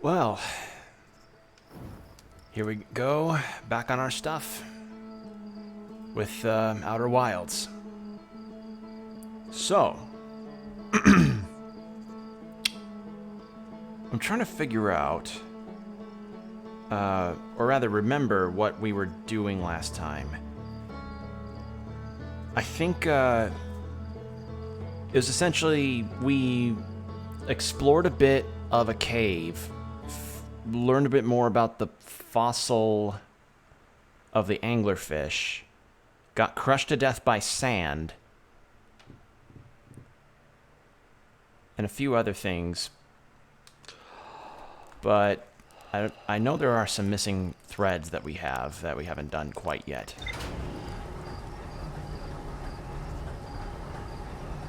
Well, here we go, back on our stuff with Outer Wilds. So, I'm trying to figure out, or rather remember what we were doing last time. I think it was essentially we explored a bit of a cave, learned a bit more about the fossil of the anglerfish, got crushed to death by sand, and a few other things. But I know there are some missing threads that we haven't done quite yet.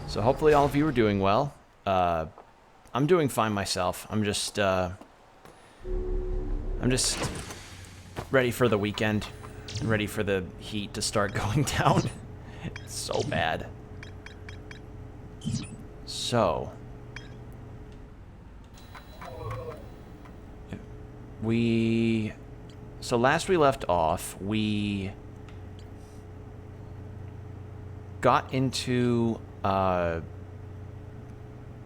So hopefully all of you are doing well. I'm doing fine myself. I'm just ready for the weekend, ready for the heat to start going down. It's so bad. So last we left off, we got into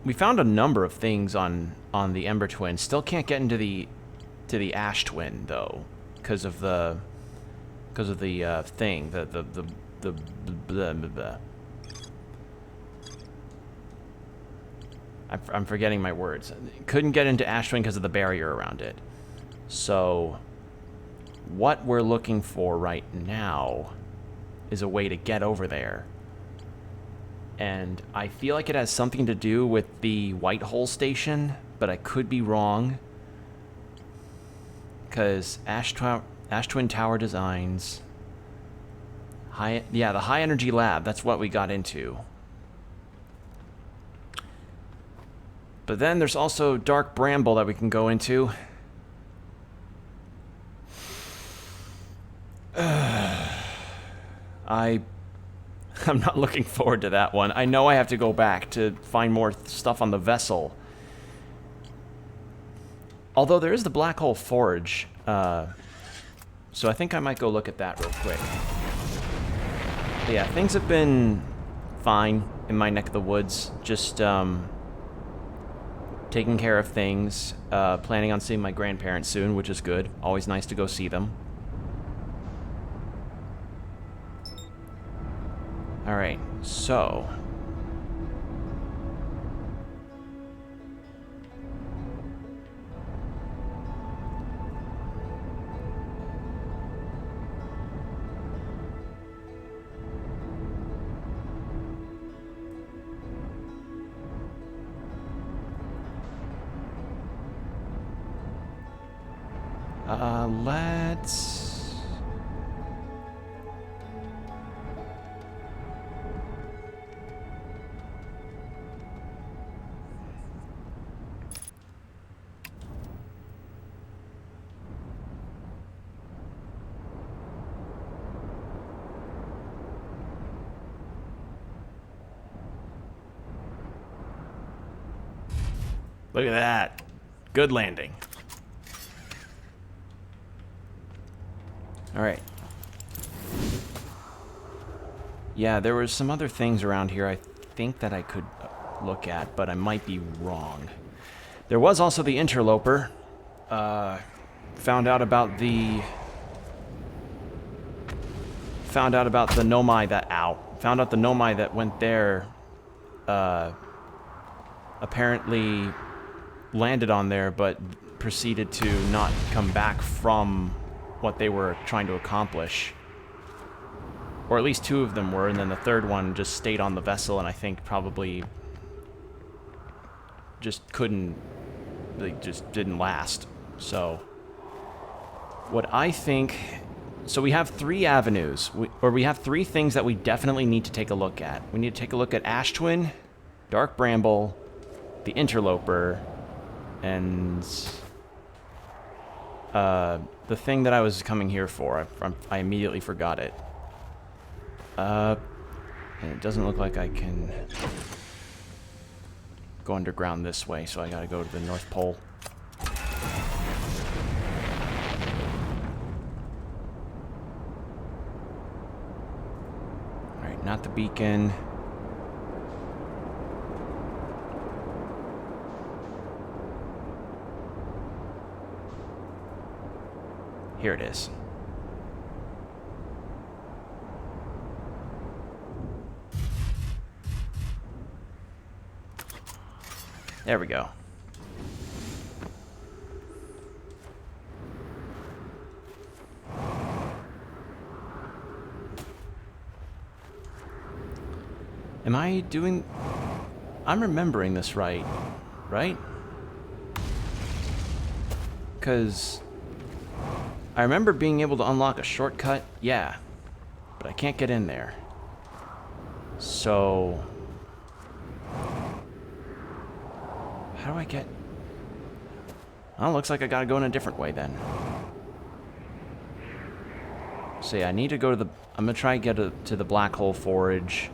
we found a number of things on the Ember Twin. Still can't get into the Ash Twin though, because of the thing, the blah, blah, blah. I'm forgetting my words. Couldn't get into Ash Twin because of the barrier around it. So what we're looking for right now is a way to get over there. And I feel like it has something to do with the White Hole Station, but I could be wrong. Because Ash Twin Tower Designs... the High Energy Lab, that's what we got into. But then there's also Dark Bramble that we can go into. I'm not looking forward to that one. I know I have to go back to find more stuff on the vessel. Although there is the Black Hole Forge. So I think I might go look at that real quick. But yeah, things have been fine in my neck of the woods. Just taking care of things. Planning on seeing my grandparents soon, which is good. Always nice to go see them. Alright, so... let's... Look at that. Good landing. Alright. Yeah, there were some other things around here I think that I could look at, but I might be wrong. There was also the interloper. Found out about the Nomai Found out the Nomai that went there apparently landed on there, but proceeded to not come back from what they were trying to accomplish. Or at least two of them were, and then the third one just stayed on the vessel, and I think probably just couldn't, they just didn't last. So, what I think, so we have three avenues, we have three things that we definitely need to take a look at. We need to take a look at Ash Twin, Dark Bramble, the Interloper, and the thing that I was coming here for. I immediately forgot it. And it doesn't look like I can go underground this way, so I gotta go to the North Pole. beacon. Here it is. There we go. Am I doing... I'm remembering this right? Because I remember being able to unlock a shortcut, yeah, but I can't get in there. So... how do I get... well, looks like I gotta go in a different way then. So yeah, I need to go to the... I'm gonna try and get to the Black Hole Forge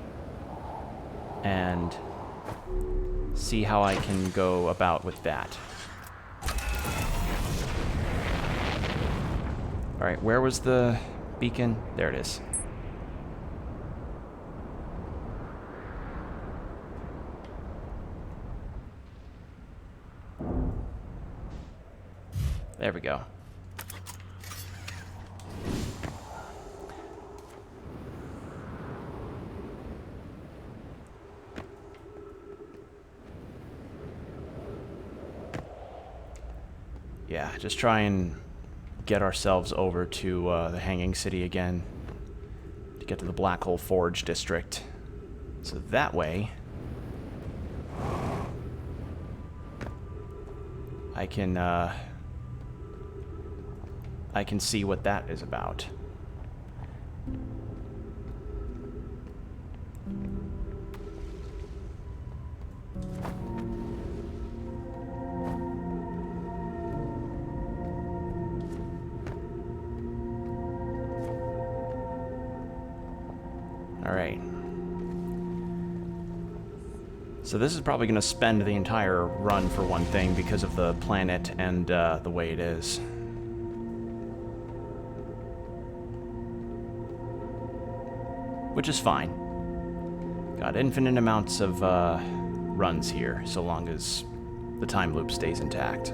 and see how I can go about with that. Alright, where was the beacon? There it is. There we go. Yeah, just try and get ourselves over to the Hanging City again to get to the Black Hole Forge district. So that way I can see what that is about. Alright. So this is probably going to spend the entire run for one thing because of the planet and the way it is. Which is fine. Got infinite amounts of runs here, so long as the time loop stays intact.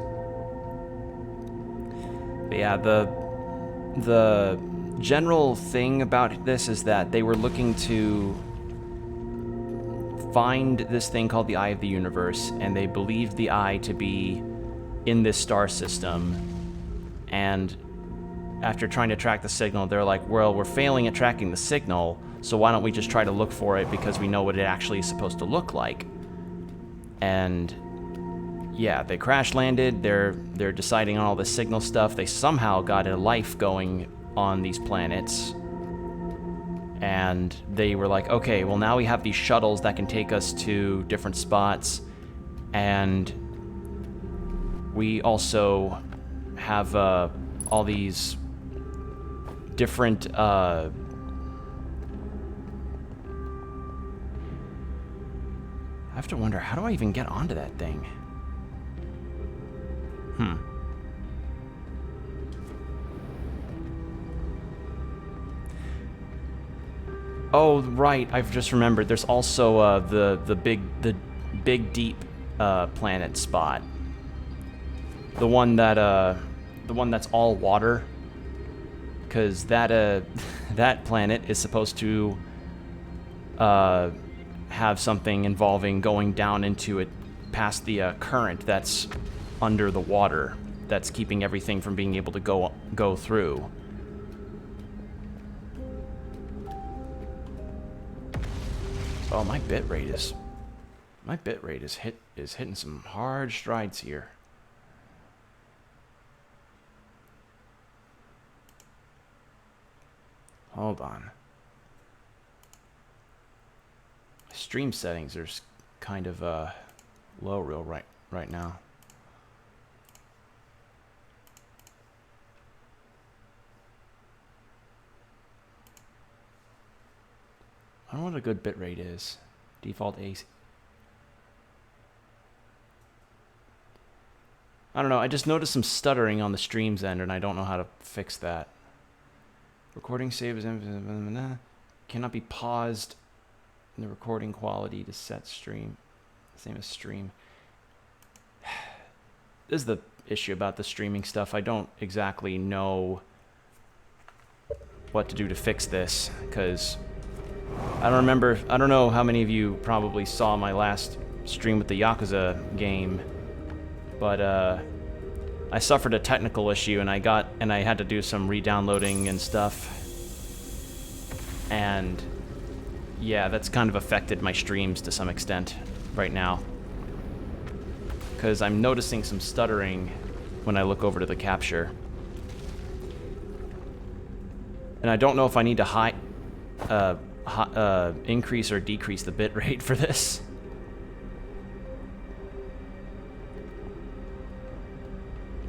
But yeah, the general thing about this is that they were looking to find this thing called the Eye of the Universe, and they believed the eye to be in this star system. And after trying to track the signal, they're like, well, we're failing at tracking the signal, so why don't we just try to look for it because we know what it actually is supposed to look like. And yeah, they crash landed, they're deciding on all this signal stuff. They somehow got a life going on these planets. And they were like, okay, well now we have these shuttles that can take us to different spots, and we also have all these different I have to wonder, how do I even get onto that thing? Oh, right, I've just remembered. There's also the big deep planet spot. The one that's all water. Because that that planet is supposed to have something involving going down into it past the current that's under the water, that's keeping everything from being able to go through. Oh, my bitrate is hitting some hard strides here. Hold on. Stream settings are kind of low right now. I don't know what a good bitrate is. Default AC. I don't know, I just noticed some stuttering on the stream's end and I don't know how to fix that. Recording save is cannot be paused And the recording quality to set stream. Same as stream. This is the issue about the streaming stuff. I don't exactly know what to do to fix this, because I don't know how many of you probably saw my last stream with the Yakuza game, but I suffered a technical issue and I had to do some re-downloading and stuff, and yeah, that's kind of affected my streams to some extent right now, because I'm noticing some stuttering when I look over to the capture. And I don't know if I need to increase or decrease the bit rate for this.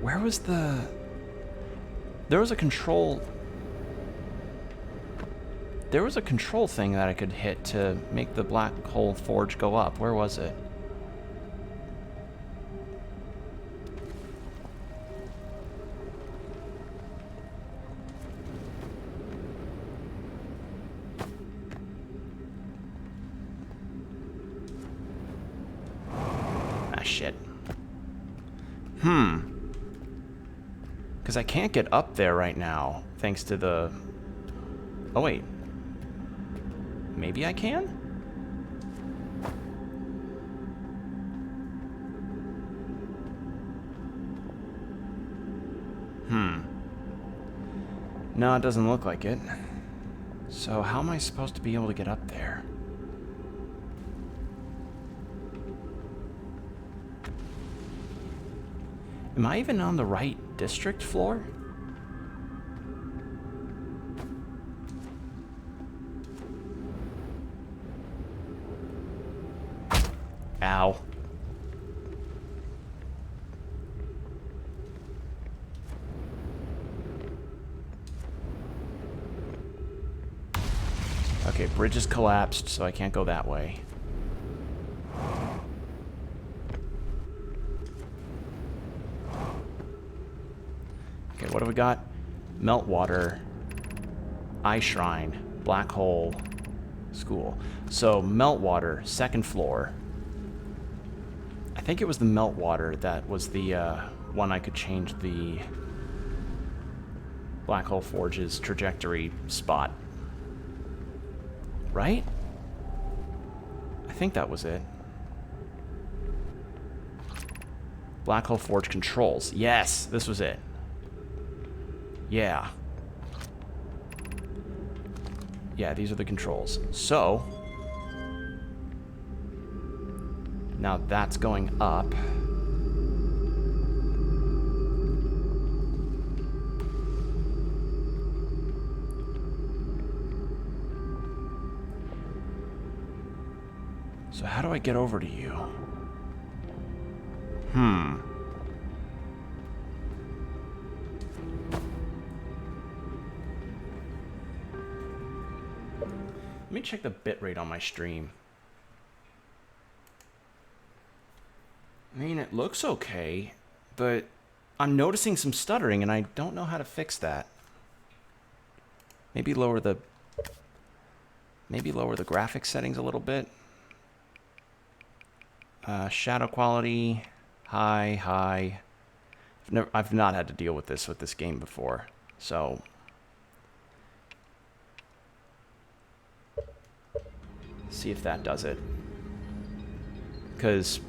Where was the... There was a control... There was a control thing that I could hit to make the black hole forge go up. Where was it? Shit. Because I can't get up there right now, thanks to the... Oh, wait. Maybe I can? No, it doesn't look like it. So how am I supposed to be able to get up there? Am I even on the right district floor? Ow. Okay, bridge is collapsed, so I can't go that way. What do we got? Meltwater, Eye Shrine, Black Hole, School. So, Meltwater, second floor. I think it was the Meltwater that was the one I could change the Black Hole Forge's trajectory spot. Right? I think that was it. Black Hole Forge controls. Yes, this was it. Yeah. Yeah, these are the controls. So, now that's going up. So how do I get over to you? Let me check the bitrate on my stream. I mean, it looks okay, but I'm noticing some stuttering and I don't know how to fix that. Maybe lower the graphics settings a little bit. Shadow quality, high. I've not had to deal with this game before, so see if that does it. Because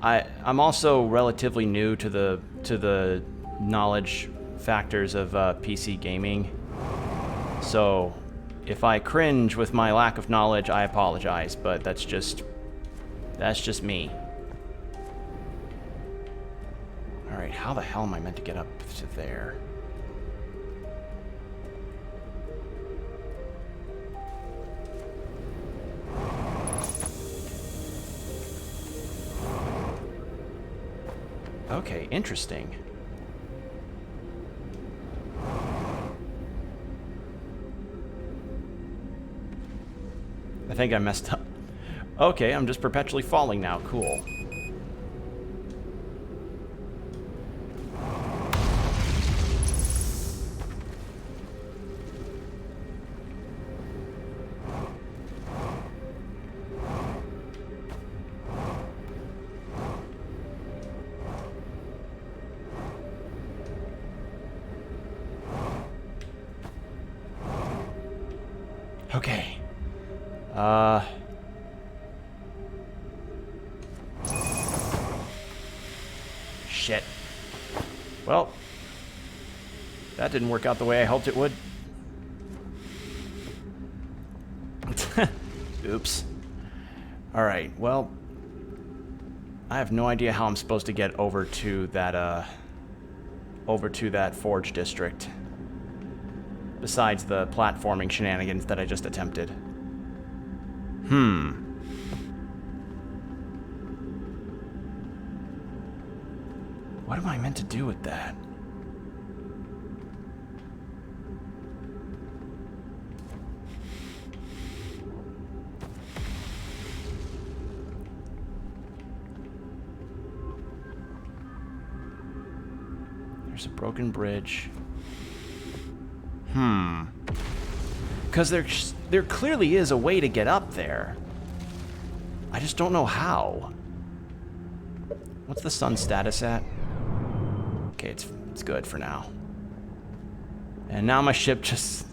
I'm also relatively new to the knowledge factors of PC gaming, so if I cringe with my lack of knowledge, I apologize, but that's just me. Alright, how the hell am I meant to get up to there? Okay, interesting. I think I messed up. Okay, I'm just perpetually falling now. Cool. Okay. Shit. Well, that didn't work out the way I hoped it would. Oops. Alright, well, I have no idea how I'm supposed to get over to that forge district. Besides the platforming shenanigans that I just attempted. What am I meant to do with that? There's a broken bridge. Because there clearly is a way to get up there. I just don't know how. What's the sun status at? Okay, it's good for now. And now my ship just...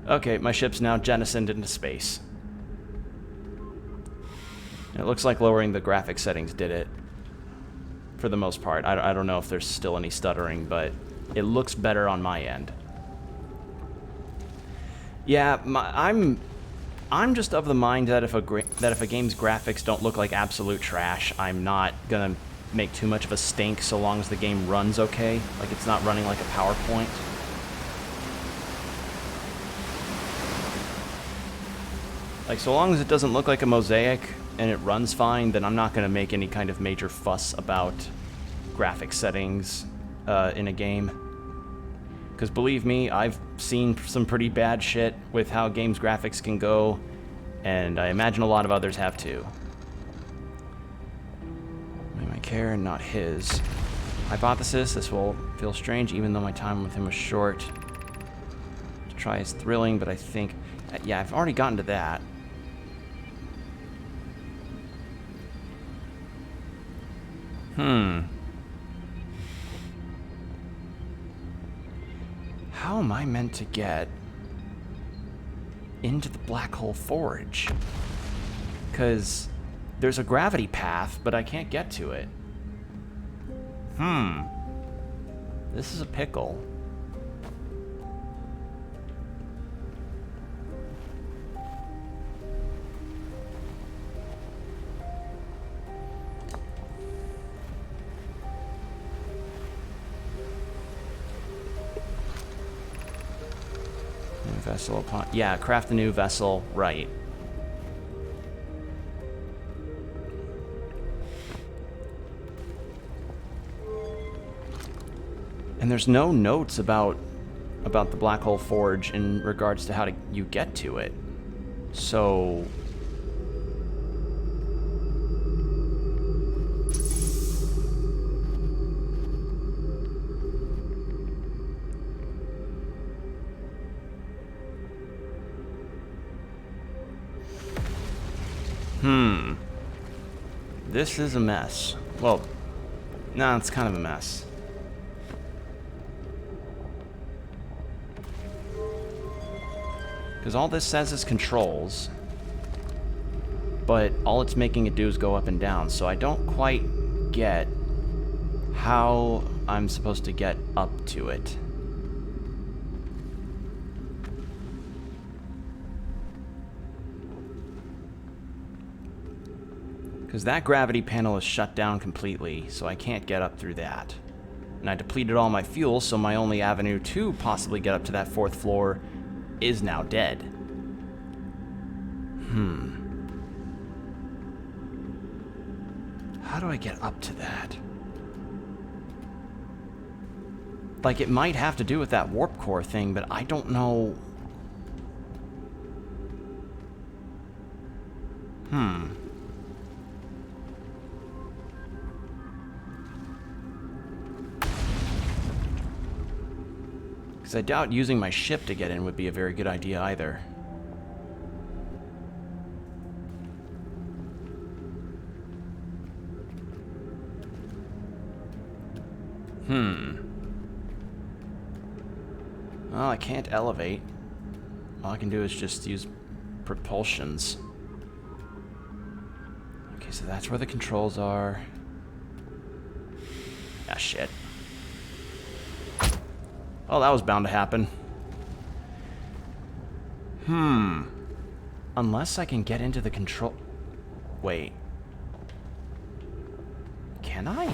Okay, my ship's now jettisoned into space. It looks like lowering the graphic settings did it. For the most part. I don't know if there's still any stuttering, but it looks better on my end. Yeah, I'm just of the mind that if a game's graphics don't look like absolute trash, I'm not gonna make too much of a stink so long as the game runs okay. Like it's not running like a PowerPoint. Like so long as it doesn't look like a mosaic and it runs fine, then I'm not gonna make any kind of major fuss about graphic settings in a game. Because believe me, I've seen some pretty bad shit with how games' graphics can go, and I imagine a lot of others have too. My care and not his. Hypothesis, this will feel strange even though my time with him was short. To try is thrilling, but I think... Yeah, I've already gotten to that. How am I meant to get into the black hole forge? Because there's a gravity path, but I can't get to it. This is a pickle. Vessel upon... Yeah, craft a new vessel. Right. And there's no notes about the Black Hole Forge in regards to how you get to it. So... This is a mess. Well, no, it's kind of a mess. Because all this says is controls, but all it's making it do is go up and down, so I don't quite get how I'm supposed to get up to it. Because that gravity panel is shut down completely, so I can't get up through that. And I depleted all my fuel, so my only avenue to possibly get up to that 4th floor is now dead. How do I get up to that? Like, it might have to do with that warp core thing, but I don't know... Because I doubt using my ship to get in would be a very good idea either. Well, I can't elevate. All I can do is just use propulsions. Okay, so that's where the controls are. Ah, shit. Oh, that was bound to happen. Unless I can get into the control... Wait. Can I?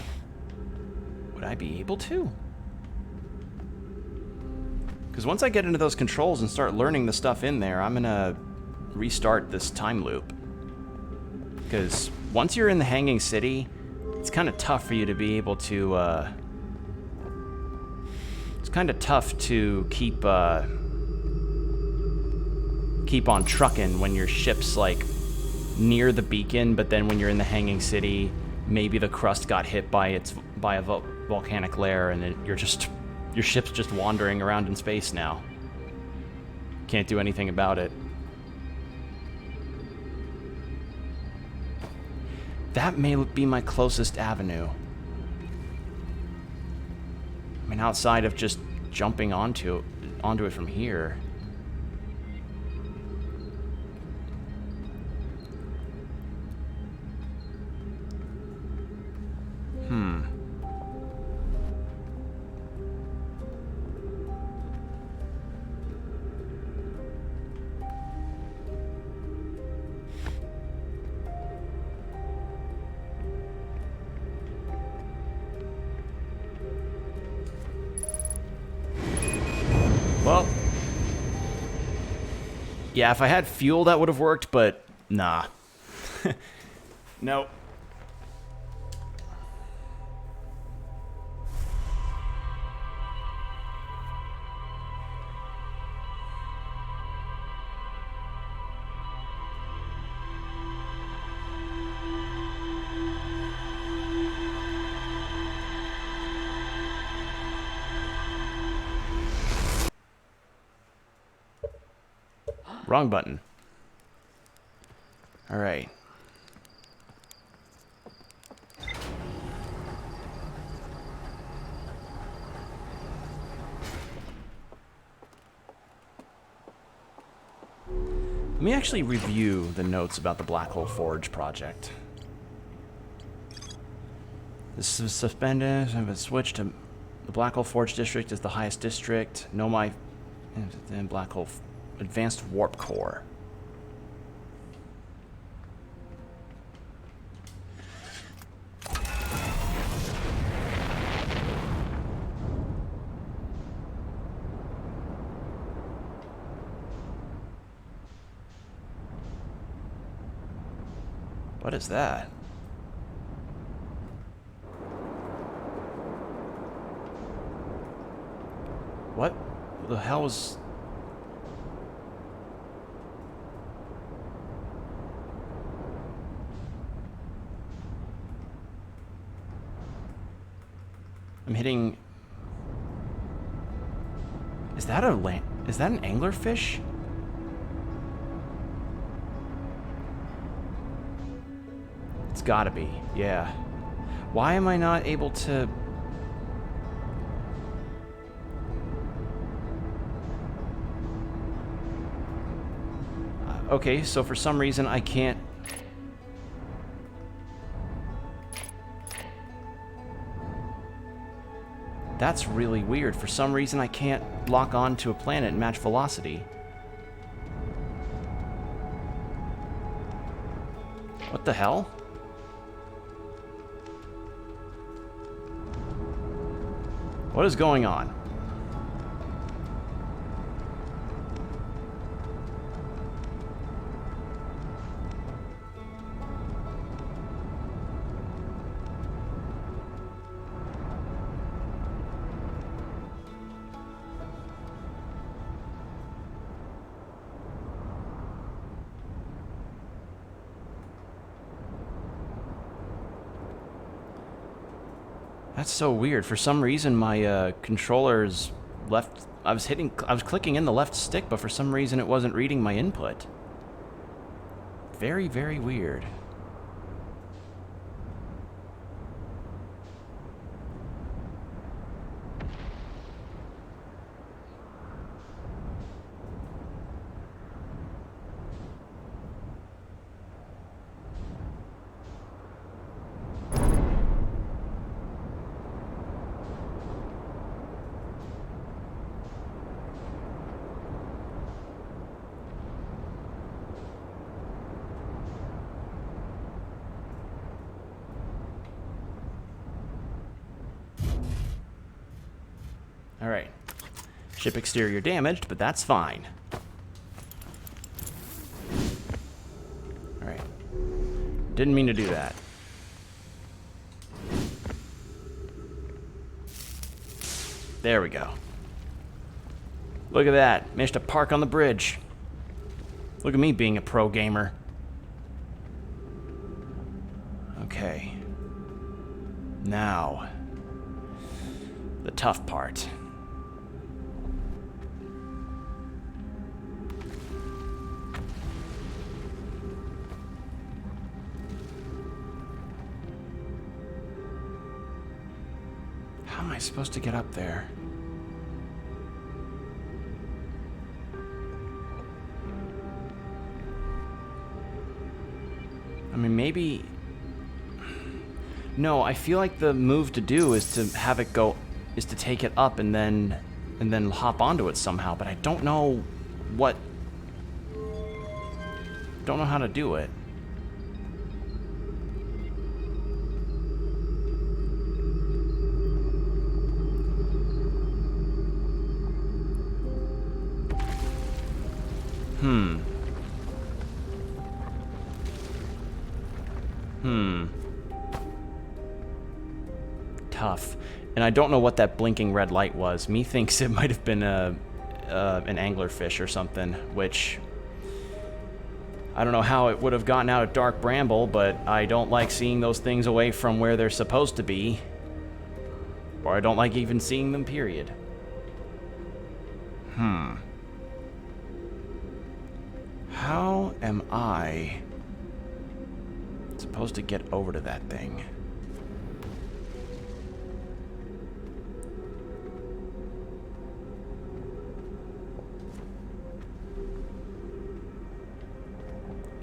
Would I be able to? Because once I get into those controls and start learning the stuff in there, I'm gonna restart this time loop. Because once you're in the Hanging City, it's kind of tough for you to be able to, it's kind of tough to keep on trucking when your ship's, like, near the beacon, but then when you're in the Hanging City, maybe the crust got hit by a volcanic lair, and your ship's just wandering around in space now. Can't do anything about it. That may be my closest avenue. I mean, outside of just jumping onto it from here. Well, yeah, if I had fuel, that would have worked, but nah. Nope. Wrong button. All right. Let me actually review the notes about the Black Hole Forge project. This is suspended. I've been switched to the Black Hole Forge district is the highest district. Nomai and Black Hole Advanced Warp Core. What is that? What the hell was... I'm hitting... Is that an anglerfish? It's gotta be, yeah. Why am I not able to... Okay, so for some reason I can't... That's really weird. For some reason I can't lock on to a planet and match velocity. What the hell? What is going on? That's so weird. For some reason, my controller's left... I was clicking in the left stick, but for some reason it wasn't reading my input. Very, very weird. Alright. Ship exterior damaged, but that's fine. Alright. Didn't mean to do that. There we go. Look at that. Managed to park on the bridge. Look at me being a pro gamer. Okay. Now, the tough part. How am I supposed to get up there? I mean, maybe... No, I feel like the move to do is to have it go... is to take it up and then hop onto it somehow, but I don't know what... Don't know how to do it. Tough. And I don't know what that blinking red light was. Me thinks it might have been an anglerfish or something, which... I don't know how it would have gotten out of Dark Bramble, but I don't like seeing those things away from where they're supposed to be. Or I don't like even seeing them, period. How am I supposed to get over to that thing?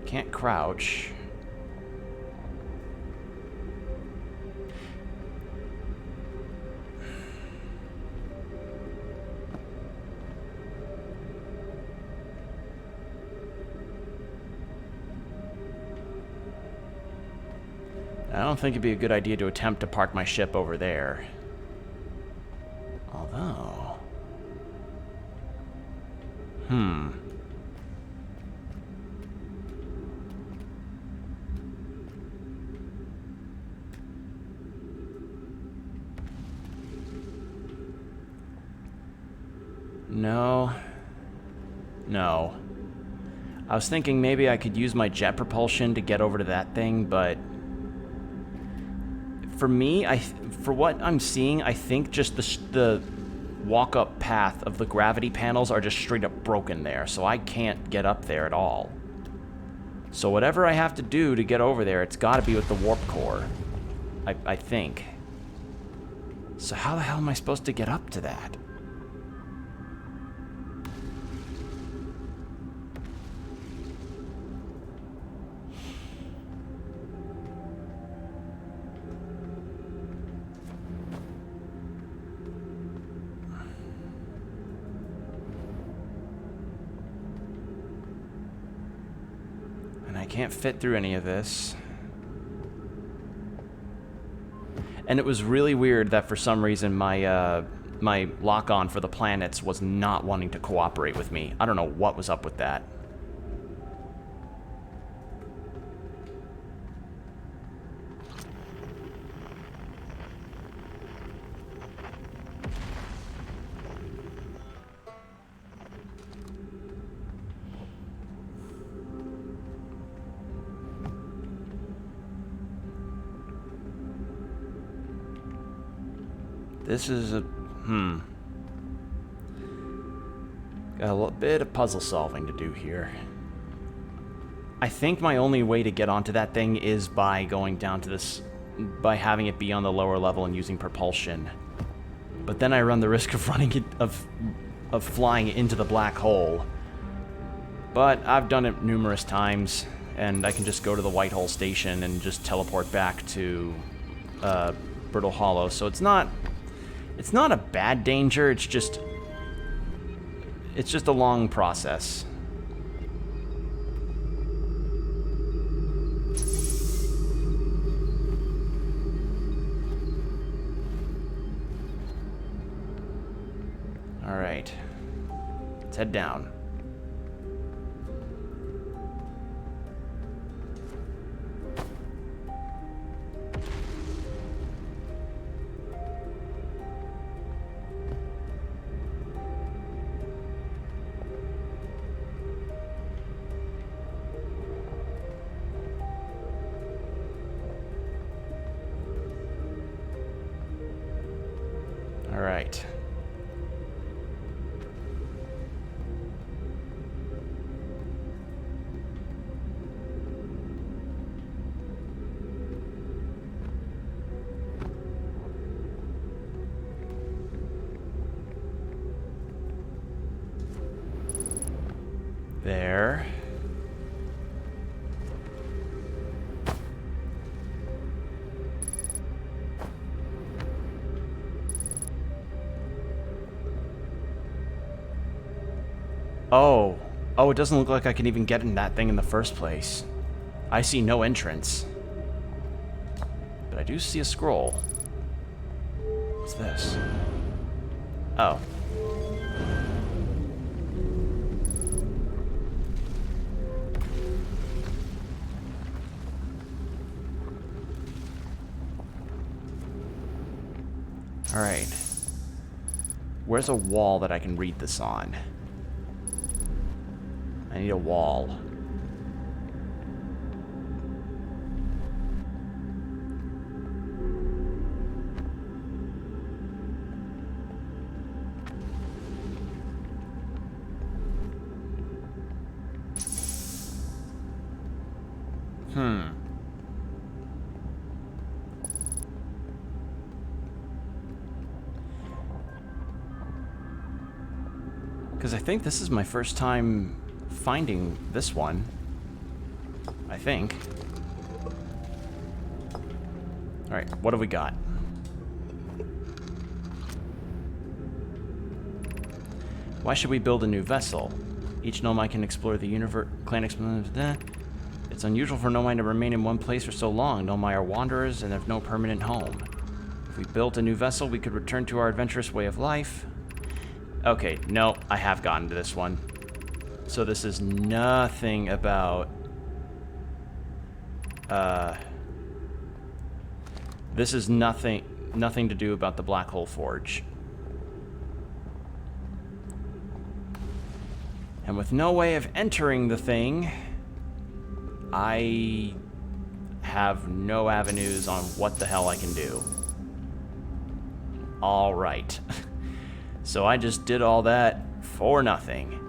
Can't crouch. I don't think it'd be a good idea to attempt to park my ship over there. Although... No. No. I was thinking maybe I could use my jet propulsion to get over to that thing, but... For me, for what I'm seeing, I think just the walk-up path of the gravity panels are just straight up broken there, so I can't get up there at all. So whatever I have to do to get over there, it's gotta be with the warp core. I think. So how the hell am I supposed to get up to that? I can't fit through any of this. And it was really weird that for some reason my my lock-on for the planets was not wanting to cooperate with me. I don't know what was up with that. This is a... Got a little bit of puzzle solving to do here. I think my only way to get onto that thing is by going down to this... by having it be on the lower level and using propulsion. But then I run the risk of running it... of flying into the black hole. But I've done it numerous times, and I can just go to the White Hole Station and just teleport back to Brittle Hollow, so it's not a bad danger, it's just a long process. Alright. Let's head down. All right. There. Oh. Oh, it doesn't look like I can even get in that thing in the first place. I see no entrance. But I do see a scroll. What's this? Oh. Alright. Where's a wall that I can read this on? I need a wall. Because I think this is my first time finding this one. I think. Alright, what have we got? Why should we build a new vessel? Each Nomai can explore the universe. It's unusual for Nomai to remain in one place for so long. Nomai are wanderers and have no permanent home. If we built a new vessel, we could return to our adventurous way of life. Okay, no, I have gotten to this one. So this is nothing about... This is nothing to do about the Black Hole Forge. And with no way of entering the thing, I have no avenues on what the hell I can do. Alright. So I just did all that for nothing.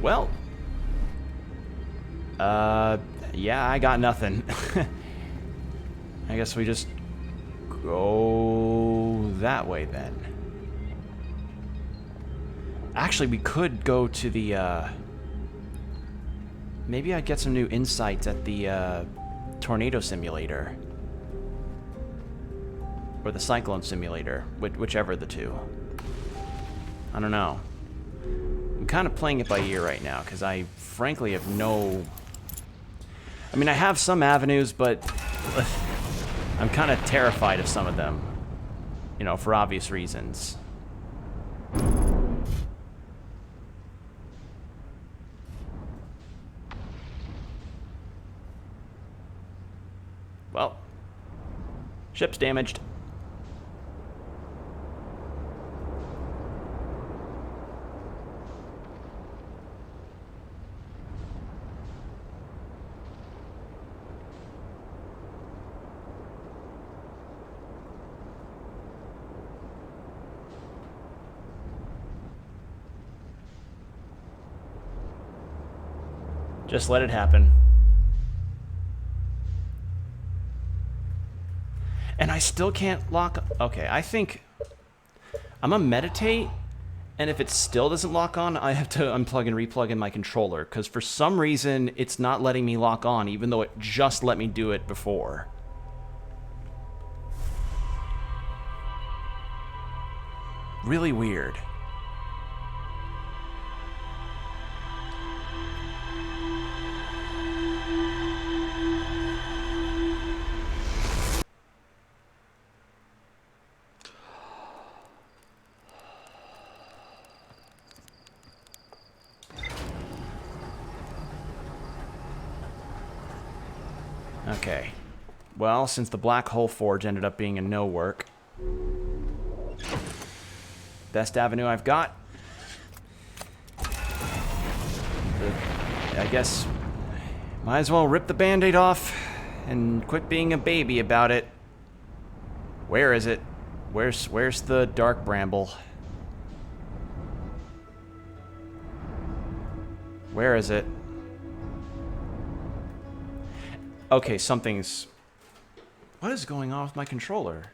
Well, yeah, I got nothing. I guess we just go that way then. Actually, we could go to the, maybe I'd get some new insights at the, tornado simulator. Or the cyclone simulator, whichever of the two. I don't know. I'm kind of playing it by ear right now, because I frankly have no... I mean, I have some avenues, but I'm kind of terrified of some of them. You know, for obvious reasons. Well, ship's damaged. Just let it happen. And I still can't lock... Okay, I think... I'm gonna meditate And if it still doesn't lock on, I have to unplug and replug in my controller, because for some reason, it's not letting me lock on, even though it just let me do it before. Really weird. Okay. Well, since the Black Hole Forge ended up being a no work, best avenue I've got, I guess, might as well rip the Band-Aid off and quit being a baby about it. Where is it? Where's the Dark Bramble? Where is it? Okay, something's... What is going on with my controller?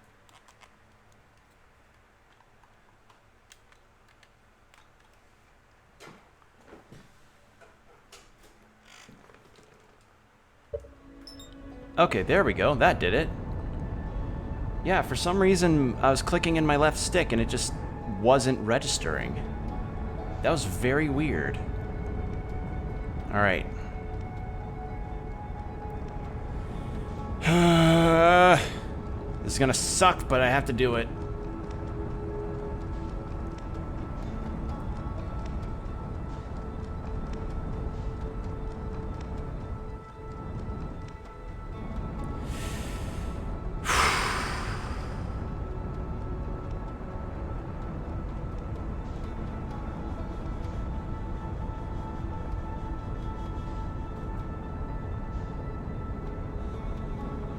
Okay, there we go. That did it. Yeah, for some reason, I was clicking in my left stick and it just wasn't registering. That was very weird. Alright. This is gonna suck, but I have to do it.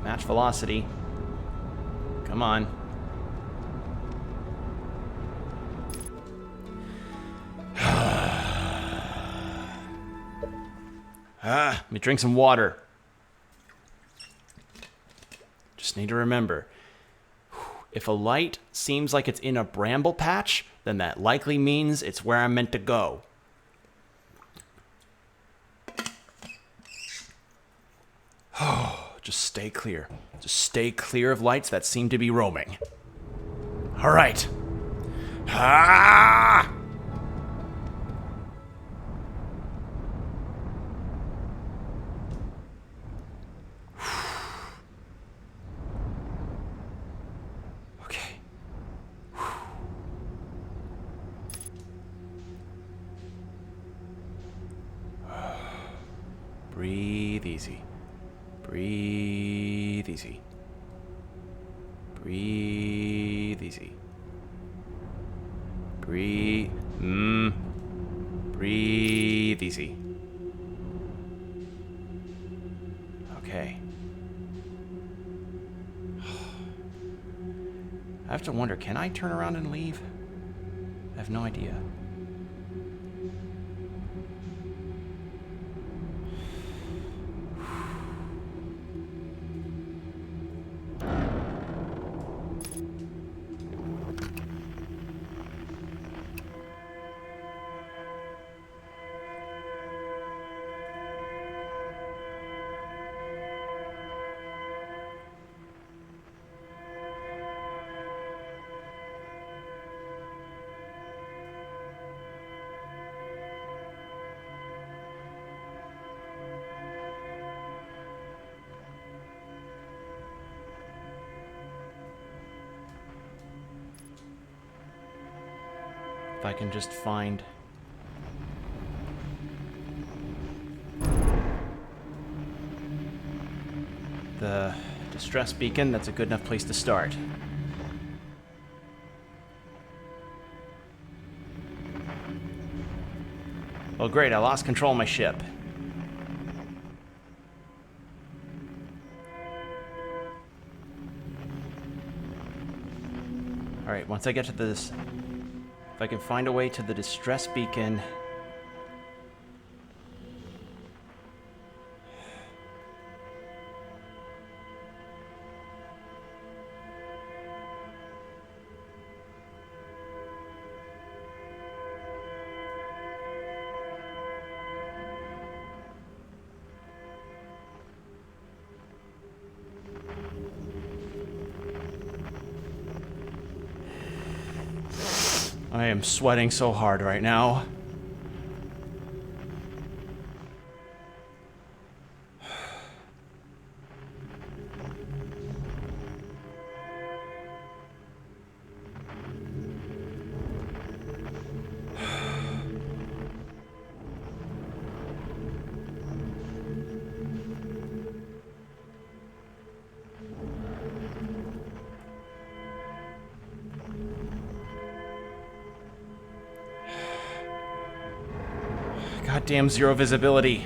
Match velocity. Come on. Let me drink some water. Just need to remember, if a light seems like it's in a bramble patch, then that likely means it's where I'm meant to go. Just stay clear. Just stay clear of lights that seem to be roaming. All right. Ah! Okay. Breathe easy. Breathe easy. Breathe easy. Breathe. Breathe easy. Okay. I have to wonder, can I turn around and leave? I have no idea. If I can just find... the distress beacon, that's a good enough place to start. Well, great, I lost control of my ship. Alright, once I get to this... If I can find a way to the distress beacon... I am sweating so hard right now. Goddamn zero visibility.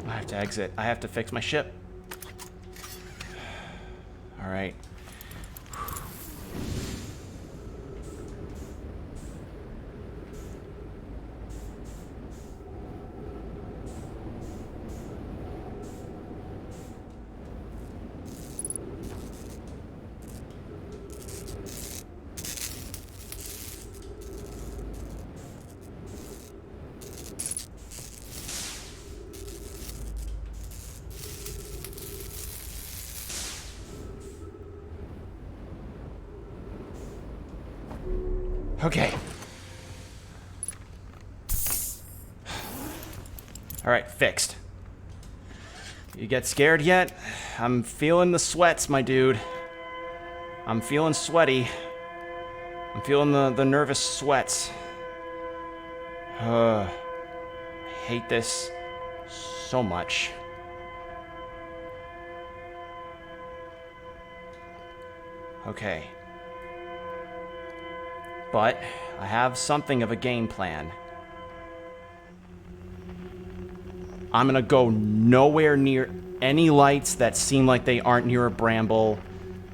I have to exit. I have to fix my ship. All right. Okay. All right, fixed. You get scared yet? I'm feeling the sweats, my dude. I'm feeling sweaty. I'm feeling the nervous sweats. I hate this so much. Okay. But I have something of a game plan. I'm gonna go nowhere near any lights that seem like they aren't near a bramble,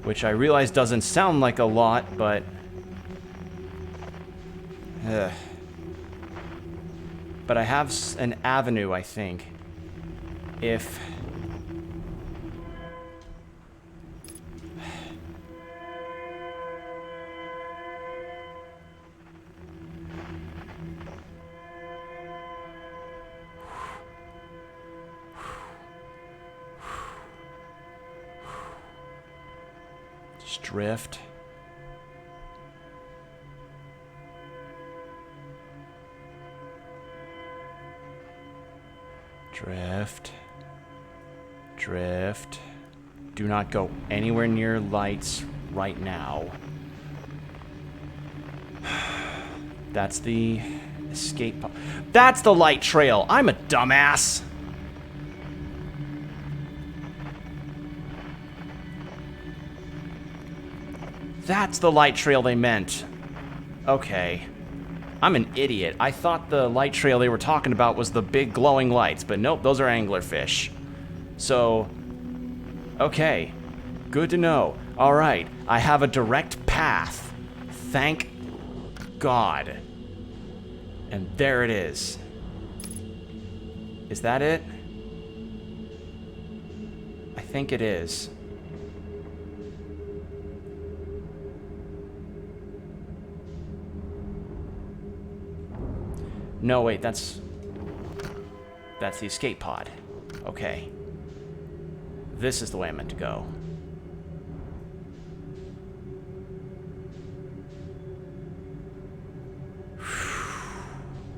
which I realize doesn't sound like a lot, but... But I have an avenue, I think. If... Just drift. Drift. Drift. Do not go anywhere near lights right now. That's the escape. That's the light trail. I'm a dumbass. That's the light trail they meant. Okay. I'm an idiot. I thought the light trail they were talking about was the big glowing lights, but nope, those are anglerfish. So, okay. Good to know. All right, I have a direct path. Thank God. And there it is. Is that it? I think it is. No, wait, that's the escape pod. Okay. This is the way I meant to go.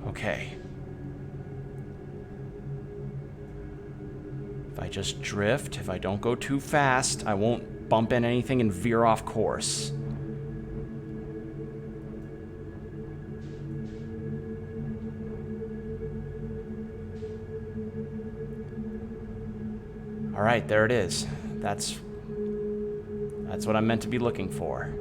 Okay. If I just drift, if I don't go too fast, I won't bump in anything and veer off course. All right, there it is. That's what I'm meant to be looking for.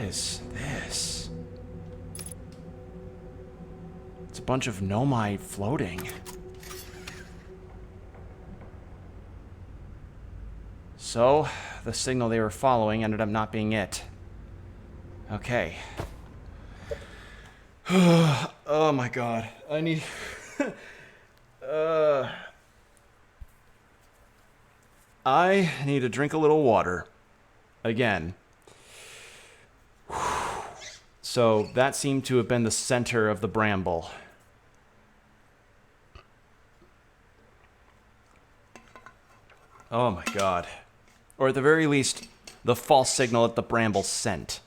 is this? It's a bunch of nomai floating. So, the signal they were following ended up not being it. Okay. Oh my god. I need... I need to drink a little water. Again. So, that seemed to have been the center of the bramble. Oh my god. Or at the very least, the false signal that the bramble sent.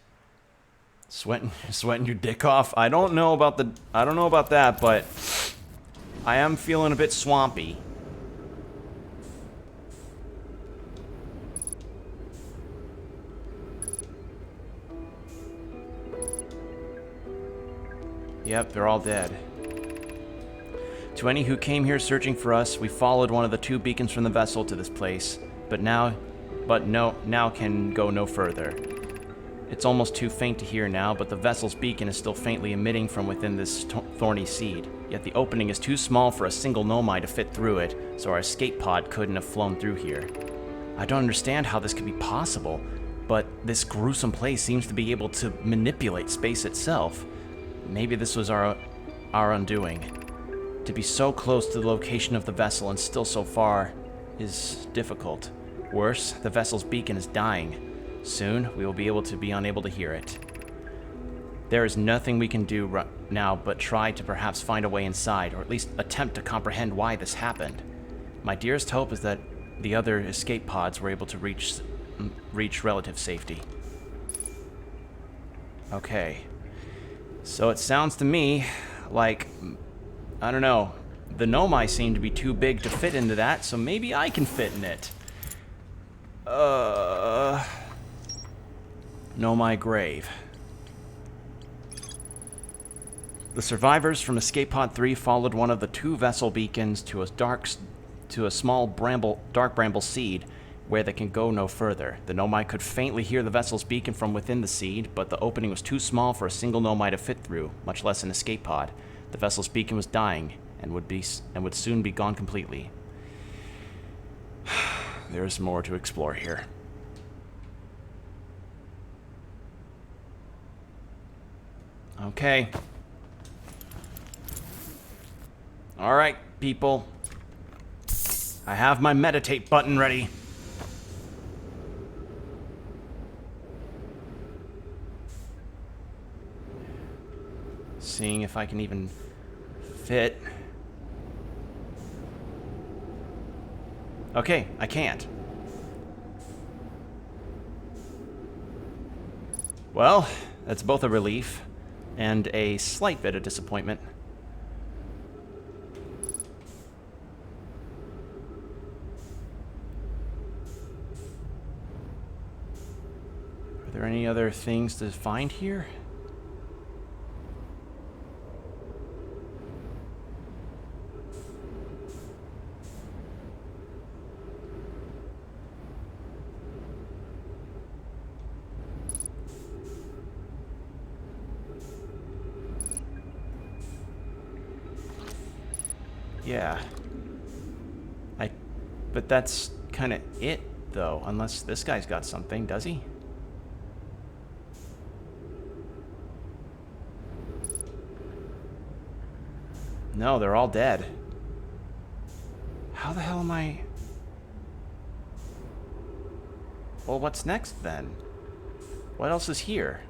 Sweating your dick off? I don't know about that, but I am feeling a bit swampy. Yep, they're all dead. To any who came here searching for us, we followed one of the 2 beacons from the vessel to this place, now can go no further. It's almost too faint to hear now, but the vessel's beacon is still faintly emitting from within this thorny seed. Yet the opening is too small for a single nomai to fit through it, so our escape pod couldn't have flown through here. I don't understand how this could be possible, but this gruesome place seems to be able to manipulate space itself. Maybe this was our undoing. To be so close to the location of the vessel and still so far is difficult. Worse, the vessel's beacon is dying. Soon, we will be unable to hear it. There is nothing we can do now but try to perhaps find a way inside, or at least attempt to comprehend why this happened. My dearest hope is that the other escape pods were able to reach relative safety. Okay. So it sounds to me like, I don't know, the nomai seem to be too big to fit into that, so maybe I can fit in it. Nomai grave. The survivors from Escape Pod 3 followed one of the 2 vessel beacons to a small dark bramble seed where they can go no further. The nomai could faintly hear the vessel's beacon from within the seed, but the opening was too small for a single nomai to fit through, much less an escape pod. The vessel's beacon was dying and would soon be gone completely. There's more to explore here. Okay. All right, people. I have my meditate button ready. Seeing if I can even fit. Okay, I can't. Well, that's both a relief and a slight bit of disappointment. Are there any other things to find here? Yeah. But that's kind of it, though. Unless this guy's got something, does he? No, they're all dead. How the hell am I... Well, what's next, then? What else is here?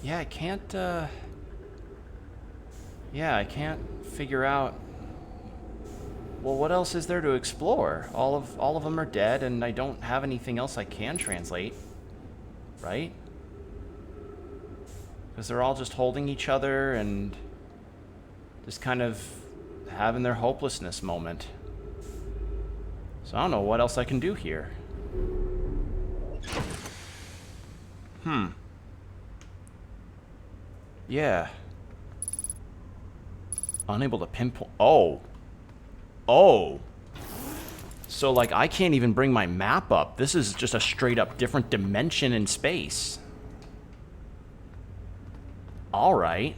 Yeah, I can't, yeah, I can't figure out... Well, what else is there to explore? All of them are dead, and I don't have anything else I can translate. Right? Because they're all just holding each other and just kind of having their hopelessness moment. So I don't know what else I can do here. Yeah. Unable to pinpoint... Oh. Oh. So, like, I can't even bring my map up. This is just a straight-up different dimension in space. Alright.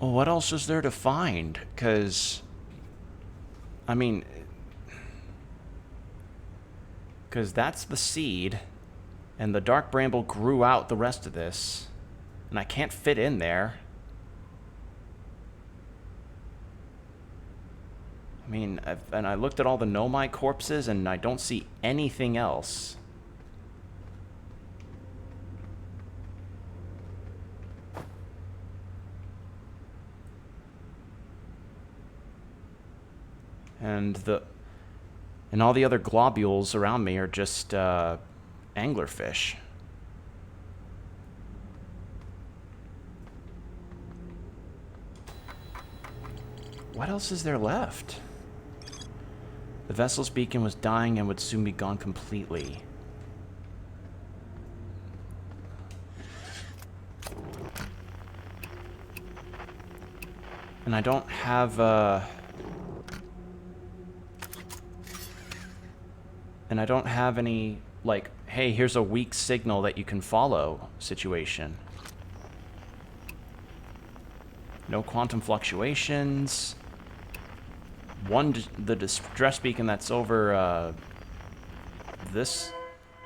Well, what else is there to find? Because... I mean... Because that's the seed. And the dark bramble grew out the rest of this. And I can't fit in there. I mean, I looked at all the Nomai corpses, and I don't see anything else. And all the other globules around me are just anglerfish. What else is there left? The vessel's beacon was dying and would soon be gone completely. And I don't have any, like, hey, here's a weak signal that you can follow situation. No quantum fluctuations. The distress beacon that's over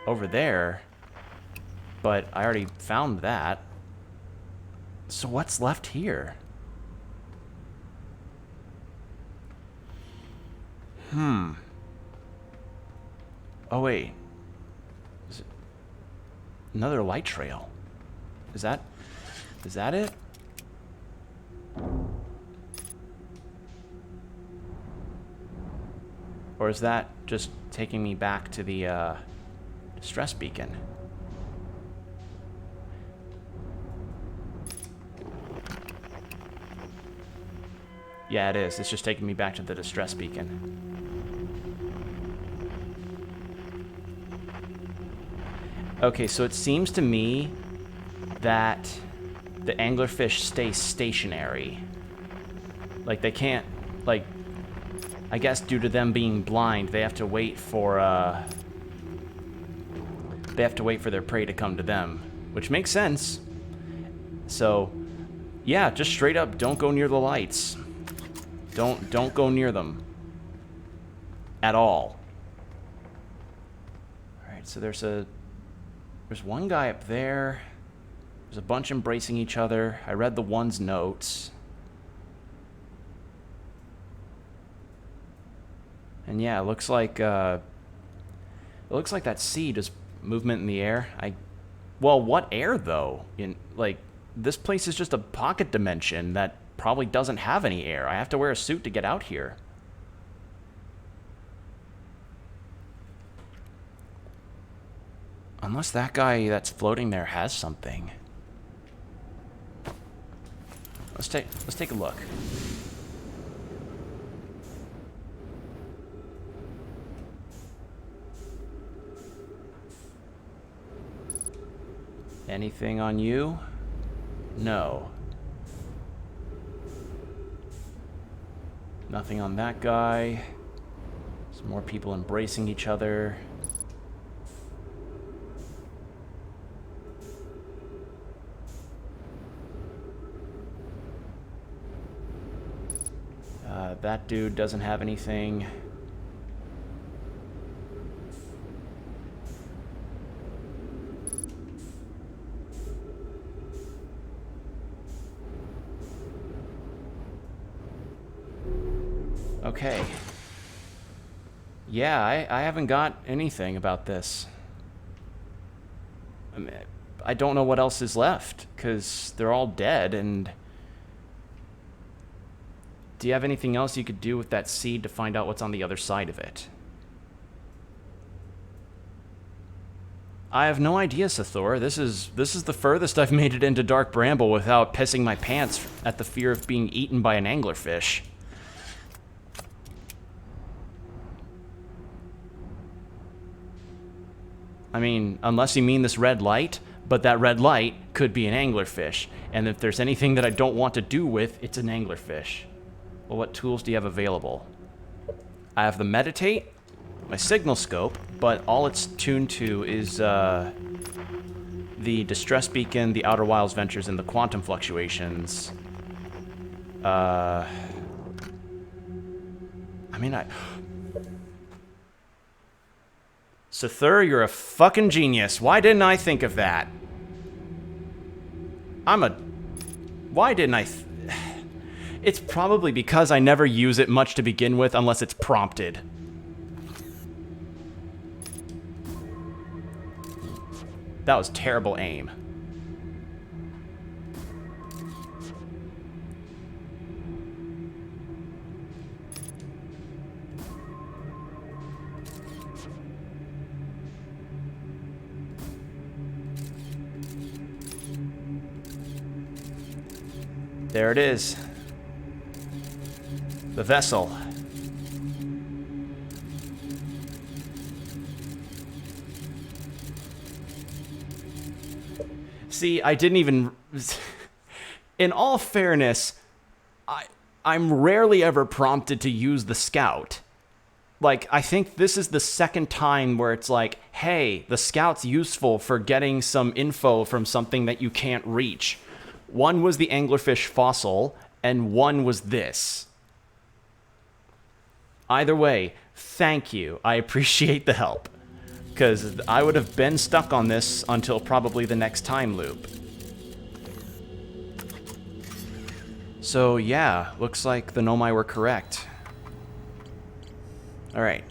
over there, but I already found that. So what's left here? Oh wait, is it another light trail? Is that it? Or is that just taking me back to the distress beacon? Yeah, it is. It's just taking me back to the distress beacon. Okay, so it seems to me that the anglerfish stay stationary. Like, they can't, like... I guess due to them being blind, they have to wait for their prey to come to them, which makes sense. So, yeah, just straight up, don't go near the lights. Don't go near them at all. All right, so there's one guy up there. There's a bunch embracing each other. I read the one's notes. And yeah, it looks like that seed is movement in the air. Well, what air though? This place is just a pocket dimension that probably doesn't have any air. I have to wear a suit to get out here. Unless that guy that's floating there has something. Let's take a look. Anything on you? No. Nothing on that guy. Some more people embracing each other. That dude doesn't have anything. Okay. Yeah, I haven't got anything about this. I mean, I don't know what else is left, because they're all dead, and... Do you have anything else you could do with that seed to find out what's on the other side of it? I have no idea, Sathor. This is the furthest I've made it into Dark Bramble without pissing my pants at the fear of being eaten by an anglerfish. I mean, unless you mean this red light, but that red light could be an anglerfish. And if there's anything that I don't want to do with, it's an anglerfish. Well, what tools do you have available? I have the Meditate, my Signal Scope, but all it's tuned to is the Distress Beacon, the Outer Wilds Ventures, and the Quantum Fluctuations. I mean, Sathur, you're a fucking genius. Why didn't I think of that? Why didn't I... It's probably because I never use it much to begin with unless it's prompted. That was terrible aim. There it is. The vessel. See, I didn't even... In all fairness, I'm rarely ever prompted to use the scout. Like, I think this is the second time where it's like, hey, the scout's useful for getting some info from something that you can't reach. One was the anglerfish fossil, and one was this. Either way, thank you. I appreciate the help. Because I would have been stuck on this until probably the next time loop. So yeah, looks like the Nomai were correct. Alright.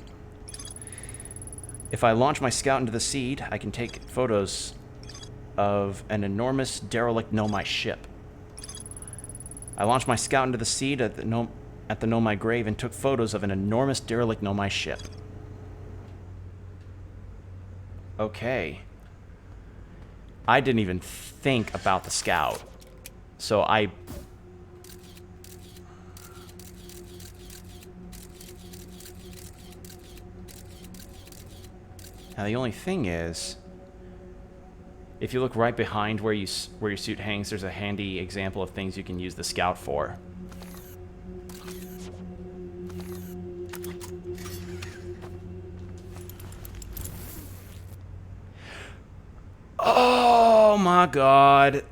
If I launch my scout into the seed, I can take photos of an enormous derelict Nomai ship. I launched my scout into the seed at the Nomai grave and took photos of an enormous derelict Nomai ship. Okay. I didn't even think about the scout. So Now the only thing is, if you look right behind where your suit hangs, there's a handy example of things you can use the scout for. Oh my god.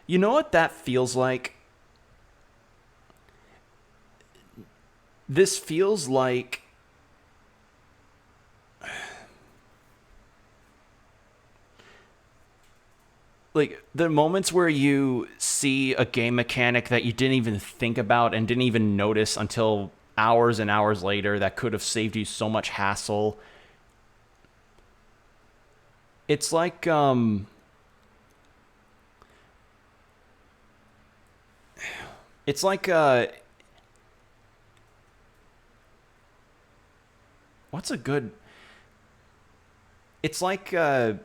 You know what that feels like? This feels like... Like, the moments where you see a game mechanic that you didn't even think about and didn't even notice until hours and hours later that could have saved you so much hassle. It's like, It's like, what's a good... It's like when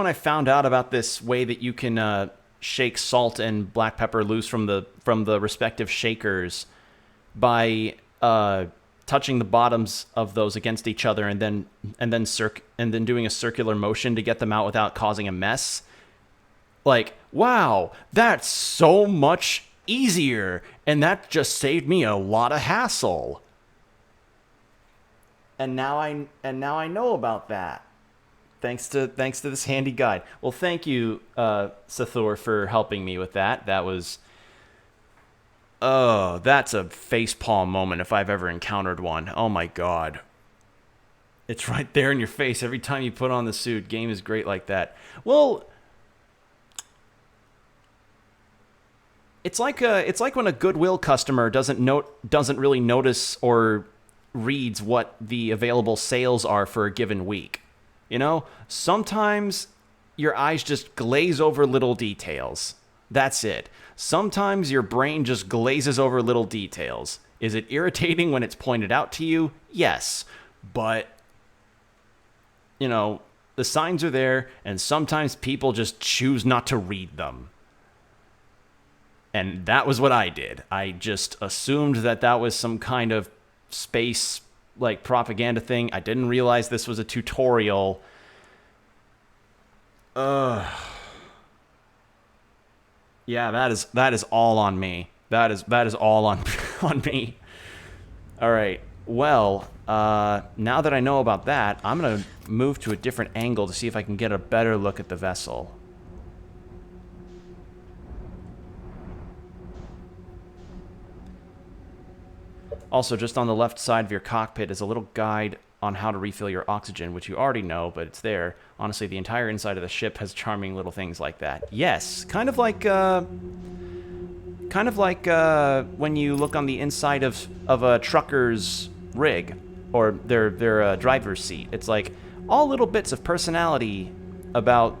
I found out about this way that you can shake salt and black pepper loose from the respective shakers by touching the bottoms of those against each other and then doing a circular motion to get them out without causing a mess. Like, wow, that's so much easier, and that just saved me a lot of hassle. And now I know about that. Thanks to this handy guide. Well, thank you, Sathor, for helping me with that. That was... Oh, that's a facepalm moment if I've ever encountered one. Oh my god. It's right there in your face every time you put on the suit. Game is great like that. Well... it's like when a Goodwill customer doesn't really notice or reads what the available sales are for a given week. You know, sometimes your eyes just glaze over little details. That's it. Sometimes your brain just glazes over little details. Is it irritating when it's pointed out to you? Yes. But, you know, the signs are there, and sometimes people just choose not to read them. And that was what I did. I just assumed that that was some kind of space, like, propaganda thing. I didn't realize this was a tutorial. Yeah, that is all on me. That is all on me. All right. Well, now that I know about that, I'm gonna move to a different angle to see if I can get a better look at the vessel. Also, just on the left side of your cockpit is a little guide on how to refill your oxygen, which you already know, but it's there. Honestly, the entire inside of the ship has charming little things like that. Yes, kind of like when you look on the inside of a trucker's rig or their driver's seat. It's like all little bits of personality about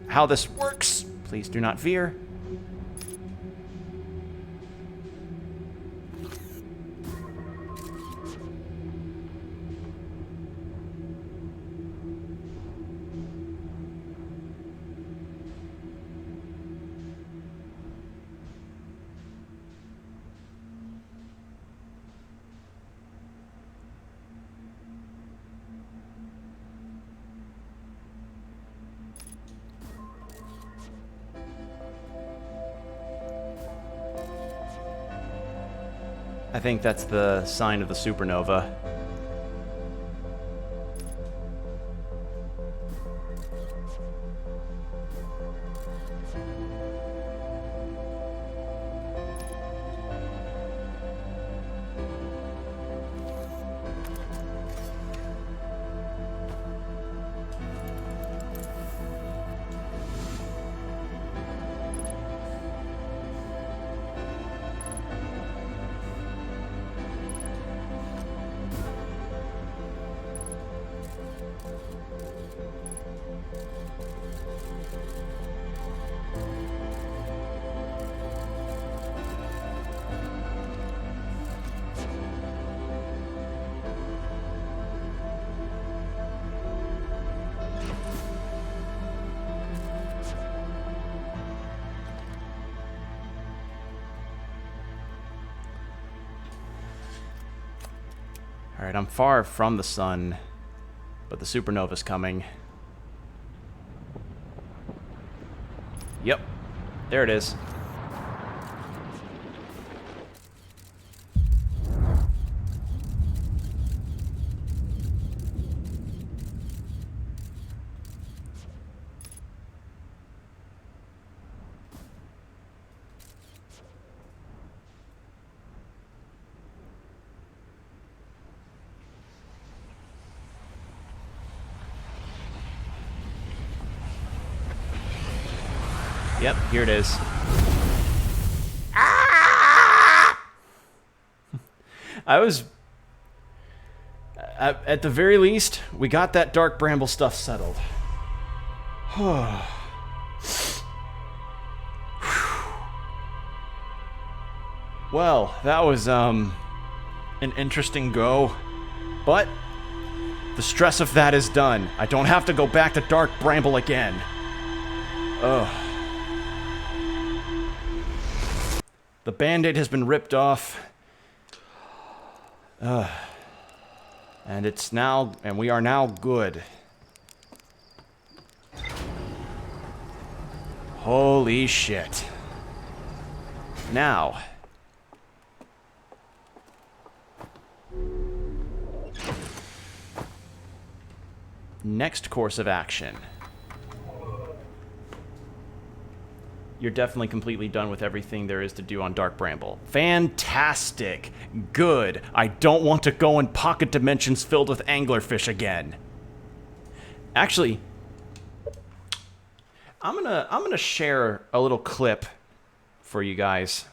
how this works. Please do not veer. I think that's the sign of the supernova. Alright, I'm far from the sun, but the supernova's coming. Yep, there it is. Yep, here it is. Ah! I was... At the very least, we got that dark bramble stuff settled. Well, that was, an interesting go. But the stress of that is done. I don't have to go back to dark bramble again. Ugh. The Band-Aid has been ripped off. And we are now good. Holy shit. Now. Next course of action. You're definitely completely done with everything there is to do on Dark Bramble. Fantastic. Good. I don't want to go in pocket dimensions filled with anglerfish again. Actually, I'm gonna share a little clip for you guys.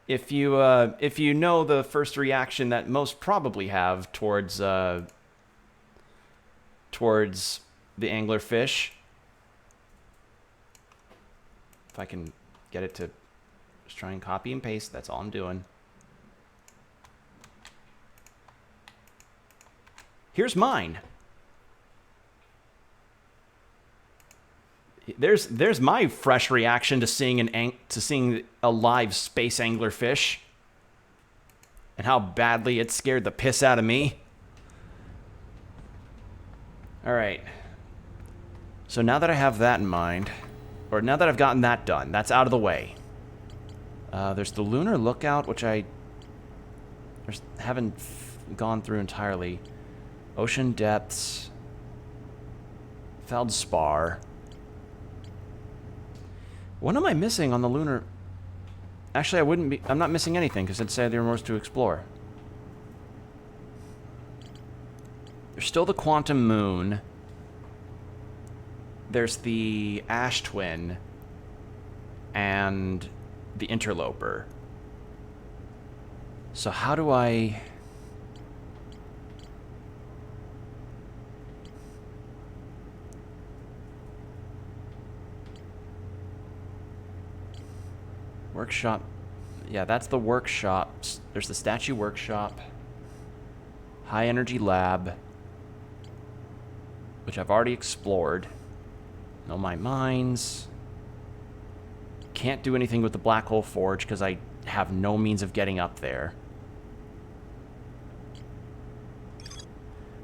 If you know the first reaction that most probably have towards the anglerfish, if I can get it to just try and copy and paste, that's all I'm doing. Here's mine. There's my fresh reaction to seeing a live space anglerfish, and how badly it scared the piss out of me. All right. So now that I have that in mind, or now that I've gotten that done, that's out of the way. There's the lunar lookout, which I haven't gone through entirely. Ocean depths. Feldspar. What am I missing on the lunar? Actually, I'm not missing anything because it'd say there was to explore. There's still the quantum moon. There's the ash twin and the interloper. So how do I... Workshop. Yeah, that's the workshops. There's the statue workshop. High energy lab, which I've already explored. Know my mines. Can't do anything with the black hole forge because I have no means of getting up there.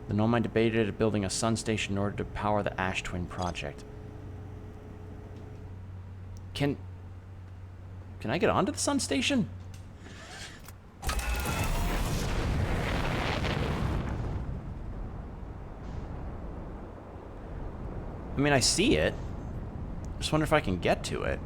The Nomai debated building a sun station in order to power the Ash Twin project. Can I get onto the sun station? I mean, I see it. Just wonder if I can get to it.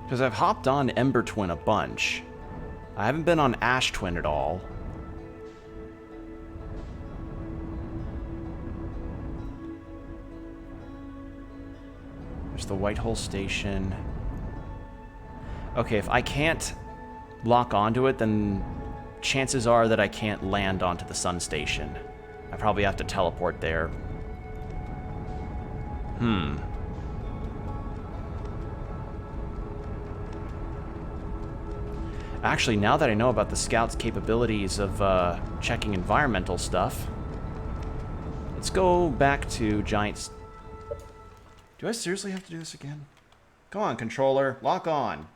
Because I've hopped on Ember Twin a bunch. I haven't been on Ash Twin at all. There's the White Hole Station. Okay, if I can't lock onto it, then chances are that I can't land onto the Sun Station. I probably have to teleport there. Actually, now that I know about the Scout's capabilities of checking environmental stuff, let's go back to Giants. Do I seriously have to do this again? Come on, controller, lock on.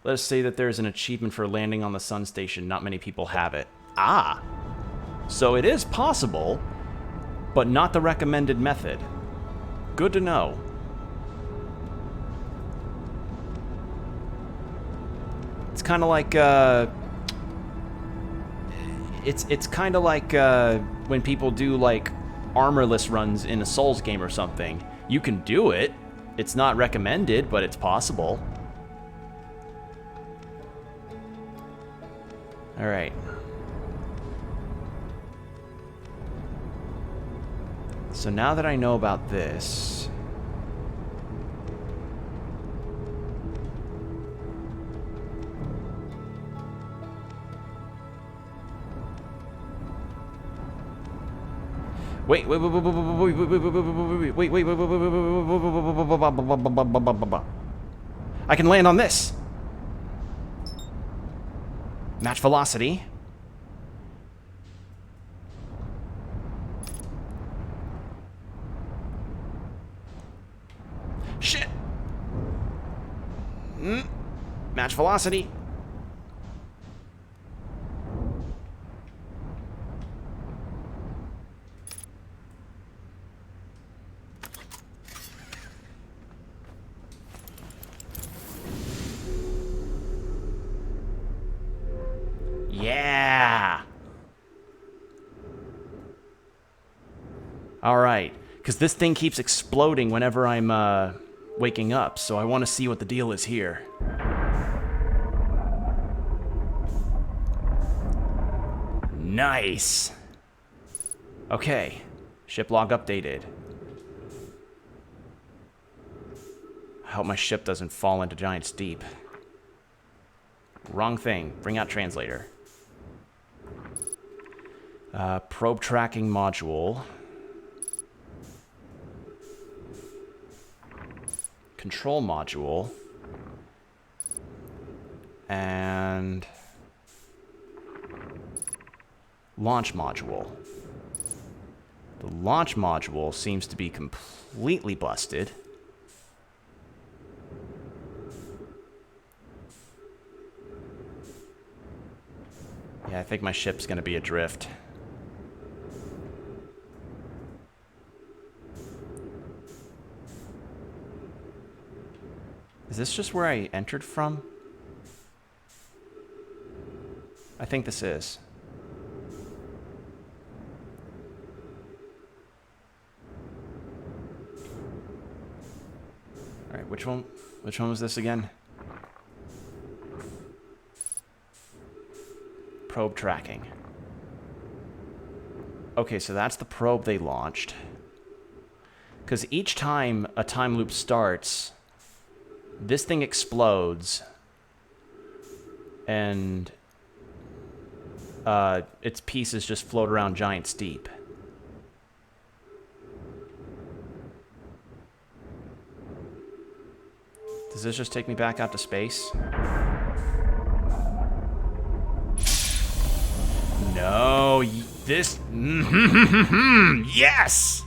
Let us say that there's an achievement for landing on the Sun Station. Not many people have it. Ah! So it is possible, but not the recommended method. Good to know. It's kind of like, it's kind of like when people do like armorless runs in a Souls game or something. You can do it. It's not recommended, but it's possible. All right. So now that I know about this, wait, I can land on this. Match velocity. Shit. Match velocity. Yeah. All right. Because this thing keeps exploding whenever I'm waking up, so I want to see what the deal is here. Nice. Okay. Ship log updated. I hope my ship doesn't fall into Giant's Deep. Wrong thing. Bring out translator. Probe tracking module. Control module. And launch module. The launch module seems to be completely busted. Yeah, I think my ship's gonna be adrift. Is this just where I entered from? I think this is. Alright, which one was this again? Probe tracking. Okay, so that's the probe they launched. Because each time a time loop starts, this thing explodes, and its pieces just float around Giant's Deep. Does this just take me back out to space? No, this... Yes!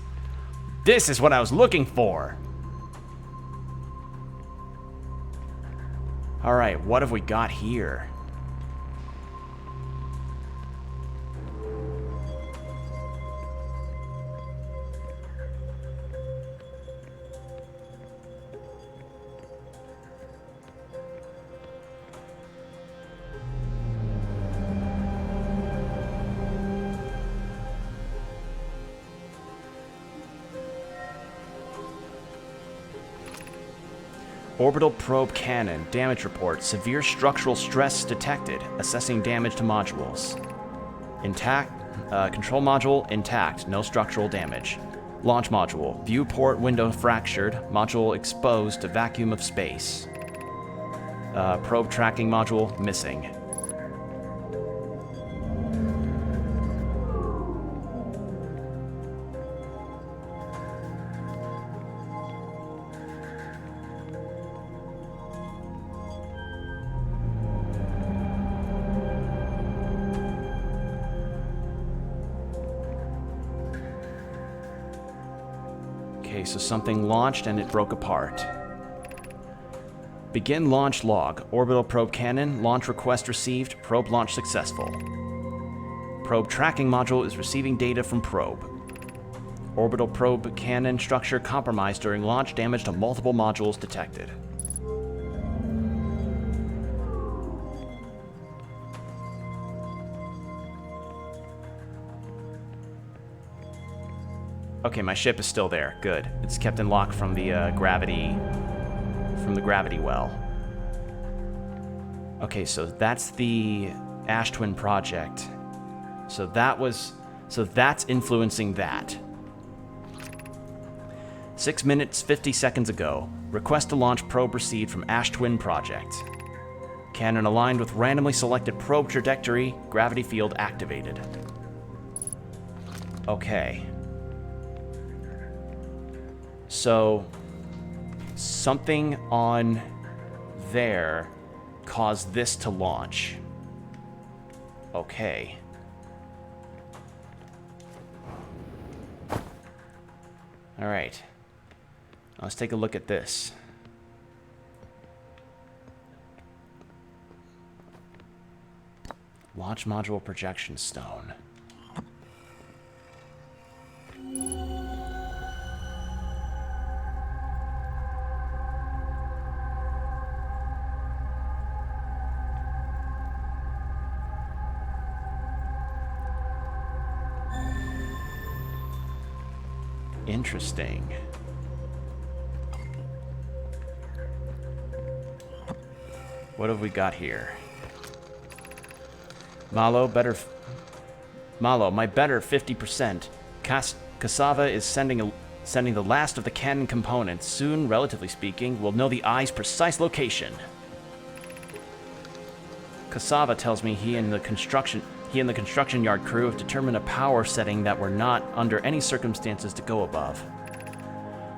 This is what I was looking for. Alright, what have we got here? Orbital probe cannon. Damage report. Severe structural stress detected. Assessing damage to modules. Intact. Control module intact. No structural damage. Launch module. Viewport window fractured. Module exposed to vacuum of space. Probe tracking module missing. Okay, so something launched and it broke apart. Begin launch log. Orbital probe cannon. Launch request received. Probe launch successful. Probe tracking module is receiving data from probe. Orbital probe cannon structure compromised during launch. Damage to multiple modules detected. Okay, my ship is still there. Good. It's kept in lock from the gravity well. Okay, so that's the Ash Twin project. So that's influencing that. 6 minutes, 50 seconds ago. Request to launch probe received from Ash Twin project. Cannon aligned with randomly selected probe trajectory. Gravity field activated. Okay. So, something on there caused this to launch. Okay. Alright. Let's take a look at this. Launch module projection stone. Interesting. What have we got here? Malo, my better 50%. Cassava is sending the last of the cannon components. Soon, relatively speaking, we'll know the eye's precise location. Cassava tells me he and the construction yard crew have determined a power setting that we're not under any circumstances to go above.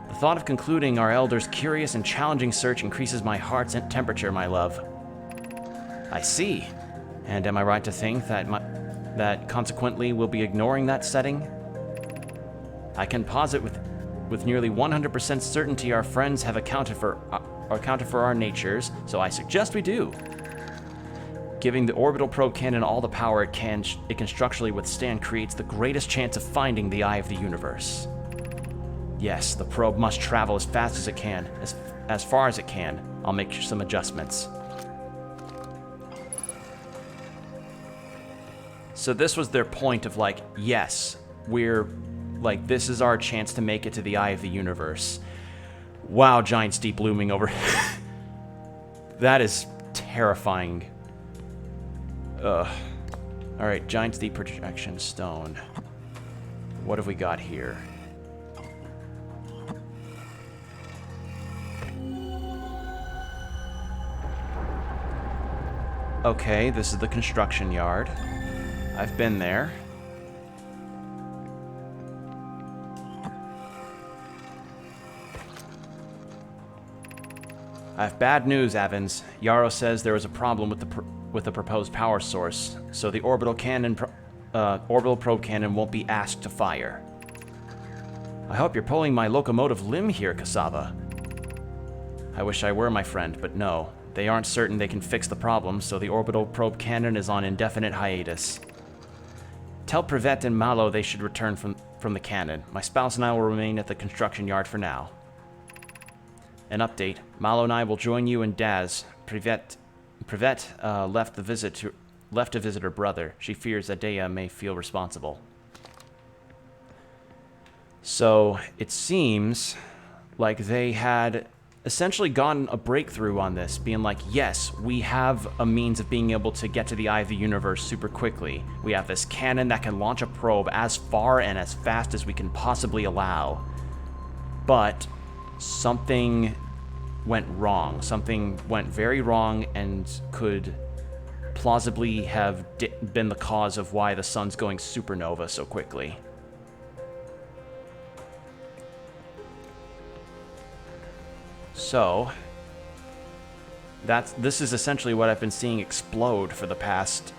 The thought of concluding our elder's curious and challenging search increases my heart's temperature, my love. I see. And am I right to think that consequently we'll be ignoring that setting? I can posit with nearly 100% certainty our friends have accounted for our natures, so I suggest we do. Giving the orbital probe cannon all the power it can structurally withstand creates the greatest chance of finding the eye of the universe. Yes, the probe must travel as fast as it can, as far as it can. I'll make some adjustments. So this was their point of like, yes, this is our chance to make it to the eye of the universe. Wow, giant steep looming over. That is terrifying. Alright, giant steep projection stone. What have we got here? Okay, this is the construction yard. I've been there. I have bad news, Evans. Yarrow says there is a problem with the proposed power source, so the orbital probe cannon won't be asked to fire. I hope you're pulling my locomotive limb here, Cassava. I wish I were, my friend, but no. They aren't certain they can fix the problem, so the orbital probe cannon is on indefinite hiatus. Tell Privet and Malo they should return from the cannon. My spouse and I will remain at the construction yard for now. An update. Malo and I will join you and Daz. Privet left to visit her brother. She fears that Dea may feel responsible. So it seems like they had essentially gotten a breakthrough on this, being like, yes, we have a means of being able to get to the eye of the universe super quickly. We have this cannon that can launch a probe as far and as fast as we can possibly allow. But something went wrong. Something went very wrong and could plausibly have been the cause of why the sun's going supernova so quickly. So, this is essentially what I've been seeing explode for the past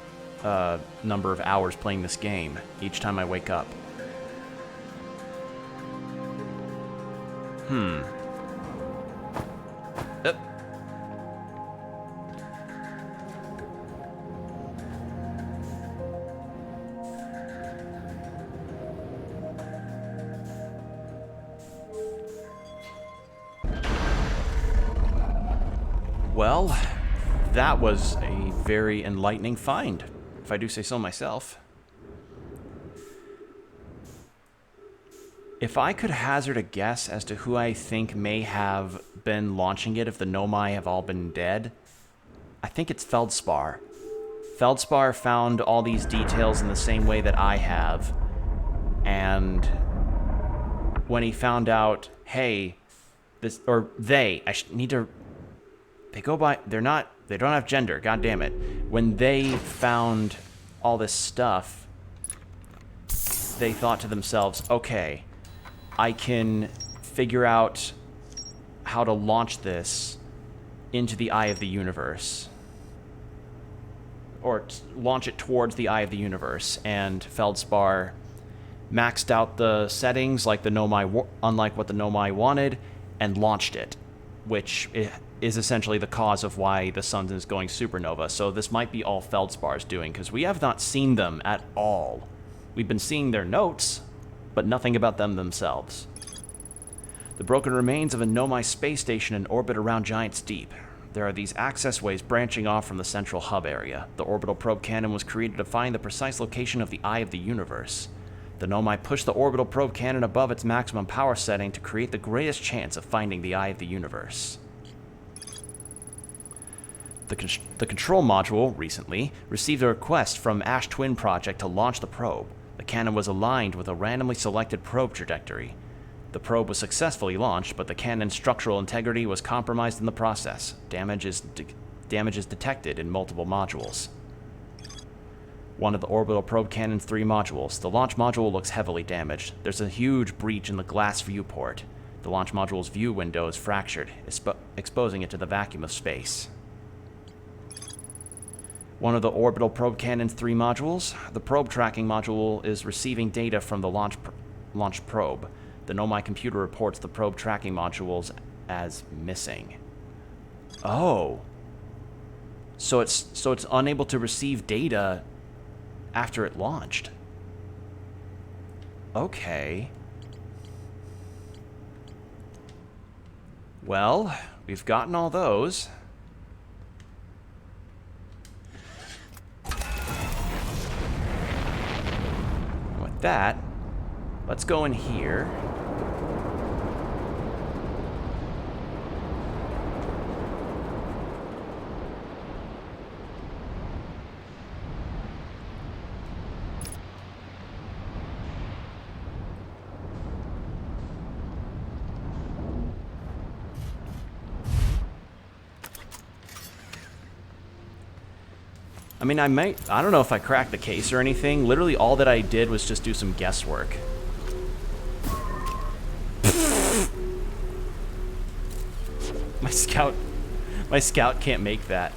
number of hours playing this game, each time I wake up. Well, that was a very enlightening find, if I do say so myself. If I could hazard a guess as to who I think may have been launching it if the Nomai have all been dead, I think it's Feldspar. Feldspar found all these details in the same way that I have, and when he found out, hey, they go by, they don't have gender, god damn it. When they found all this stuff, they thought to themselves, okay, I can figure out how to launch this into the eye of the universe. Or launch it towards the eye of the universe. And Feldspar maxed out the settings like the Nomai, unlike what the Nomai wanted, and launched it, which is essentially the cause of why the sun is going supernova. So this might be all Feldspar's doing, because we have not seen them at all. We've been seeing their notes, but nothing about them themselves. The broken remains of a Nomai space station in orbit around Giant's Deep. There are these access ways branching off from the central hub area. The orbital probe cannon was created to find the precise location of the eye of the universe. The Nomai pushed the orbital probe cannon above its maximum power setting to create the greatest chance of finding the eye of the universe. The control module, recently, received a request from Ash Twin Project to launch the probe. The cannon was aligned with a randomly selected probe trajectory. The probe was successfully launched, but the cannon's structural integrity was compromised in the process. Damage is detected in multiple modules. One of the orbital probe cannon's 3 modules. The launch module looks heavily damaged. There's a huge breach in the glass viewport. The launch module's view window is fractured, exposing it to the vacuum of space. One of the orbital probe cannon's 3 modules. The probe tracking module is receiving data from the launch probe. The Nomai computer reports the probe tracking modules as missing. Oh. So it's unable to receive data after it launched. Okay. Well, we've gotten all those. With that, let's go in here. I mean, I don't know if I cracked the case or anything. Literally all that I did was just do some guesswork. My scout can't make that.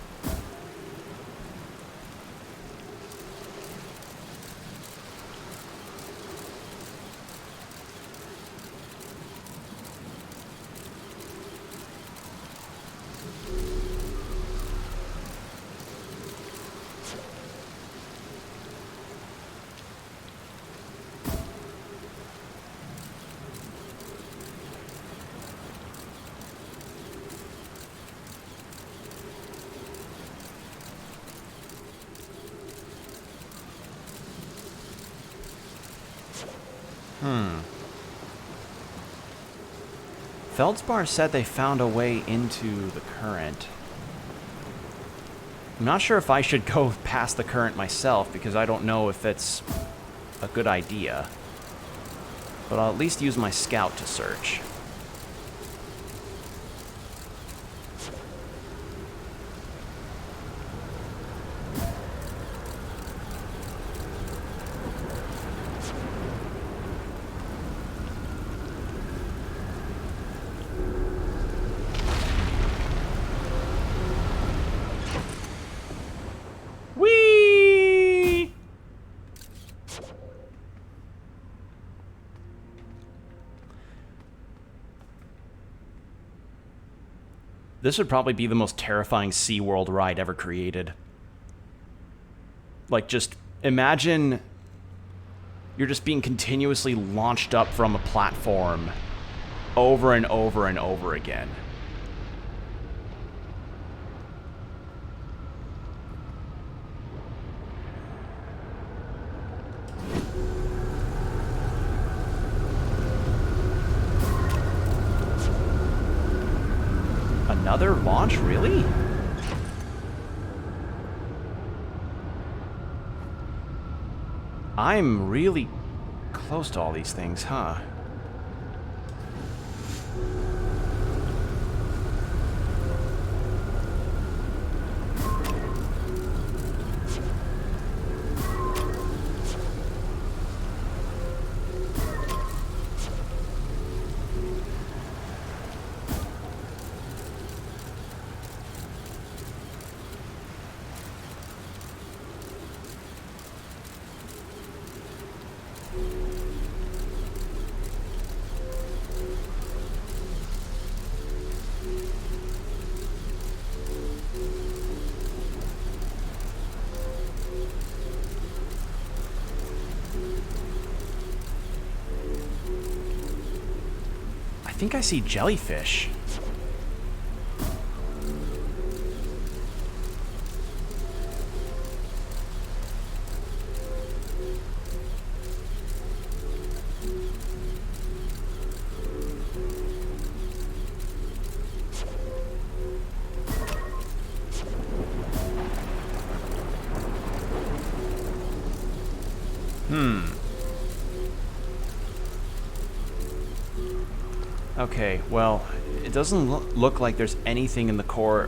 Feldspar said they found a way into the current. I'm not sure if I should go past the current myself because I don't know if it's a good idea. But I'll at least use my scout to search. This would probably be the most terrifying SeaWorld ride ever created. Like, just imagine you're just being continuously launched up from a platform over and over and over again. Another launch? Really? I'm really close to all these things, huh? I think I see jellyfish. Okay, well, it doesn't look like there's anything in the core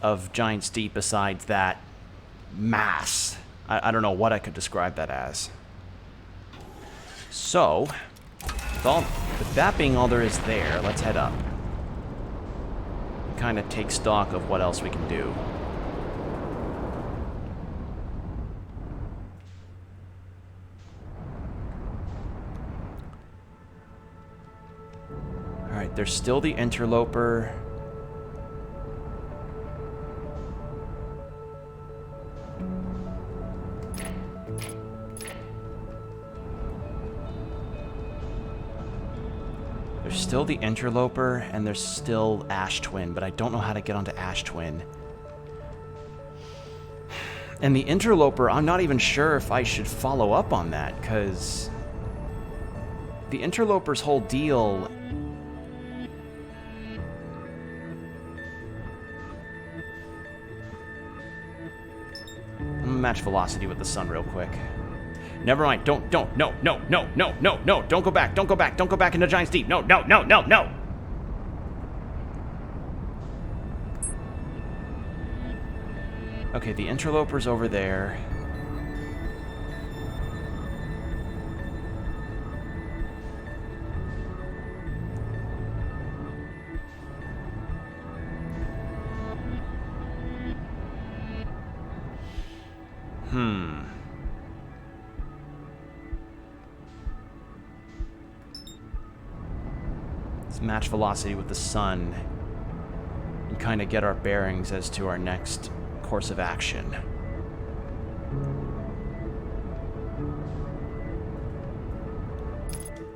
of Giant Steep besides that mass. I don't know what I could describe that as. So, with that being all there is there, let's head up. Kind of take stock of what else we can do. Alright, there's still the interloper. There's still the interloper, and there's still Ash Twin, but I don't know how to get onto Ash Twin. And the interloper, I'm not even sure if I should follow up on that, because the interloper's whole deal... I'm gonna match velocity with the sun real quick. Never mind, no, don't go back into Giant Steep, no. Okay, the interloper's over there. Let's match velocity with the sun and kind of get our bearings as to our next course of action.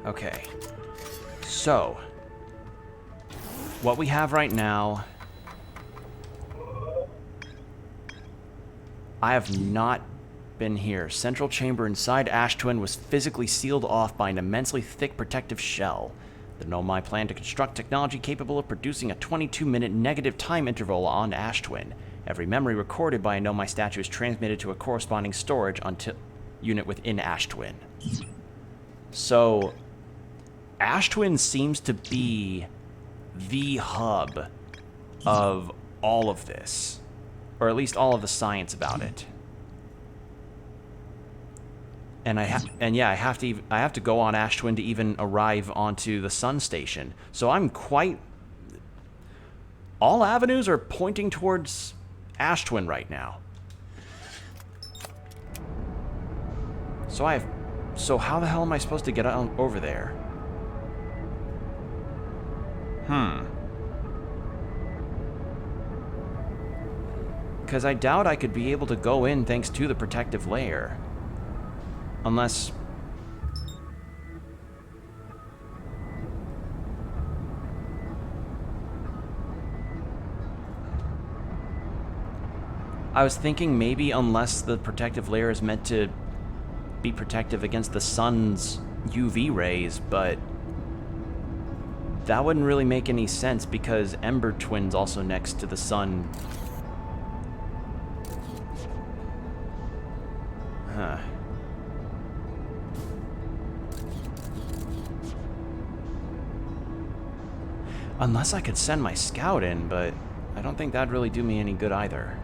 Okay. So, what we have right now... I have not been here. Central chamber inside Ash Twin was physically sealed off by an immensely thick protective shell. The Nomai plan to construct technology capable of producing a 22-minute negative time interval on Ash Twin. Every memory recorded by a Nomai statue is transmitted to a corresponding storage unit within Ash Twin. So, Ash Twin seems to be the hub of all of this. Or at least all of the science about it. And I have to go on Ash Twin to even arrive onto the Sun Station. So I'm quite... all avenues are pointing towards Ash Twin right now. So how the hell am I supposed to get over there? Because I doubt I could be able to go in thanks to the protective layer. Unless... I was thinking maybe unless the protective layer is meant to be protective against the sun's UV rays, but that wouldn't really make any sense because Ember Twin's also next to the sun. Huh. Unless I could send my scout in, but I don't think that'd really do me any good either.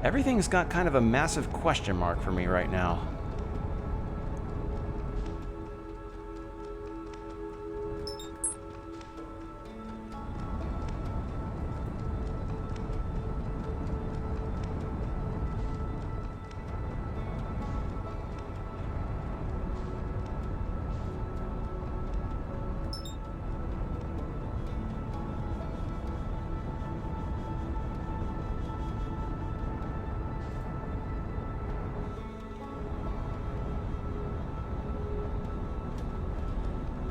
Everything's got kind of a massive question mark for me right now.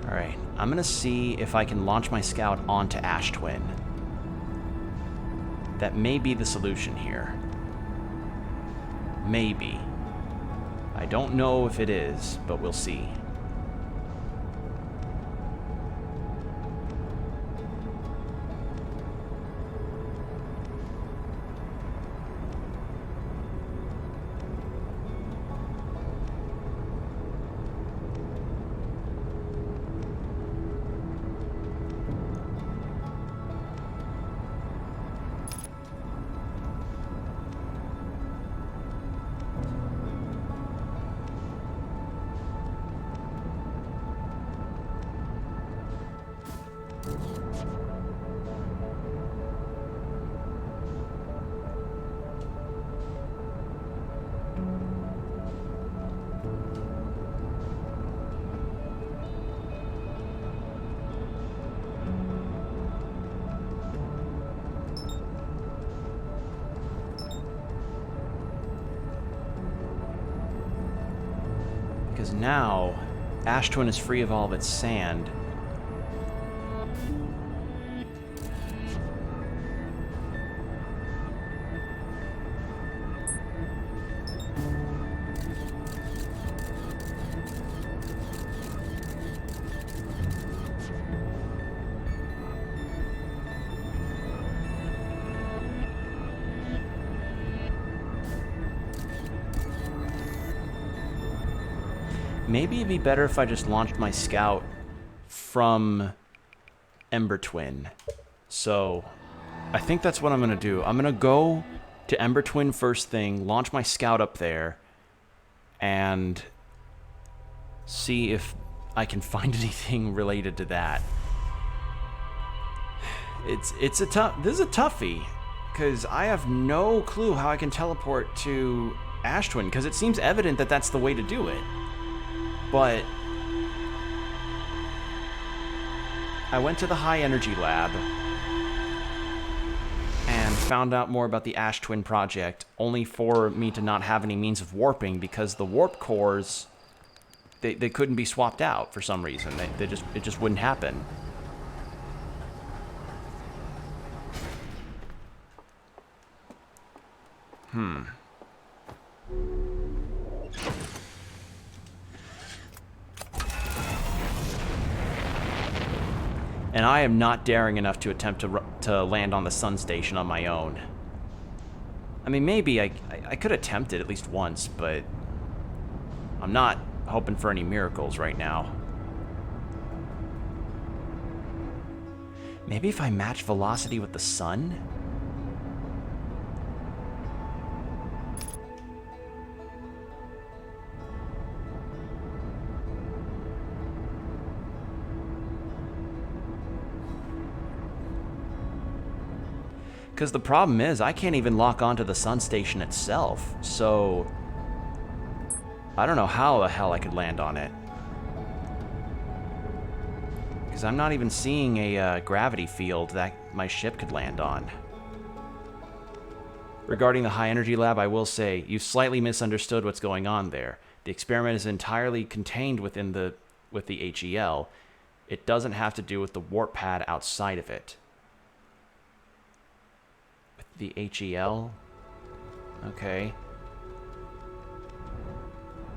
Alright, I'm gonna see if I can launch my scout onto Ash Twin. That may be the solution here. Maybe. I don't know if it is, but we'll see. Because now, Ash Twin is free of all of its sand. Maybe it'd be better if I just launched my scout from Ember Twin. So, I think that's what I'm going to do. I'm going to go to Ember Twin first thing, launch my scout up there, and see if I can find anything related to that. This is a toughie, because I have no clue how I can teleport to Ash Twin, because it seems evident that that's the way to do it. But I went to the high energy lab and found out more about the Ash Twin project, only for me to not have any means of warping because the warp cores, they couldn't be swapped out for some reason. It just wouldn't happen. And I am not daring enough to attempt to land on the sun station on my own. I mean, maybe I could attempt it at least once, but I'm not hoping for any miracles right now. Maybe if I match velocity with the sun? Because the problem is, I can't even lock onto the sun station itself, so I don't know how the hell I could land on it. Because I'm not even seeing a gravity field that my ship could land on. Regarding the high energy lab, I will say, you slightly misunderstood what's going on there. The experiment is entirely contained with the HEL. It doesn't have to do with the warp pad outside of it. The HEL? Okay.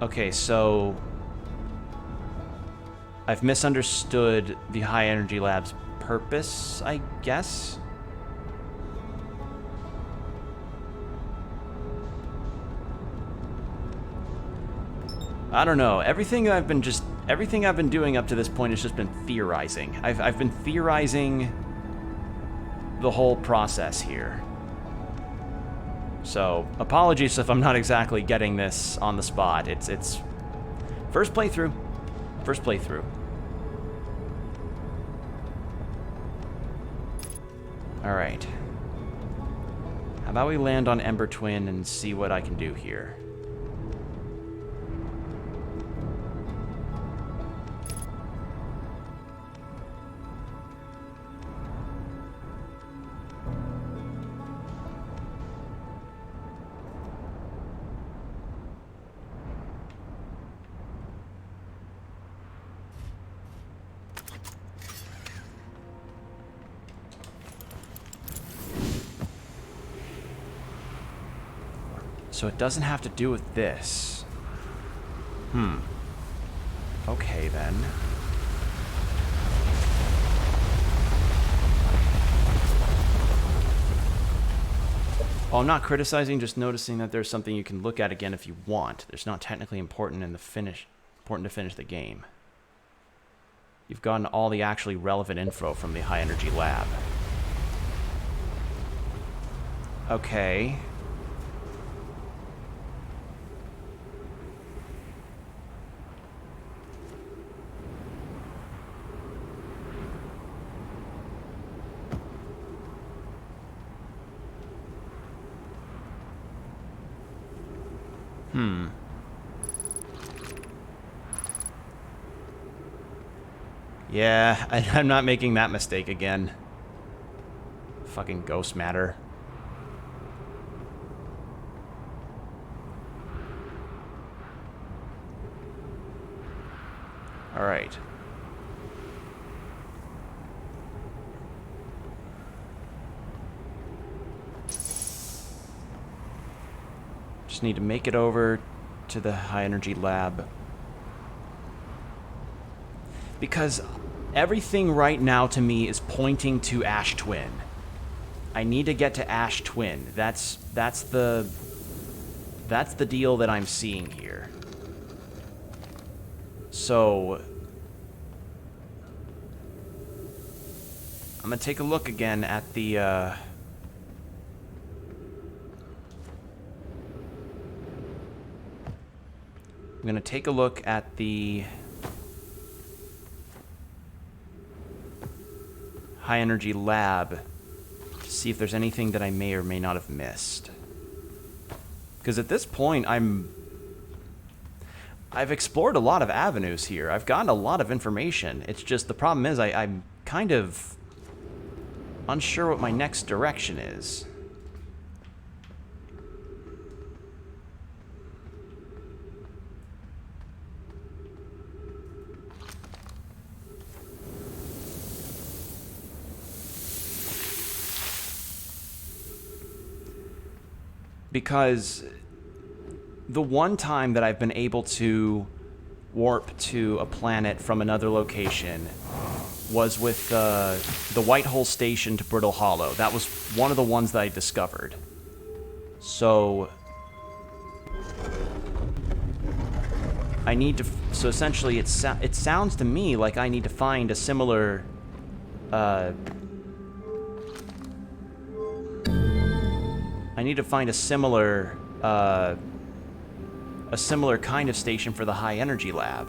Okay, so I've misunderstood the high energy lab's purpose, I guess? I don't know. Everything I've been doing up to this point has just been theorizing. I've been theorizing the whole process here. So, apologies if I'm not exactly getting this on the spot. It's first playthrough. First playthrough. Alright. How about we land on Ember Twin and see what I can do here? So it doesn't have to do with this. Okay, then. Oh, I'm not criticizing, just noticing that there's something you can look at again if you want. There's not technically important to finish the game. You've gotten all the actually relevant info from the high energy lab. Okay. Yeah, I'm not making that mistake again. Fucking ghost matter. All right. Just need to make it over to the high energy lab. Because everything right now to me is pointing to Ash Twin. I need to get to Ash Twin. That's the deal that I'm seeing here. So I'm gonna take a look again at the I'm gonna take a look at the high energy lab to see if there's anything that I may or may not have missed. Because at this point, I've explored a lot of avenues here. I've gotten a lot of information. It's just the problem is I'm kind of unsure what my next direction is. Because the one time that I've been able to warp to a planet from another location was with the White Hole Station to Brittle Hollow. That was one of the ones that I discovered. So I need to. So essentially, it sounds to me like I need to find a similar. I need to find a similar kind of station for the high energy lab.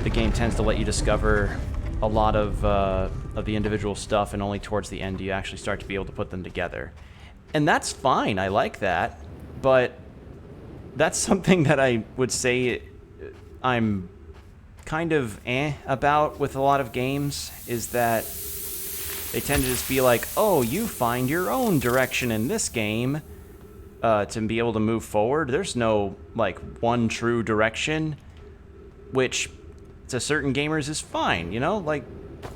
The game tends to let you discover a lot of the individual stuff, and only towards the end do you actually start to be able to put them together. And that's fine, I like that, but that's something that I would say I'm kind of about with a lot of games, is that they tend to just be like, oh, you find your own direction in this game to be able to move forward. There's no, like, one true direction, which to certain gamers is fine, you know? Like,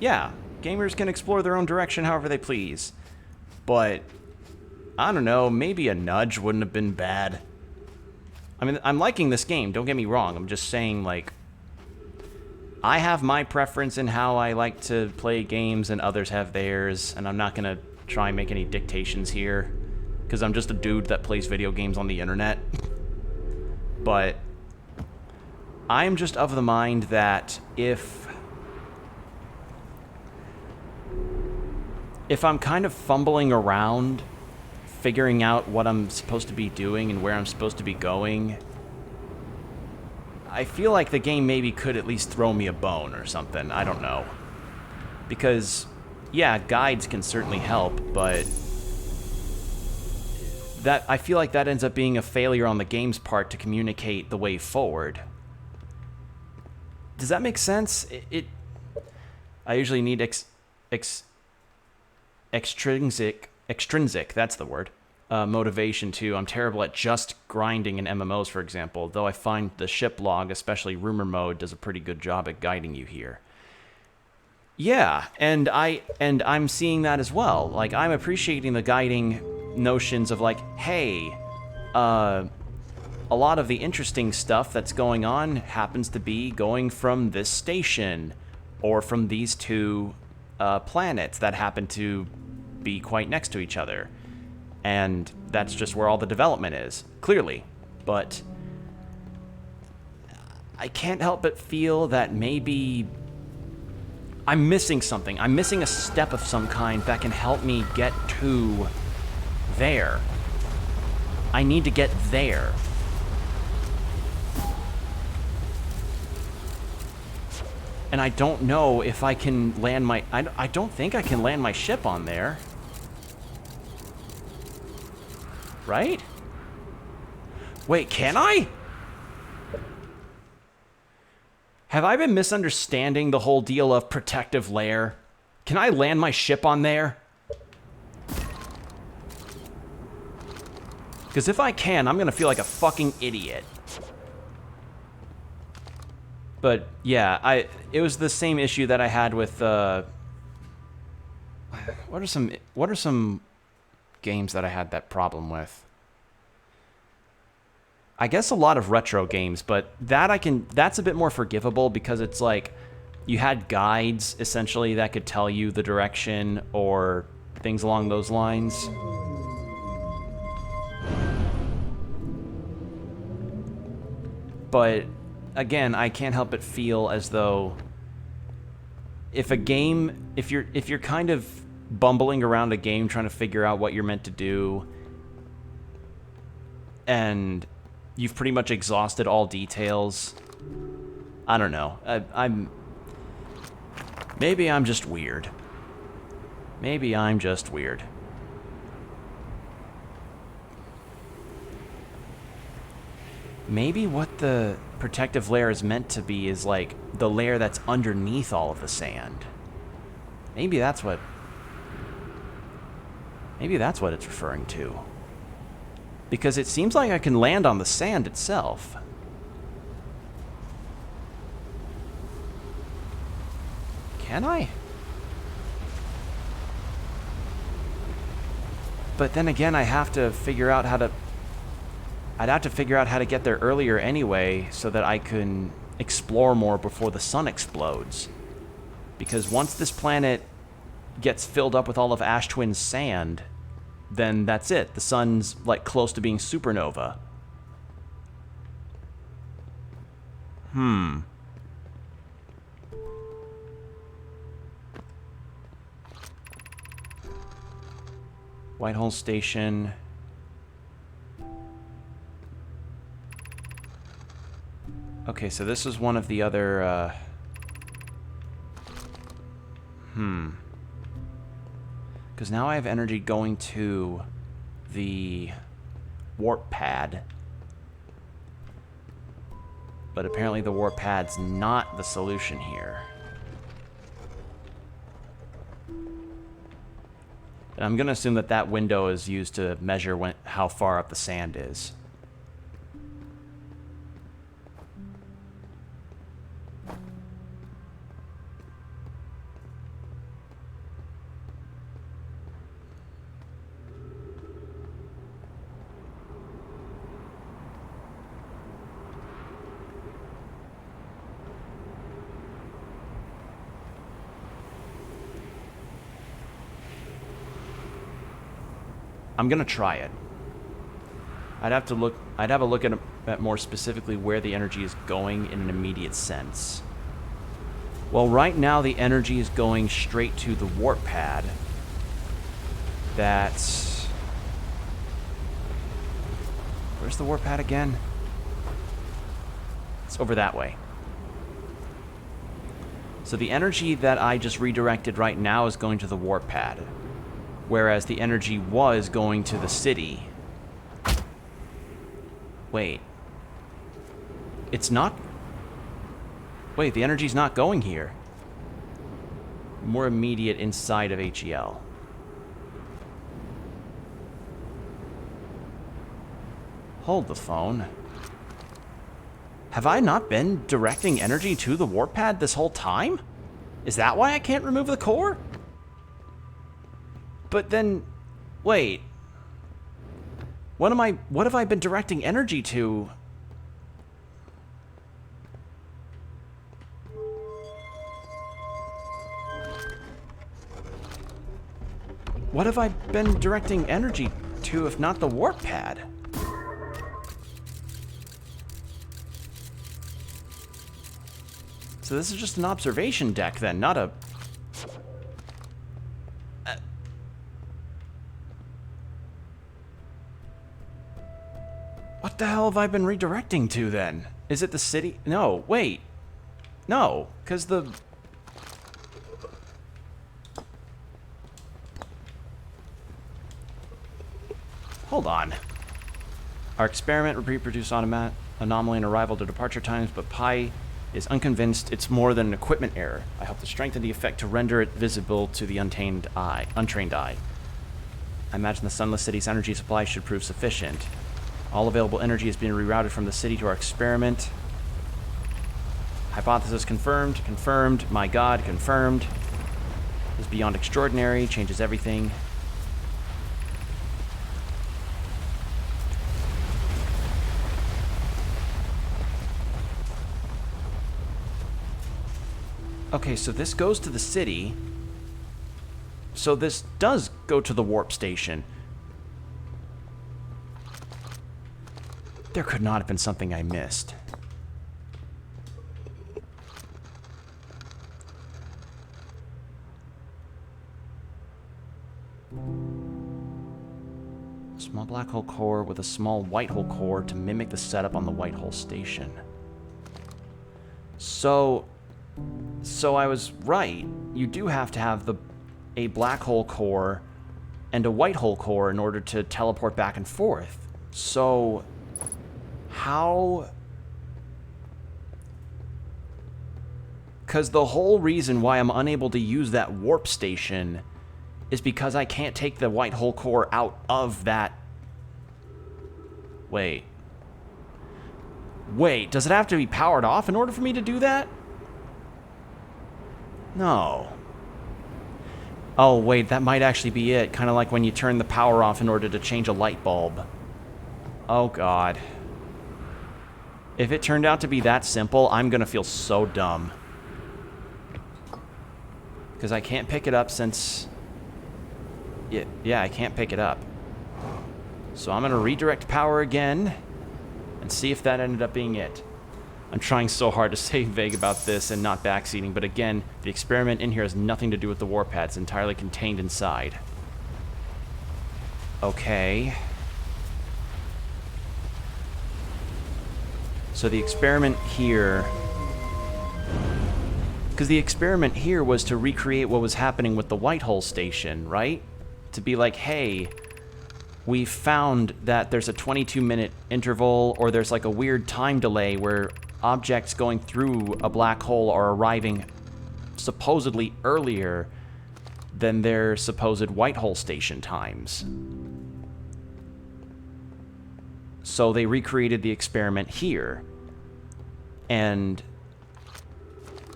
yeah, gamers can explore their own direction however they please. But, I don't know, maybe a nudge wouldn't have been bad. I mean, I'm liking this game, don't get me wrong. I'm just saying, like, I have my preference in how I like to play games, and others have theirs, and I'm not gonna try and make any dictations here, because I'm just a dude that plays video games on the internet. But I'm just of the mind that if I'm kind of fumbling around, figuring out what I'm supposed to be doing and where I'm supposed to be going, I feel like the game maybe could at least throw me a bone or something. I don't know. Because, yeah, guides can certainly help, but I feel like that ends up being a failure on the game's part to communicate the way forward. Does that make sense? I usually need extrinsic, that's the word. Motivation too. I'm terrible at just grinding in MMOs, for example, though I find the ship log, especially rumor mode, does a pretty good job at guiding you here. Yeah, and I'm seeing that as well. Like, I'm appreciating the guiding notions of, like, hey, a lot of the interesting stuff that's going on happens to be going from this station or from these two planets that happen to be quite next to each other. And that's just where all the development is, clearly. But I can't help but feel that maybe I'm missing something. I'm missing a step of some kind that can help me get to there. I need to get there. And I don't know if I can land my... I don't think I can land my ship on there. Right? Wait, can I? Have I been misunderstanding the whole deal of protective layer? Can I land my ship on there? Because if I can, I'm going to feel like a fucking idiot. But, yeah, it was the same issue that I had with, what are some games that I had that problem with? I guess a lot of retro games, but that's a bit more forgivable because it's like you had guides essentially that could tell you the direction or things along those lines. But again, I can't help but feel as though if you're kind of bumbling around a game trying to figure out what you're meant to do, and you've pretty much exhausted all details, I don't know. Maybe I'm just weird. Maybe I'm just weird. Maybe what the protective layer is meant to be is like the layer that's underneath all of the sand. Maybe that's what it's referring to. Because it seems like I can land on the sand itself. Can I? But then again, I'd have to figure out how to get there earlier anyway so that I can explore more before the sun explodes. Because once this planet gets filled up with all of Ash Twin's sand, then that's it. The sun's like close to being supernova. Whitehall Station. Okay, so this is one of the other, because now I have energy going to the warp pad. But apparently the warp pad's not the solution here. And I'm going to assume that that window is used to measure how far up the sand is. I'm gonna try it. I'd have a look at more specifically where the energy is going in an immediate sense. Well, right now the energy is going straight to the warp pad. That's... Where's the warp pad again? It's over that way. So the energy that I just redirected right now is going to the warp pad, whereas the energy was going to the city. Wait. It's not... Wait, the energy's not going here. More immediate inside of HEL. Hold the phone. Have I not been directing energy to the warp pad this whole time? Is that why I can't remove the core? But then, wait. What have I been directing energy to? What have I been directing energy to if not the warp pad? So this is just an observation deck then, not a... What the hell have I been redirecting to then? Is it the city? No, wait. No, because the... Hold on. Our experiment reproduced anomaly and arrival to departure times, but Pi is unconvinced it's more than an equipment error. I hope to strengthen the effect to render it visible to the untrained eye. I imagine the Sunless City's energy supply should prove sufficient. All available energy is being rerouted from the city to our experiment. Hypothesis confirmed. Confirmed. My god, confirmed. Is beyond extraordinary. Changes everything. Okay, so this goes to the city. So this does go to the warp station. There could not have been something I missed. Small black hole core with a small white hole core to mimic the setup on the white hole station. So I was right. You do have to have a black hole core and a white hole core in order to teleport back and forth. So how... Because the whole reason why I'm unable to use that warp station is because I can't take the white hole core out of that... Wait, does it have to be powered off in order for me to do that? No. Oh, wait, that might actually be it. Kind of like when you turn the power off in order to change a light bulb. Oh, God. If it turned out to be that simple, I'm going to feel so dumb. Because I can't pick it up since... Yeah, I can't pick it up. So I'm going to redirect power again and see if that ended up being it. I'm trying so hard to stay vague about this and not backseating, but again, the experiment in here has nothing to do with the warp pad. It's entirely contained inside. Okay. So the experiment here... Because the experiment here was to recreate what was happening with the white hole station, right? To be like, hey, we found that there's a 22-minute interval, or there's like a weird time delay where objects going through a black hole are arriving supposedly earlier than their supposed white hole station times. So they recreated the experiment here. And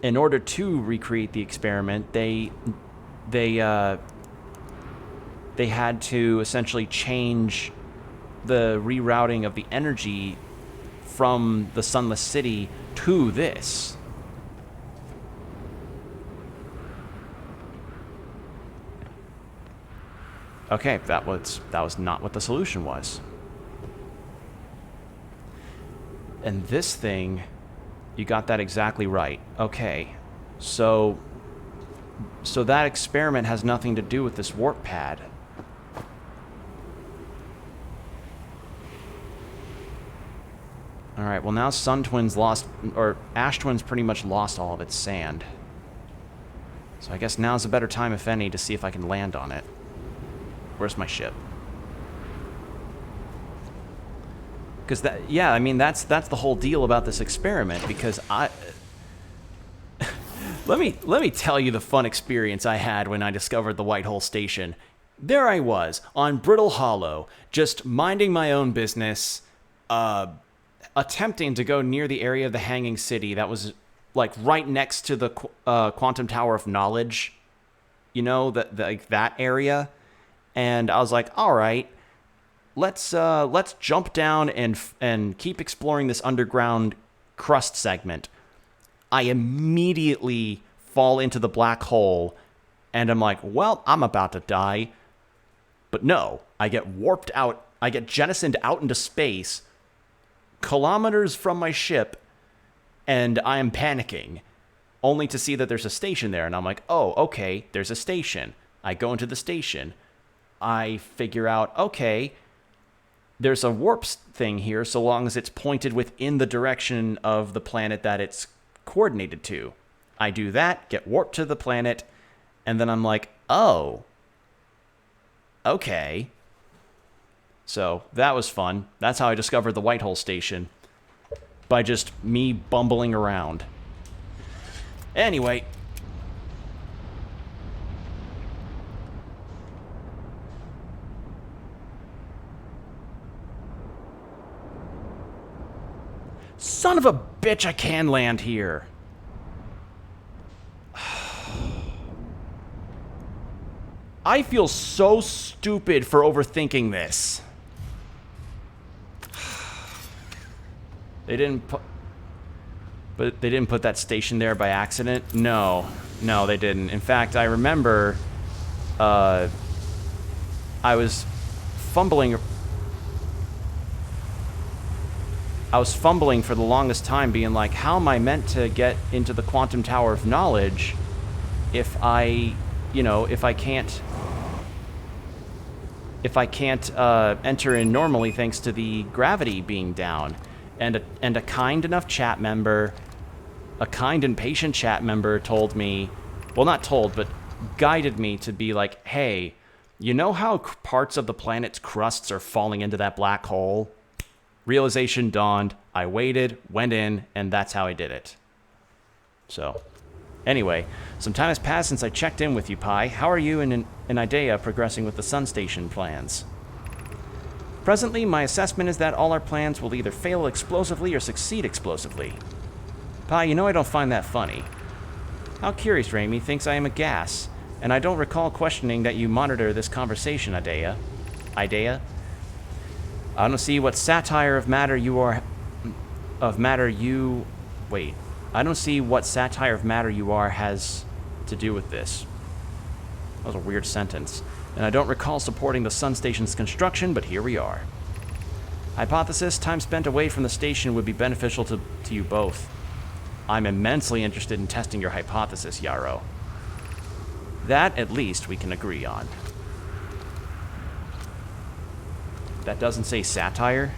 in order to recreate the experiment, they had to essentially change the rerouting of the energy from the Sunless City to this. Okay, that was not what the solution was. And this thing, you got that exactly right. Okay, so that experiment has nothing to do with this warp pad. Alright, well now Sun Twins lost, or Ash Twins pretty much lost all of its sand. So I guess now's a better time, if any, to see if I can land on it. Where's my ship? Because that, yeah, I mean, that's the whole deal about this experiment, because let me tell you the fun experience I had when I discovered the White Hole Station. There I was, on Brittle Hollow, just minding my own business, attempting to go near the area of the Hanging City that was, like, right next to the Quantum Tower of Knowledge. You know, like, that area. And I was like, all right, let's jump down and keep exploring this underground crust segment. I immediately fall into the black hole, and I'm like, well, I'm about to die. But no, I get warped out. I get jettisoned out into space, kilometers from my ship, and I am panicking, only to see that there's a station there. And I'm like, oh, okay, there's a station. I go into the station. I figure out, okay, there's a warp thing here so long as it's pointed within the direction of the planet that it's coordinated to. I do that, get warped to the planet, and then I'm like, oh, okay. So that was fun. That's how I discovered the White Hole Station, by just me bumbling around. Anyway. Son of a bitch, I can land here. I feel so stupid for overthinking this. They didn't put... But they didn't put that station there by accident? No. No, they didn't. In fact, I remember... I was fumbling... for the longest time, being like, how am I meant to get into the Quantum Tower of Knowledge if I, you know, if I can't enter in normally thanks to the gravity being down. And a kind enough chat member, a kind and patient chat member told me, well, not told, but guided me to be like, hey, you know how parts of the planet's crusts are falling into that black hole? Realization dawned, I waited, went in, and that's how I did it. So, anyway, some time has passed since I checked in with you, Pi. How are you and Idea progressing with the Sun Station plans? Presently, my assessment is that all our plans will either fail explosively or succeed explosively. Pi, you know I don't find that funny. How curious, Raimi thinks I am a gas, and I don't recall questioning that you monitor this conversation, Idea. Idea? I don't see what satire of matter you are... Wait. I don't see what satire of matter you are has to do with this. That was a weird sentence. And I don't recall supporting the Sun Station's construction, but here we are. Hypothesis, time spent away from the station would be beneficial to you both. I'm immensely interested in testing your hypothesis, Yarrow. That, at least, we can agree on. That doesn't say satire?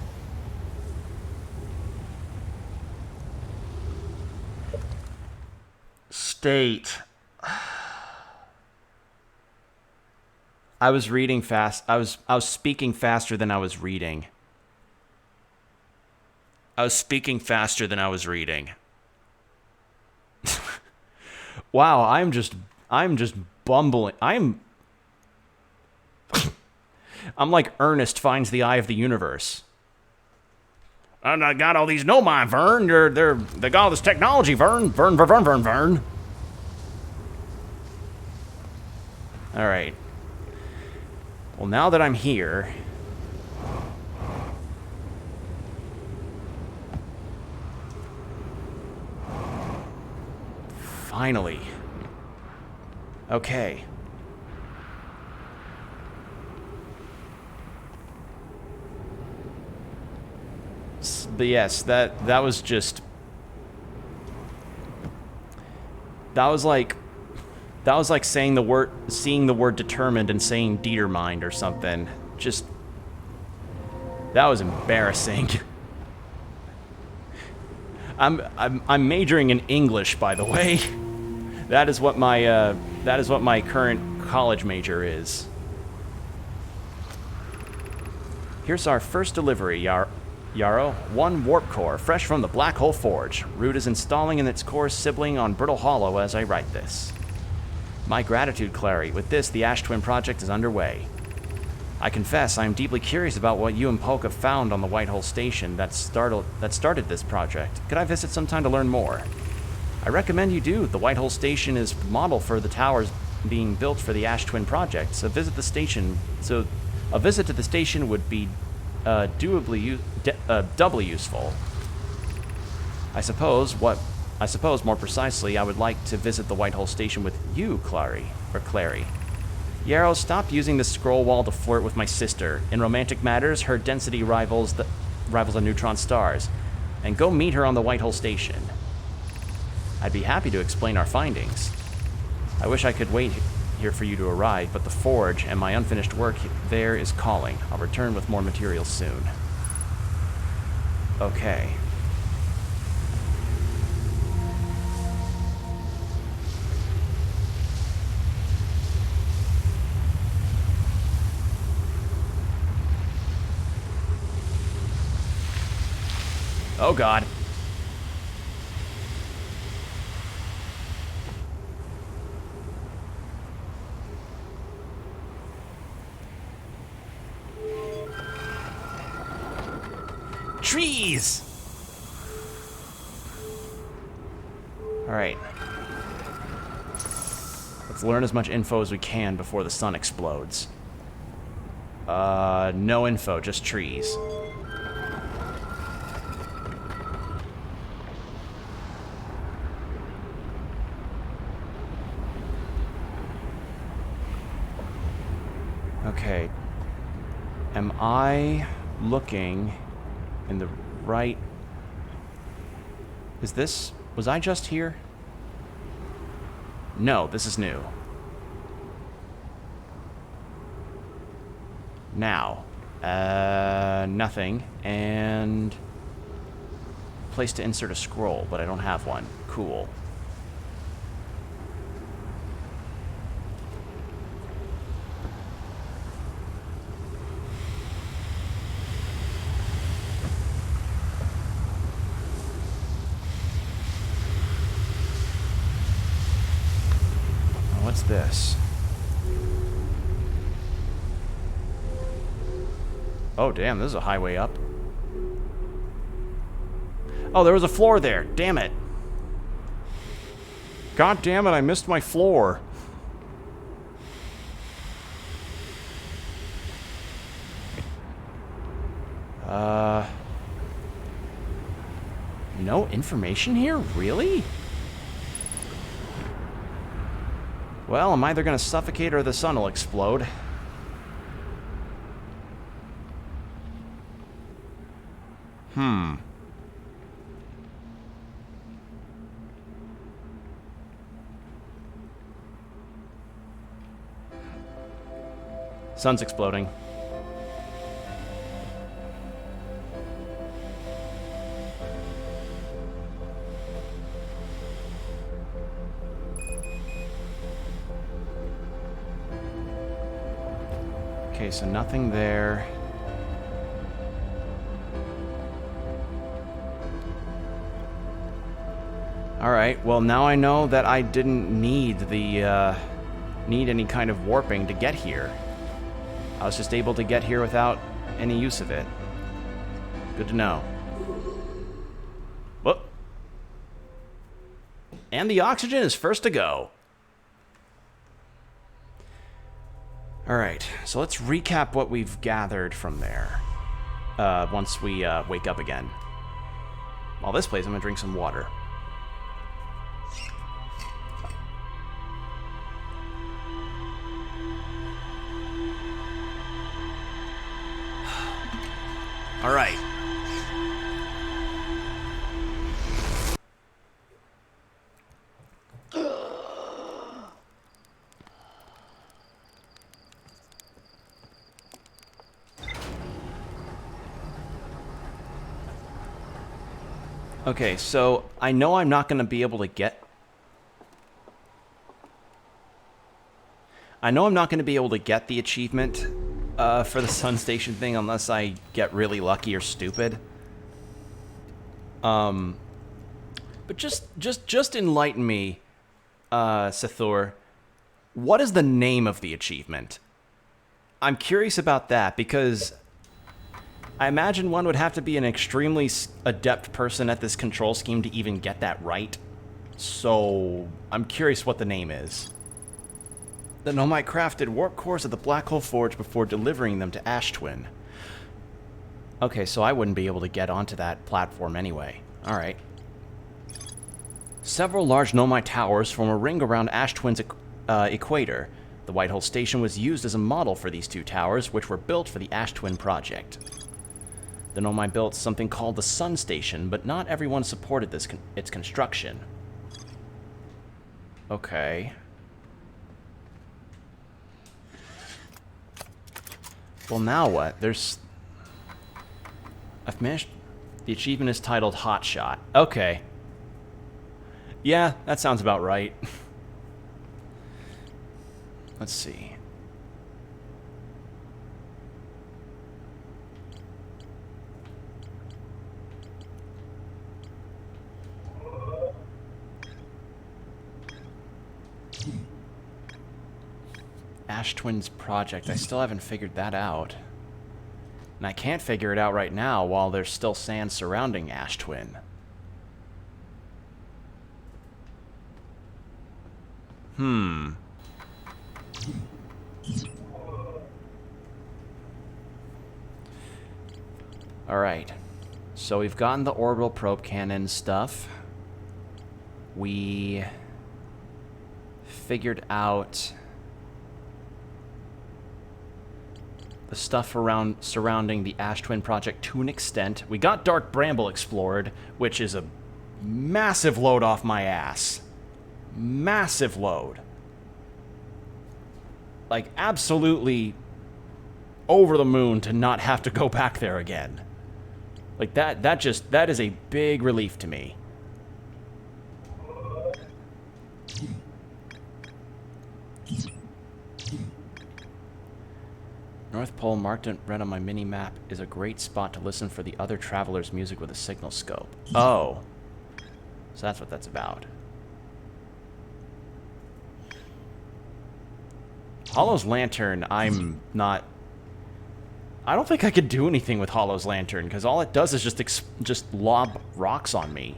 State. I was reading fast. I was speaking faster than I was reading. I was speaking faster than I was reading. Wow, I'm just bumbling. I'm like Ernest finds the eye of the universe. And I got all these mine, Vern. They got all this technology, Vern. Vern. All right. Well, now that I'm here... Finally. Okay. But yes, that was just... That was like seeing the word determined and saying Dietermind or something. Just... That was embarrassing. I'm majoring in English, by the way. That is what my current college major is. Here's our first delivery, Yarrow. 1 warp core, fresh from the Black Hole Forge. Root is installing in its core sibling on Brittle Hollow as I write this. My gratitude, Clary. With this, the Ash Twin project is underway. I confess, I am deeply curious about what you and Polka found on the White Hole Station that started this project. Could I visit sometime to learn more? I recommend you do. The White Hole Station is model for the towers being built for the Ash Twin project. So a visit to the station would be doubly useful. I suppose more precisely, I would like to visit the White Hole Station with you, Clary. Yarrow, stop using this scroll wall to flirt with my sister. In romantic matters, her density rivals a neutron star's. And go meet her on the White Hole Station. I'd be happy to explain our findings. I wish I could wait here for you to arrive, but the forge and my unfinished work there is calling. I'll return with more materials soon. Okay. Oh, God. Trees! Alright. Let's learn as much info as we can before the sun explodes. No info, just trees. Okay. Am I looking in the right... Is this... Was I just here? No, this is new. Now. Nothing. And... Place to insert a scroll, but I don't have one. Cool. What's this? Oh, damn, this is a highway up. Oh, there was a floor there. Damn it. God damn it, I missed my floor. No information here? Really? Well, I'm either gonna suffocate or the sun will explode. Sun's exploding. Okay, so nothing there. Alright, well now I know that I didn't need the, need any kind of warping to get here. I was just able to get here without any use of it. Good to know. Whoop. And the oxygen is first to go. Alright, so let's recap what we've gathered from there. Once we wake up again. While this plays, I'm gonna drink some water. All right. Okay, so I know I'm not going to be able to get... I know I'm not going to be able to get the achievement for the sun station thing unless I get really lucky or stupid. But just enlighten me, Sithor. What is the name of the achievement? I'm curious about that because I imagine one would have to be an extremely adept person at this control scheme to even get that right. So I'm curious what the name is. The Nomite crafted warp cores at the Black Hole Forge before delivering them to Ash Twin. Okay, so I wouldn't be able to get onto that platform anyway. Alright. Several large Nomite towers form a ring around Ash Twin's equator. The White Hole Station was used as a model for these two towers, which were built for the Ash Twin project. The Nomite built something called the Sun Station, but not everyone supported its construction. Okay. Well, now what? I've managed... The achievement is titled Hot Shot. Okay. Yeah, that sounds about right. Let's see. Ash Twin's project. I still haven't figured that out. And I can't figure it out right now while there's still sand surrounding Ash Twin. Alright. So we've gotten the orbital probe cannon stuff. We figured out the stuff surrounding the Ash Twin project to an extent. We got Dark Bramble explored, which is a massive load off my ass. Massive load. Like, absolutely over the moon to not have to go back there again. Like, that is a big relief to me. North Pole, marked in red on my mini-map, is a great spot to listen for the other travelers' music with a signal scope. Oh. So that's what that's about. Hollow's Lantern, I'm not... I don't think I could do anything with Hollow's Lantern, because all it does is just lob rocks on me.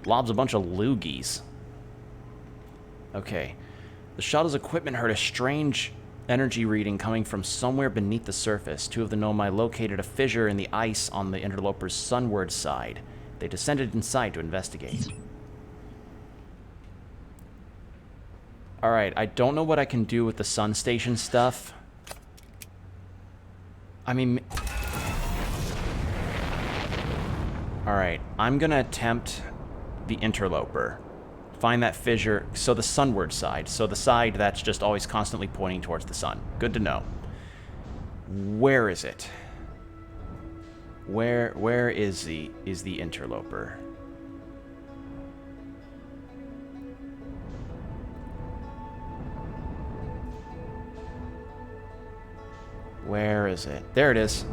Lobs a bunch of loogies. Okay. The shuttle's equipment heard a strange energy reading coming from somewhere beneath the surface. Two of the Nomai located a fissure in the ice on the interloper's sunward side. They descended inside to investigate. Alright, I don't know what I can do with the sun station stuff. I mean... Alright, I'm gonna attempt the interloper. Find that fissure, so the sunward side, so the side that's just always constantly pointing towards the sun. Good to know. Where is it? Where is the interloper? Where is it? There it is.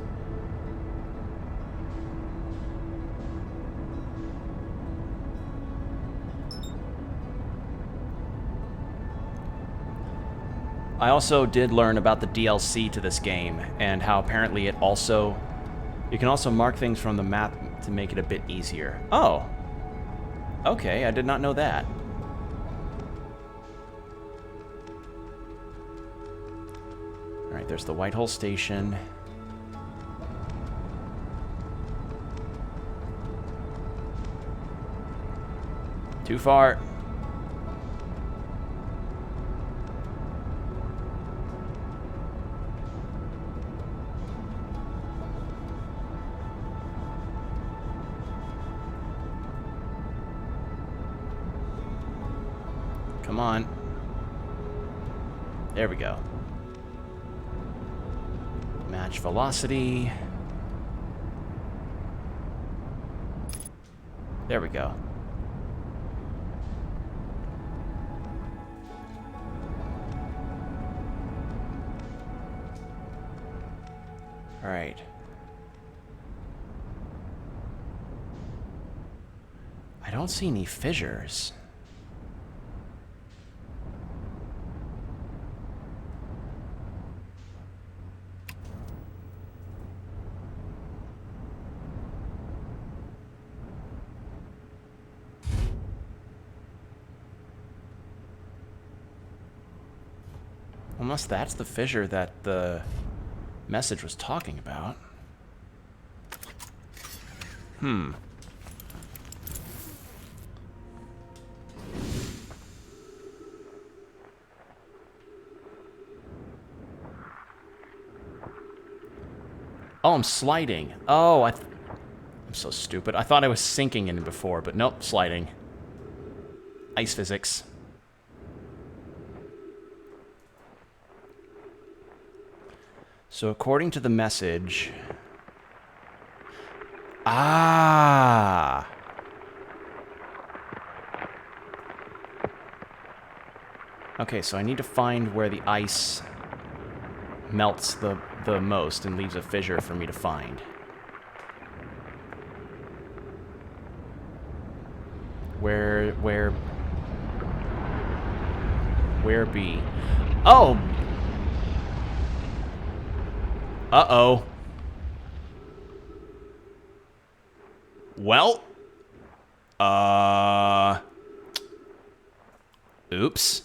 I also did learn about the DLC to this game, and how apparently it also... You can also mark things from the map to make it a bit easier. Oh! Okay, I did not know that. Alright, there's the Whitehole Station. Too far. Come on. There we go. Match velocity. There we go. All right. I don't see any fissures. Unless that's the fissure that the message was talking about. Oh, I'm sliding. Oh, I'm so stupid. I thought I was sinking in before, but nope, sliding. Ice physics. So according to the message... Ah! Okay, so I need to find where the ice melts the most and leaves a fissure for me to find. Where be? Oh! Uh-oh. Well. Oops.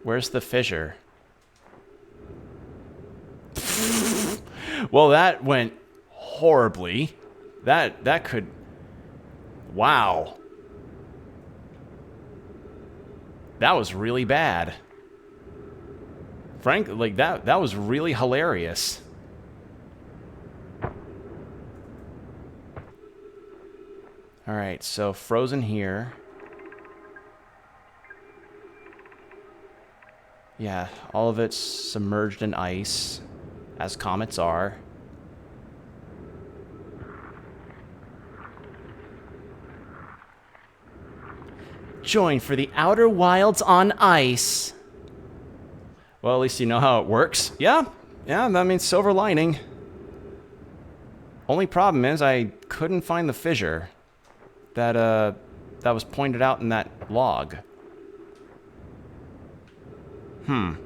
Where's the fissure? Well, that went horribly. That could... Wow. That was really bad. Frank, like, that was really hilarious. Alright, so frozen here. Yeah, all of it's submerged in ice, as comets are. Join for the Outer Wilds on ice. Well, at least you know how it works. Yeah, that means silver lining. Only problem is I couldn't find the fissure that was pointed out in that log. And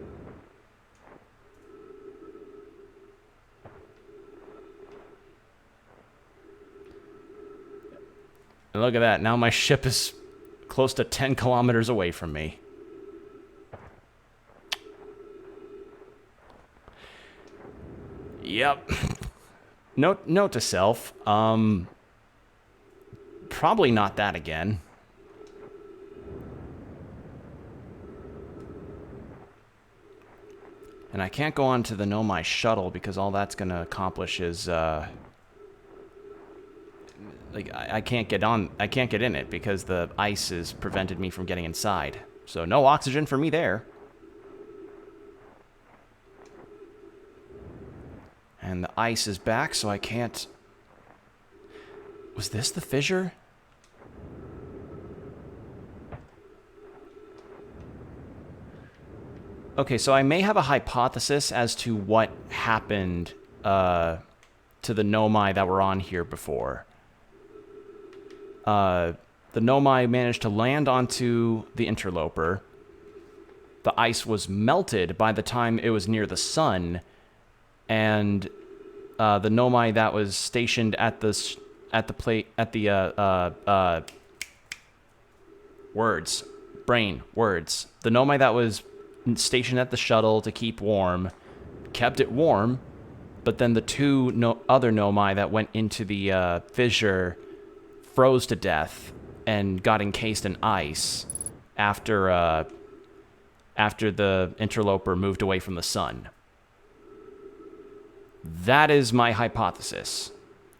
look at that. Now my ship is close to 10 kilometers away from me. Yep. Note to self. Probably not that again. And I can't go on to the Nomai shuttle because all that's going to accomplish is, like, I can't get in it because the ice has prevented me from getting inside. So no oxygen for me there. And the ice is back, so I can't... Was this the fissure? Okay, so I may have a hypothesis as to what happened to the Nomai that were on here before. The Nomai managed to land onto the interloper. The ice was melted by the time it was near the sun, and the Nomai that was stationed at the The Nomai that was stationed at the shuttle to keep warm kept it warm, but then the two other Nomai that went into the fissure froze to death and got encased in ice after the interloper moved away from the sun. That is my hypothesis.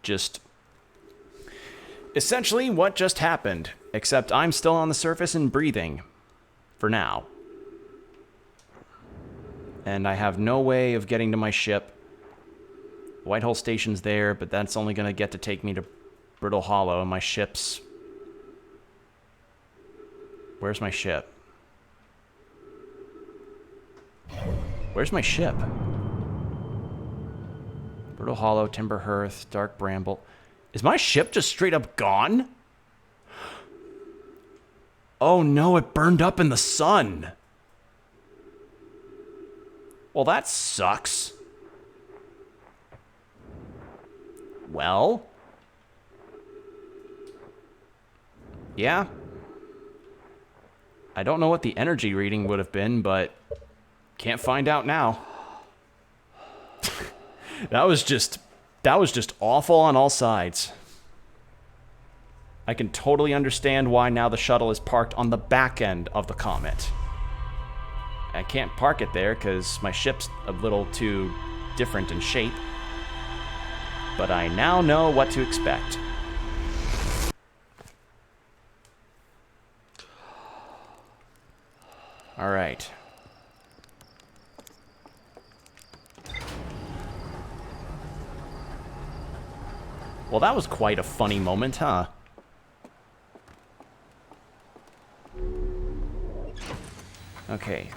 Just essentially what just happened, except I'm still on the surface and breathing for now. And I have no way of getting to my ship. Whitehall Station's there, but that's only going to get to take me to Brittle Hollow, and my ship's... Where's my ship? Where's my ship? Brittle Hollow, Timber Hearth, Dark Bramble. Is my ship just straight up gone? Oh no, it burned up in the sun. Well, that sucks. Well... Yeah. I don't know what the energy reading would have been, but can't find out now. That was just awful on all sides. I can totally understand why now the shuttle is parked on the back end of the comet. I can't park it there because my ship's a little too different in shape. But I now know what to expect. All right. Well, that was quite a funny moment, huh? Okay.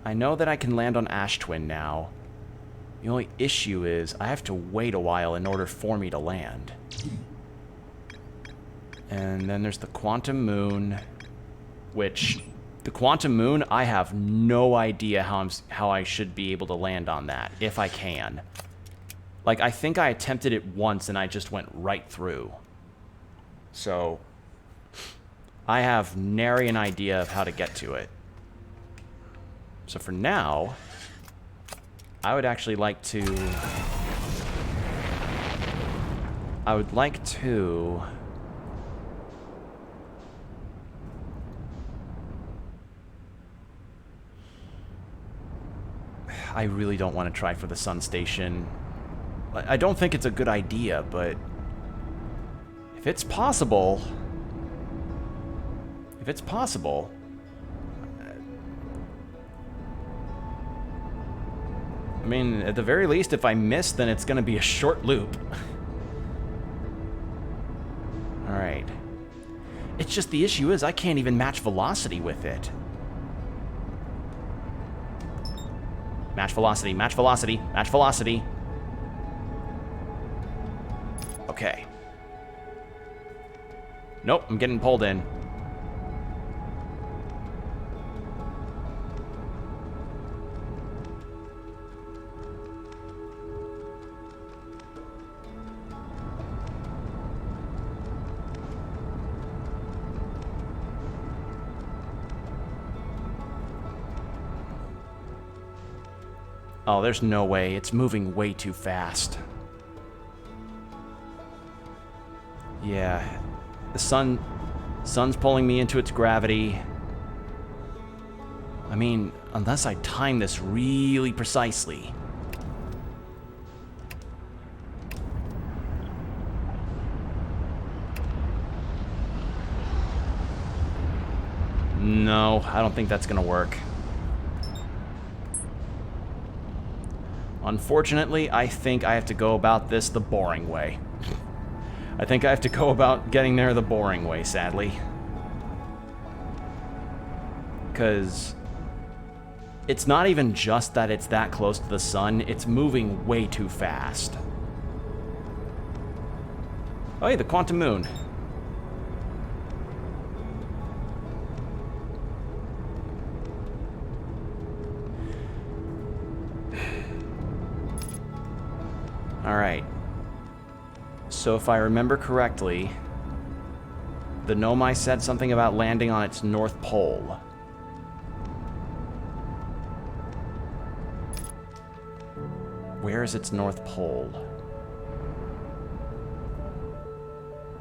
I know that I can land on Ash Twin now. The only issue is I have to wait a while in order for me to land. And then there's the Quantum Moon, which... The Quantum Moon, I have no idea how I should be able to land on that, if I can. Like, I think I attempted it once and I just went right through. So, I have nary an idea of how to get to it. So for now, I would actually like to... I would like to... I really don't want to try for the sun station. I don't think it's a good idea, but... if it's possible... If it's possible... I mean, at the very least, if I miss, then it's going to be a short loop. Alright. It's just the issue is I can't even match velocity with it. Match velocity, match velocity, match velocity. Okay. Nope, I'm getting pulled in. Oh, there's no way. It's moving way too fast. Yeah. The sun's pulling me into its gravity. I mean, unless I time this really precisely. No, I don't think that's gonna work. Unfortunately, I think I have to go about this the boring way. I think I have to go about getting there the boring way, sadly. Because it's not even just that it's that close to the sun, it's moving way too fast. Oh, hey, the quantum moon. Alright. So if I remember correctly, the Nomai said something about landing on its north pole. Where is its north pole?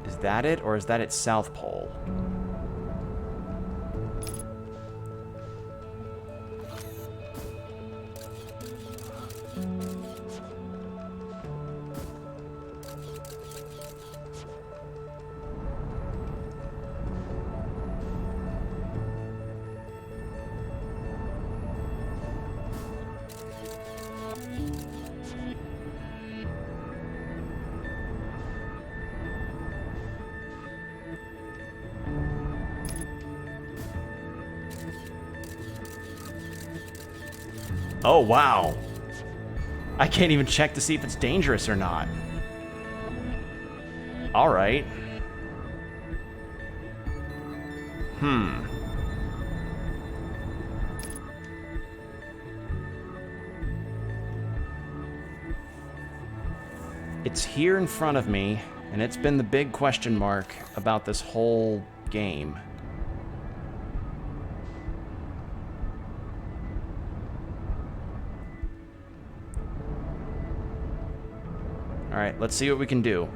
Is that it, or is that its south pole? Oh, wow. I can't even check to see if it's dangerous or not. Alright. It's here in front of me, and it's been the big question mark about this whole game. Alright, let's see what we can do.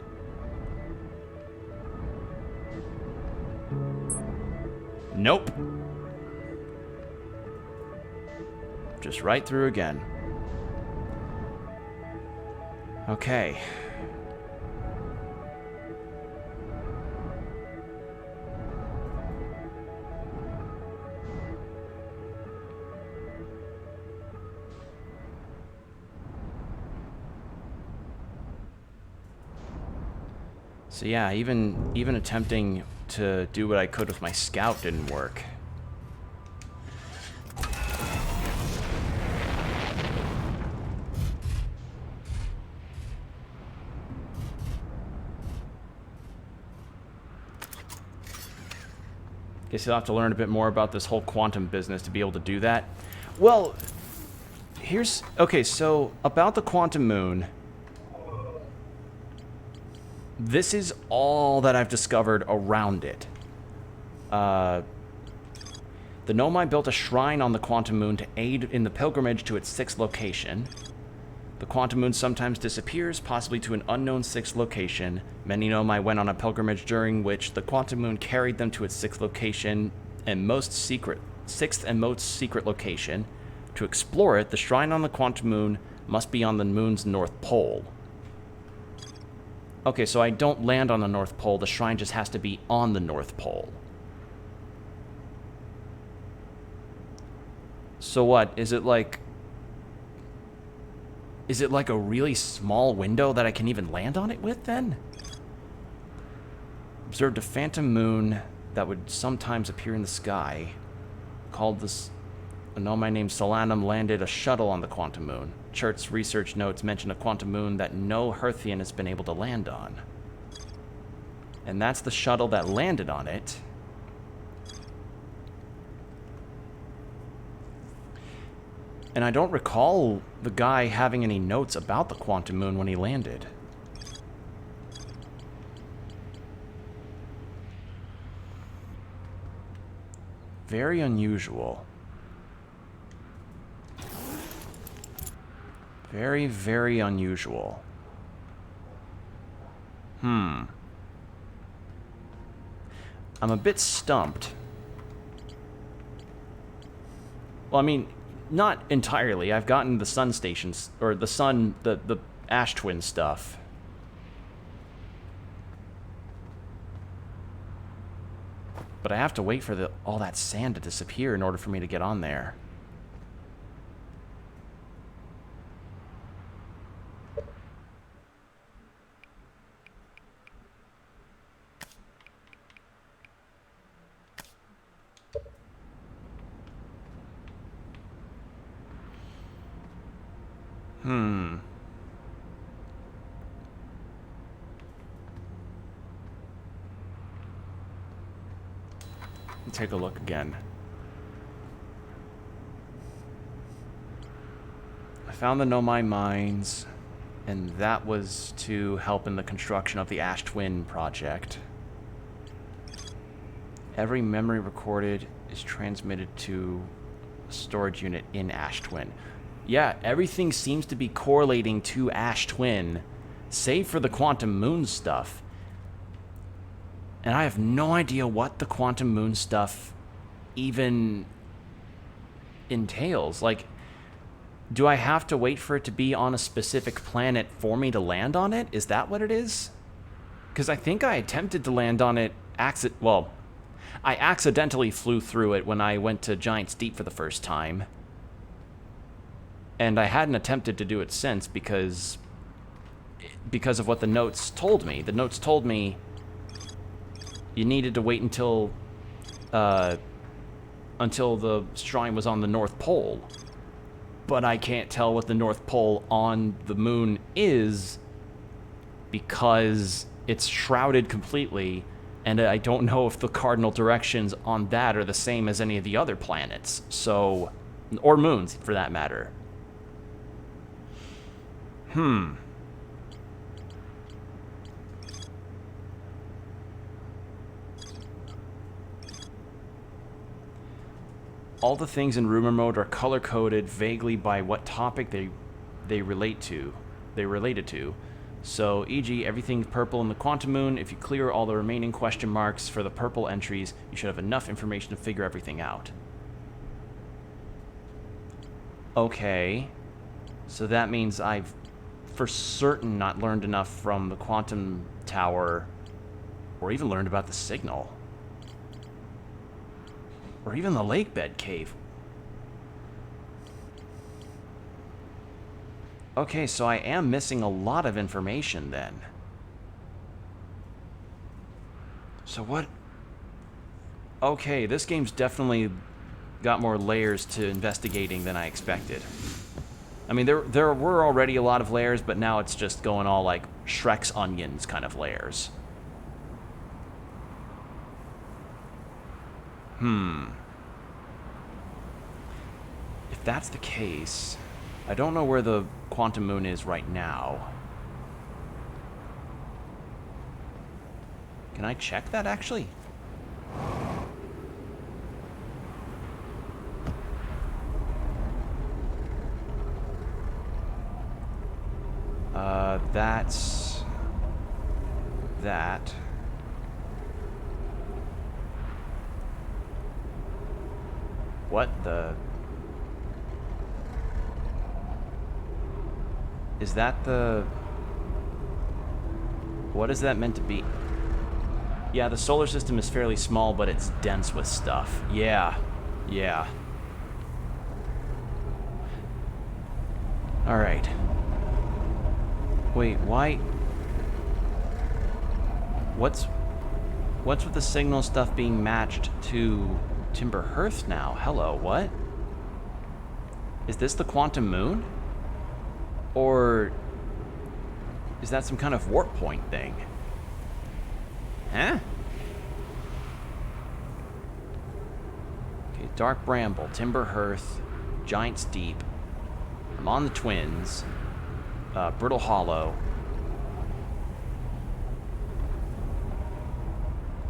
Nope. Just right through again. Okay. So yeah, even attempting to do what I could with my scout didn't work. Guess you'll have to learn a bit more about this whole quantum business to be able to do that. Well, okay, so about the quantum moon, this is all that I've discovered around it. The Nomai built a shrine on the Quantum Moon to aid in the pilgrimage to its 6th location. The Quantum Moon sometimes disappears, possibly to an unknown 6th location. Many Nomai went on a pilgrimage during which the Quantum Moon carried them to its 6th location and 6th and most secret location. To explore it, the shrine on the Quantum Moon must be on the moon's north pole. Okay, so I don't land on the North Pole. The shrine just has to be on the North Pole. So what? Is it like a really small window that I can even land on it with, then? Observed a phantom moon that would sometimes appear in the sky. Called this... A Nomai named Solanum landed a shuttle on the Quantum Moon. Chert's research notes mention a quantum moon that no Hearthian has been able to land on. And that's the shuttle that landed on it. And I don't recall the guy having any notes about the quantum moon when he landed. Very unusual. Very, very unusual. I'm a bit stumped. Well, I mean, not entirely. I've gotten the sun stations, or the Ash Twin stuff. But I have to wait for all that sand to disappear in order for me to get on there. Take a look again. I found the Nomai mines, and that was to help in the construction of the Ash Twin project. Every memory recorded is transmitted to a storage unit in Ash Twin. Yeah, everything seems to be correlating to Ash Twin, save for the Quantum Moon stuff. And I have no idea what the Quantum Moon stuff even entails. Like, do I have to wait for it to be on a specific planet for me to land on it? Is that what it is? Because I think I attempted to land on it... Well, I accidentally flew through it when I went to Giant's Deep for the first time. And I hadn't attempted to do it since because of what the notes told me. The notes told me... You needed to wait until the shrine was on the North Pole. But I can't tell what the North Pole on the moon is because it's shrouded completely, and I don't know if the cardinal directions on that are the same as any of the other planets. So, or moons, for that matter. All the things in rumor mode are color-coded vaguely by what topic they related to. So, e.g., everything's purple in the Quantum Moon. If you clear all the remaining question marks for the purple entries, you should have enough information to figure everything out. Okay. So that means I've for certain not learned enough from the Quantum Tower, or even learned about the signal. Or even the lake bed cave. Okay, so I am missing a lot of information then. So what... Okay, this game's definitely got more layers to investigating than I expected. I mean, there were already a lot of layers, but now it's just going all like Shrek's onions kind of layers. If that's the case, I don't know where the Quantum Moon is right now. Can I check that, actually? That's... that. What the... Is that the... What is that meant to be? Yeah, the solar system is fairly small, but it's dense with stuff. Yeah. Yeah. Alright. Wait, why... What's with the signal stuff being matched to Timber Hearth now? Hello, what? Is this the quantum moon? Or is that some kind of warp point thing? Huh? Okay, Dark Bramble, Timber Hearth, Giant's Deep. I'm on the Twins. Brittle Hollow.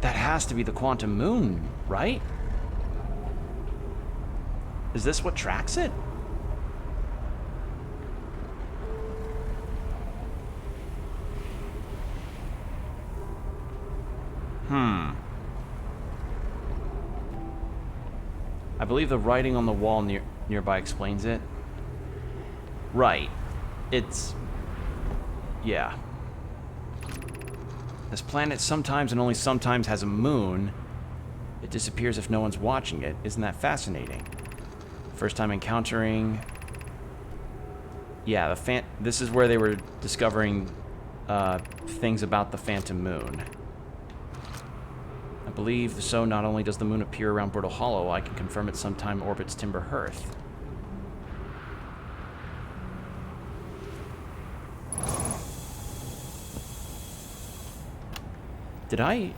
That has to be the quantum moon, right? Is this what tracks it? I believe the writing on the wall nearby explains it. Right. It's... yeah. This planet sometimes and only sometimes has a moon. It disappears if no one's watching it. Isn't that fascinating? First time encountering... yeah, this is where they were discovering things about the phantom moon. I believe so. Not only does the moon appear around Brittle Hollow, I can confirm it sometime orbits Timber Hearth. Did I...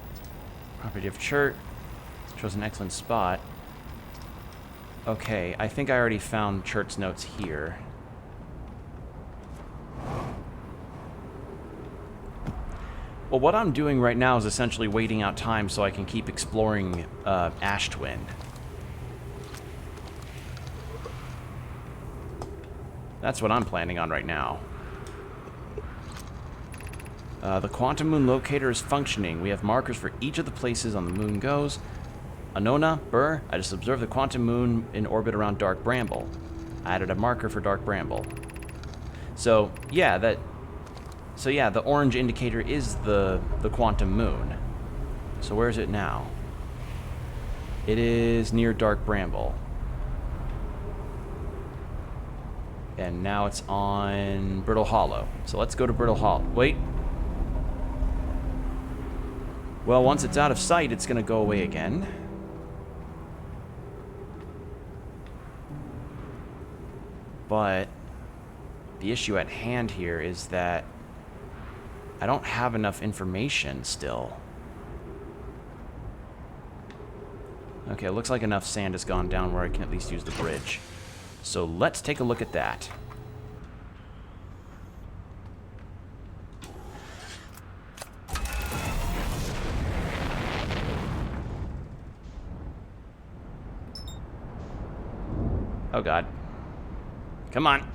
property of Chert. Shows an excellent spot. Okay, I think I already found Chert's notes here. Well, what I'm doing right now is essentially waiting out time so I can keep exploring Ash Twin. That's what I'm planning on right now. The quantum moon locator is functioning. We have markers for each of the places on the moon goes. Anona, Burr, I just observed the quantum moon in orbit around Dark Bramble. I added a marker for Dark Bramble. So, yeah, the orange indicator is the quantum moon. So where is it now? It is near Dark Bramble. And now it's on Brittle Hollow. So let's go to Brittle Hollow. Wait. Well, once it's out of sight, it's going to go away again. But the issue at hand here is that I don't have enough information still. Okay, it looks like enough sand has gone down where I can at least use the bridge. So let's take a look at that. Oh god. Come on.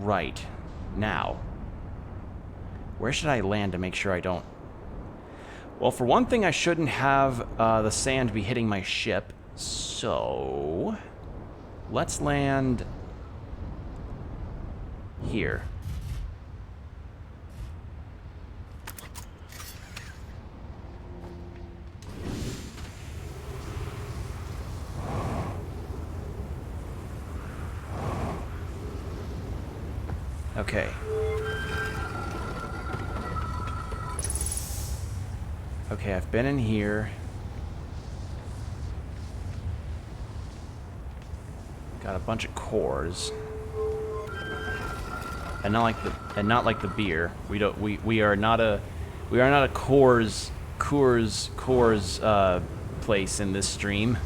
Right. Now. Where should I land to make sure I don't... Well, for one thing, I shouldn't have the sand be hitting my ship. So... let's land... here. Okay. Okay, I've been in here. Got a bunch of cores. And not like the beer. We are not a Coors place in this stream.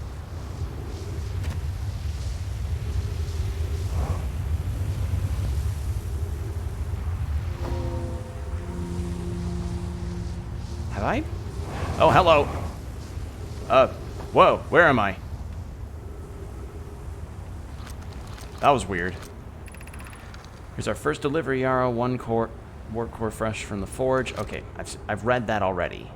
Have I? Oh, hello. Whoa, where am I? That was weird. Here's our first delivery arrow, 1 core, warp core fresh from the forge. Okay, I've read that already.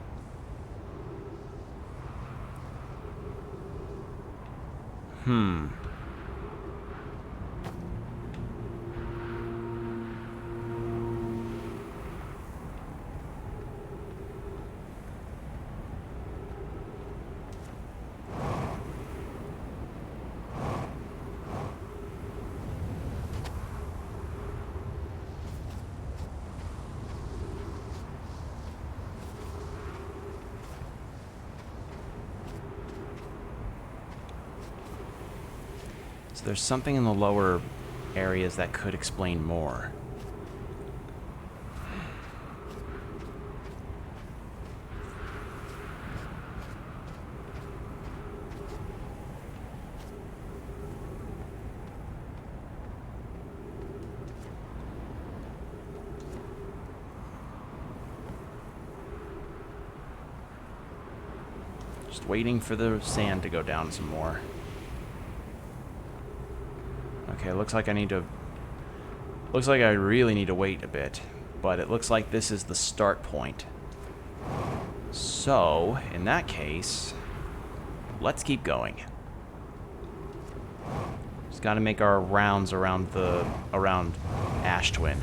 So there's something in the lower areas that could explain more. Just waiting for the sand to go down some more. Okay, looks like I need to... Looks like I really need to wait a bit. But it looks like this is the start point. So, in that case, let's keep going. Just gotta make our rounds around Ash Twin.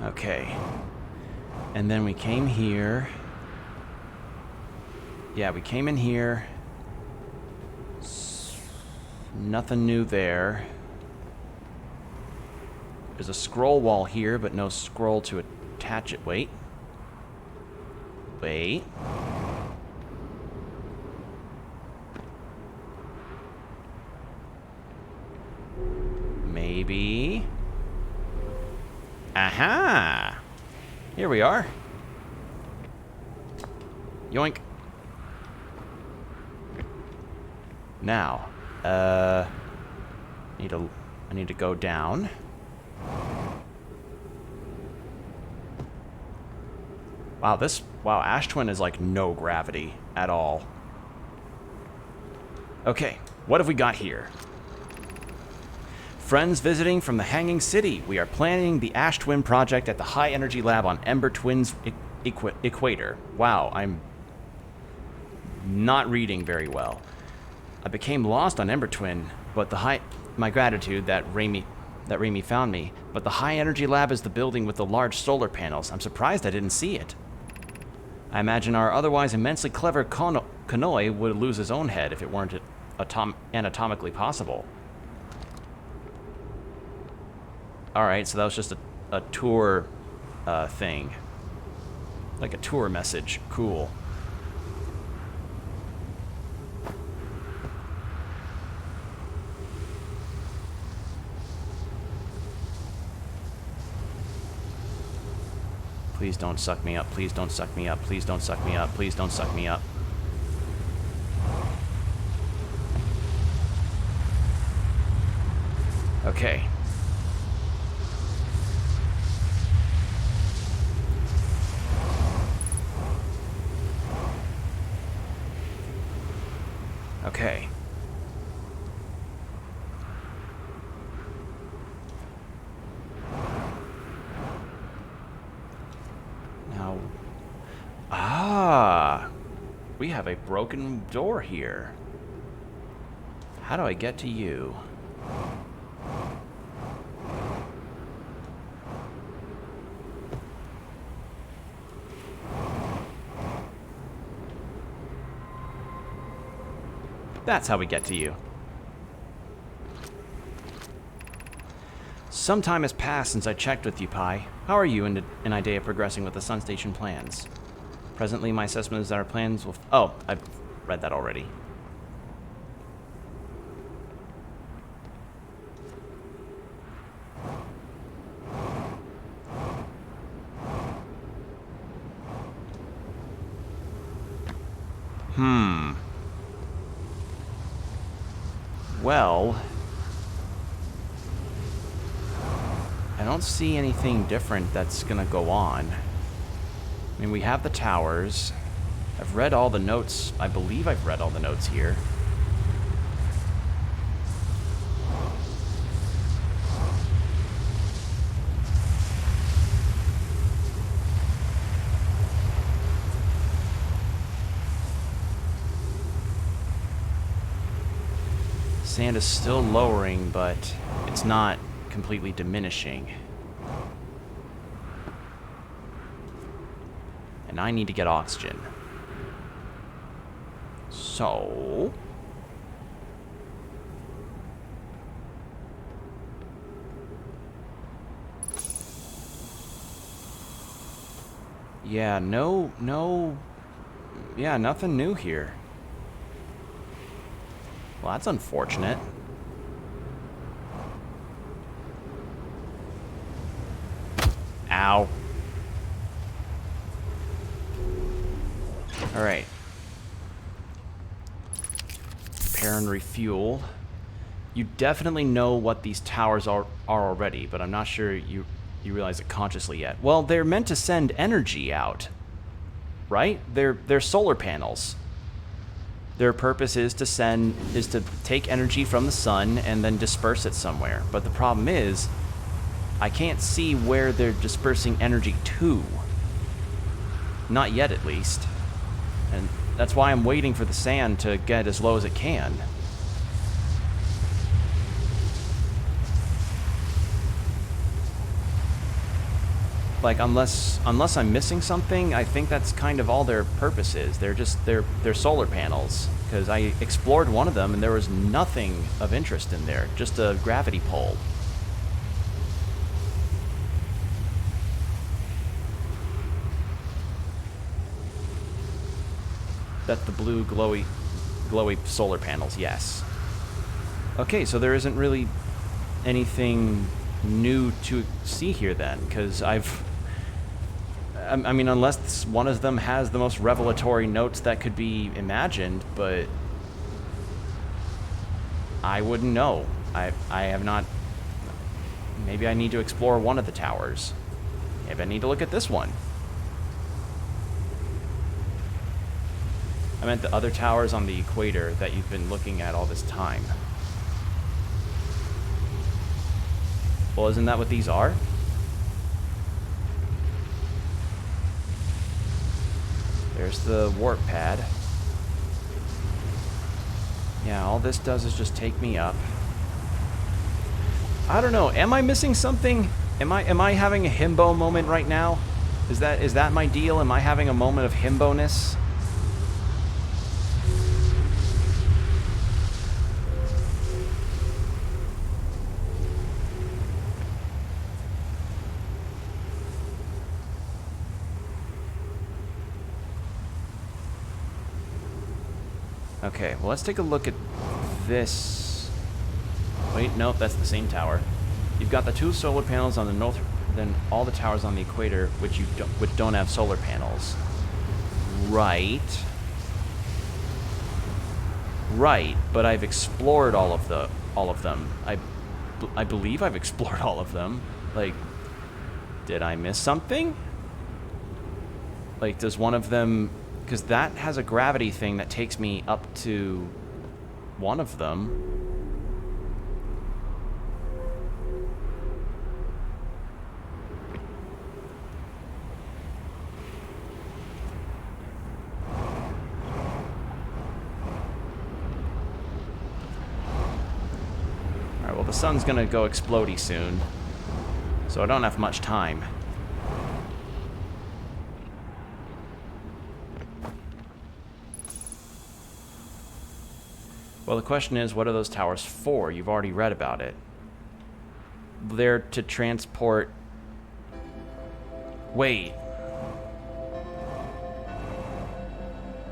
Okay. And then we came here. Yeah, we came in here. Nothing new there. There's a scroll wall here, but no scroll to attach it. Wait. Wait. Maybe. Aha! Here we are. Yoink. Now, I need to go down. Wow, Ash Twin is like no gravity at all. Okay, what have we got here? Friends visiting from the Hanging City. We are planning the Ash Twin project at the High Energy Lab on Ember Twin's equator. Wow, I'm not reading very well. I became lost on Ember Twin, but my gratitude that Raimi found me. But the High Energy Lab is the building with the large solar panels. I'm surprised I didn't see it. I imagine our otherwise immensely clever Kanoi would lose his own head if it weren't anatomically possible. Alright, so that was just a tour thing. Like a tour message. Cool. Please don't suck me up. Please don't suck me up. Please don't suck me up. Please don't suck me up. Okay. Okay. Now... Ah! We have a broken door here. How do I get to you? That's how we get to you. Some time has passed since I checked with you, Pi. How are you and Idea progressing with the Sun Station plans? Presently, my assessment is that our plans will... Oh, I've read that already. Well, I don't see anything different that's gonna go on. I mean, we have the towers. I've read all the notes. I believe I've read all the notes here. Sand is still lowering, but it's not completely diminishing. And I need to get oxygen. So... yeah, yeah, nothing new here. Well, that's unfortunate. Ow. Alright. Repair and refuel. You definitely know what these towers are already, but I'm not sure you realize it consciously yet. Well, they're meant to send energy out, right? They're solar panels. Their purpose is to take energy from the sun and then disperse it somewhere. But the problem is, I can't see where they're dispersing energy to. Not yet, at least. And that's why I'm waiting for the sand to get as low as it can. Like, unless I'm missing something, I think that's kind of all their purpose is. They're solar panels. Because I explored one of them and there was nothing of interest in there, just a gravity pole. That's the blue glowy solar panels, yes. Okay, so there isn't really anything new to see here then, because I mean, unless one of them has the most revelatory notes that could be imagined, but I wouldn't know. I have not... maybe I need to explore one of the towers. Maybe I need to look at this one. I meant the other towers on the equator that you've been looking at all this time. Well, isn't that what these are? There's the warp pad. Yeah, all this does is just take me up. I don't know. Am I missing something? Am I having a himbo moment right now? Is that my deal? Am I having a moment of himbo-ness? Okay, well, let's take a look at this. Wait, nope, that's the same tower. You've got the two solar panels on the north, then all the towers on the equator, which don't have solar panels. Right. Right, but I've explored all of them. I believe I've explored all of them. Like, did I miss something? Like, does one of them... because that has a gravity thing that takes me up to one of them. Alright, well, the sun's gonna go explodey soon, so I don't have much time. Well, the question is, what are those towers for? You've already read about it. They're to transport... Wait.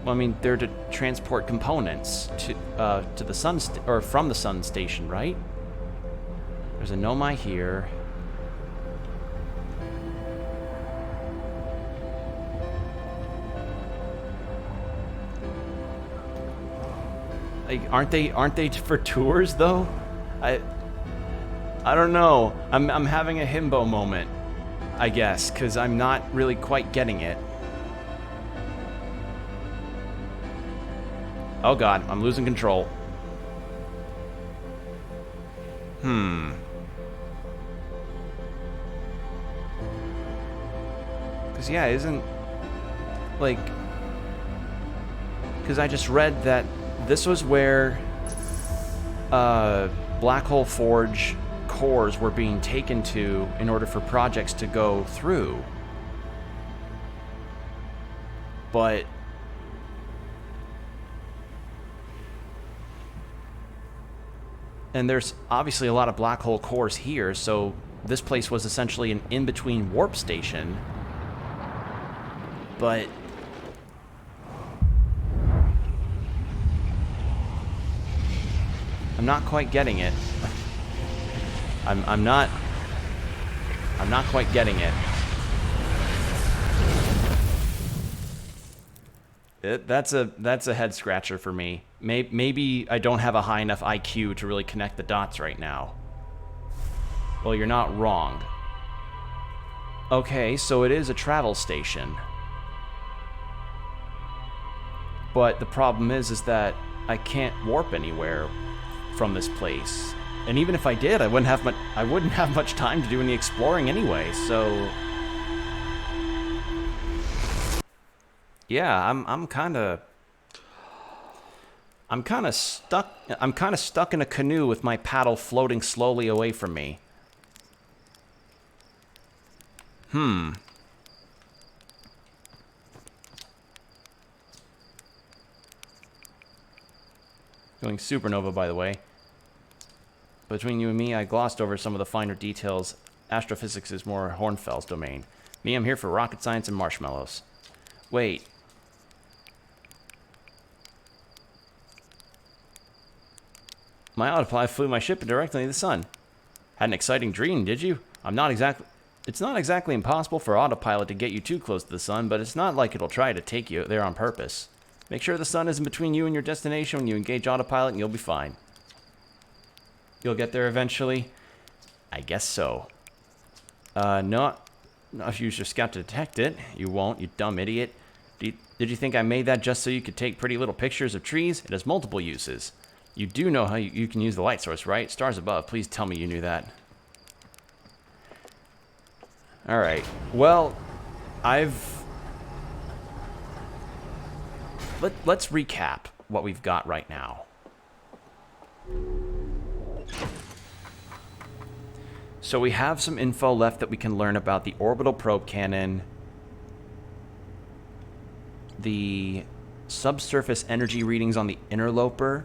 Well, I mean, they're to transport components to the sun or from the sun station, right? There's a Nomai here. Like, aren't they for tours though? I don't know. I'm having a himbo moment, I guess, because I'm not really quite getting it. Oh god, I'm losing control. Because, yeah, isn't... Like... Because I just read that this was where... Black Hole Forge cores were being taken to in order for projects to go through. But... And there's obviously a lot of black hole cores here, so this place was essentially an in-between warp station. But... I'm not quite getting it. I'm not quite getting it. That's a head scratcher for me. Maybe I don't have a high enough IQ to really connect the dots right now. Well, you're not wrong. Okay, so it is a travel station. But the problem is that I can't warp anywhere from this place. And even if I did, I wouldn't have much time to do any exploring anyway, so... Yeah, I'm kind of stuck in a canoe with my paddle floating slowly away from me. Going supernova, by the way. Between you and me, I glossed over some of the finer details. Astrophysics is more Hornfell's domain. Me, I'm here for rocket science and marshmallows. Wait. My autopilot flew my ship directly to the sun. Had an exciting dream, did you? It's not exactly impossible for autopilot to get you too close to the sun, but it's not like it'll try to take you there on purpose. Make sure the sun isn't between you and your destination when you engage autopilot and you'll be fine. You'll get there eventually? I guess so. No, if you use your scout to detect it, you won't, you dumb idiot. Did you think I made that just so you could take pretty little pictures of trees? It has multiple uses. You do know how you can use the light source, right? Stars above, please tell me you knew that. Alright, well, let's recap what we've got right now. So we have some info left that we can learn about the orbital probe cannon, the subsurface energy readings on the interloper.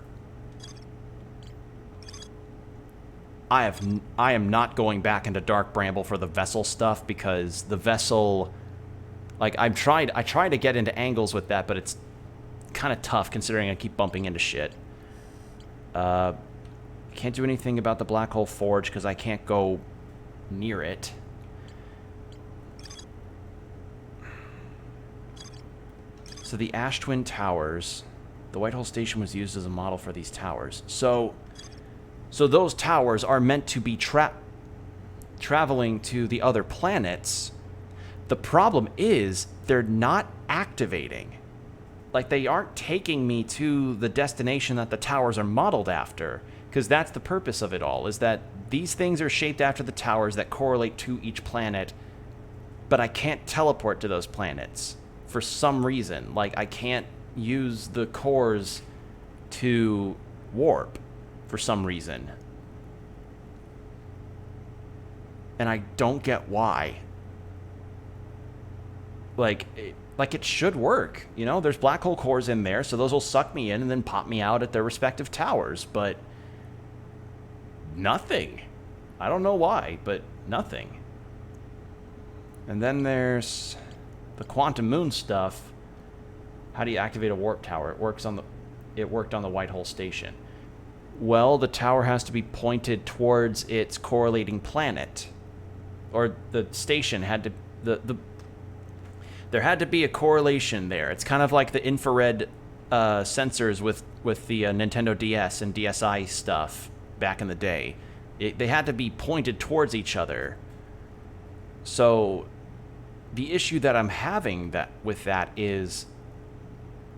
I am not going back into Dark Bramble for the vessel stuff because the vessel, like I tried to get into angles with that, but it's kind of tough considering I keep bumping into shit. Can't do anything about the Black Hole Forge because I can't go near it. So the Ash Twin Towers, the White Hole Station was used as a model for these towers. So those towers are meant to be traveling to the other planets. The problem is they're not activating. Like, they aren't taking me to the destination that the towers are modeled after, because that's the purpose of it all, is that these things are shaped after the towers that correlate to each planet, but I can't teleport to those planets for some reason. Like, I can't use the cores to warp for some reason. And I don't get why. Like it should work, you know? There's black hole cores in there, so those will suck me in and then pop me out at their respective towers, but nothing. I don't know why, but nothing. And then there's the quantum moon stuff. How do you activate a warp tower? It worked on the White Hole Station. Well, the tower has to be pointed towards its correlating planet. Or the station had to... there had to be a correlation there. It's kind of like the infrared sensors with with the Nintendo DS and DSi stuff back in the day. They had to be pointed towards each other. So the issue that I'm having with that is,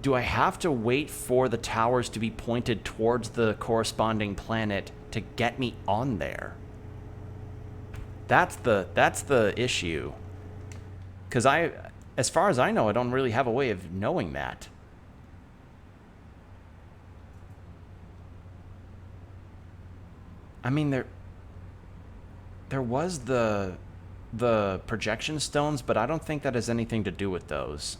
do I have to wait for the towers to be pointed towards the corresponding planet to get me on there? That's the issue. Because as far as I know, I don't really have a way of knowing that. I mean, there was the projection stones, but I don't think that has anything to do with those.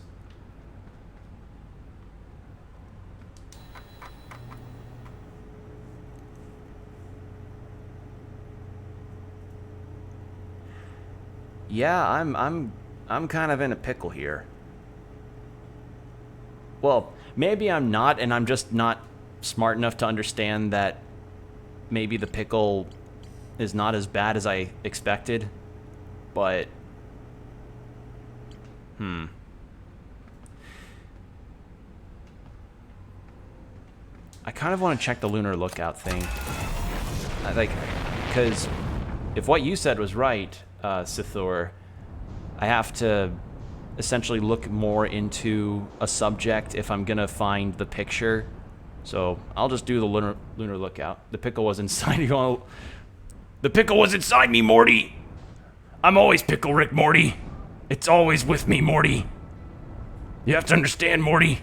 Yeah, I'm kind of in a pickle here. Well, maybe I'm not, and I'm just not smart enough to understand that maybe the pickle is not as bad as I expected, but I kind of want to check the lunar lookout thing. Because if what you said was right, Sithor, I have to essentially look more into a subject if I'm gonna find the picture. So I'll just do the lunar lookout. The pickle was inside you. The pickle was inside me, Morty. I'm always Pickle Rick, Morty. It's always with me, Morty. You have to understand, Morty.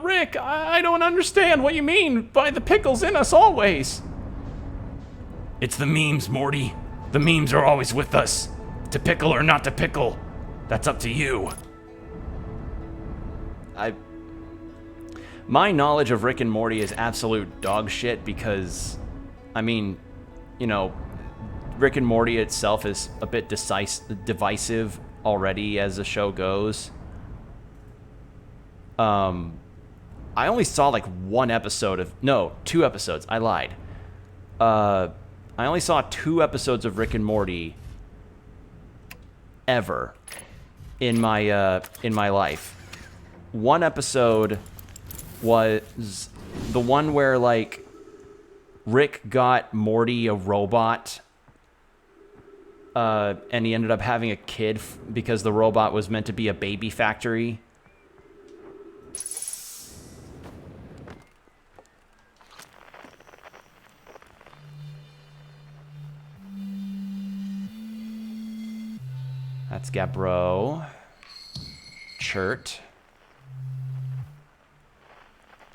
Rick, I don't understand what you mean by the pickle's in us always. It's the memes, Morty. The memes are always with us. To pickle or not to pickle, that's up to you. My knowledge of Rick and Morty is absolute dog shit because, I mean, you know, Rick and Morty itself is a bit divisive already as the show goes. I only saw like 2 episodes. I lied. I only saw 2 episodes of Rick and Morty ever in my life. One episode was the one where like Rick got Morty a robot, and he ended up having a kid because the robot was meant to be a baby factory. That's Gabro. Chert.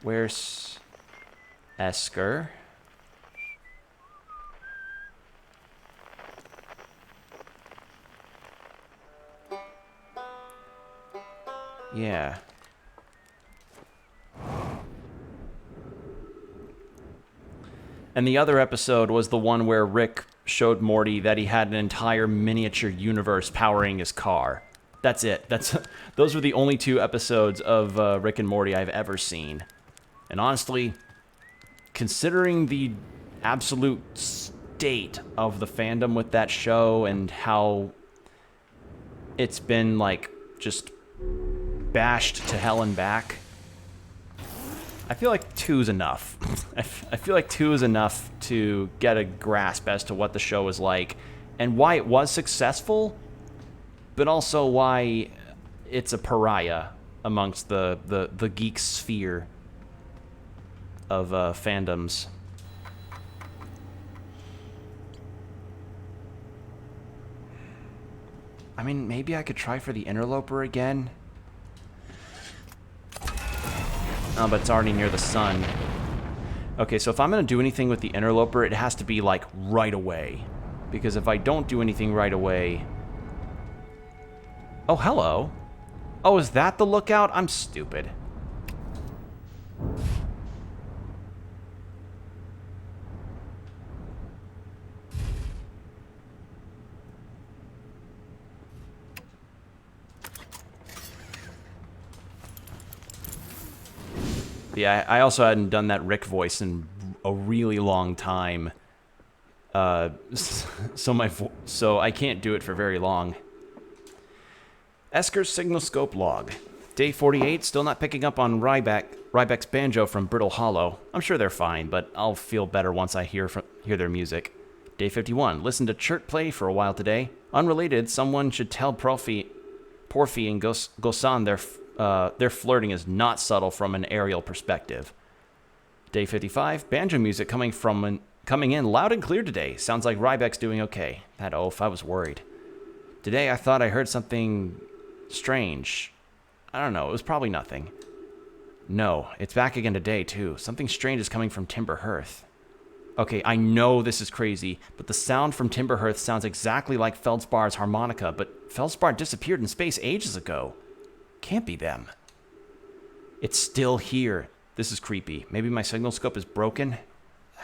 Where's Esker? Yeah. And the other episode was the one where Rick showed Morty that he had an entire miniature universe powering his car. That's it. Those were the only 2 episodes of Rick and Morty I've ever seen. And honestly, considering the absolute state of the fandom with that show and how it's been like just bashed to hell and back, I feel like 2's enough. I feel like 2 is enough to get a grasp as to what the show is like and why it was successful, but also why it's a pariah amongst the geek sphere of fandoms. I mean, maybe I could try for the interloper again. Oh, but it's already near the sun. Okay, so if I'm going to do anything with the interloper, it has to be, like, right away. Because if I don't do anything right away... Oh, hello. Oh, is that the lookout? I'm stupid. Yeah, I also hadn't done that Rick voice in a really long time. So I can't do it for very long. Esker's signal scope log. Day 48, still not picking up on Ryback's banjo from Brittle Hollow. I'm sure they're fine, but I'll feel better once I hear their music. Day 51, listen to Chert play for a while today. Unrelated, someone should tell Porfi and Gosan their flirting is not subtle from an aerial perspective. Day 55, banjo music coming in loud and clear today. Sounds like Ryback's doing okay. That oaf, I was worried. Today I thought I heard something strange. I don't know, it was probably nothing. No, it's back again today, too. Something strange is coming from Timber Hearth. Okay, I know this is crazy, but the sound from Timber Hearth sounds exactly like Feldspar's harmonica, but Feldspar disappeared in space ages ago. Can't be them. It's still here. This is creepy. Maybe my signal scope is broken?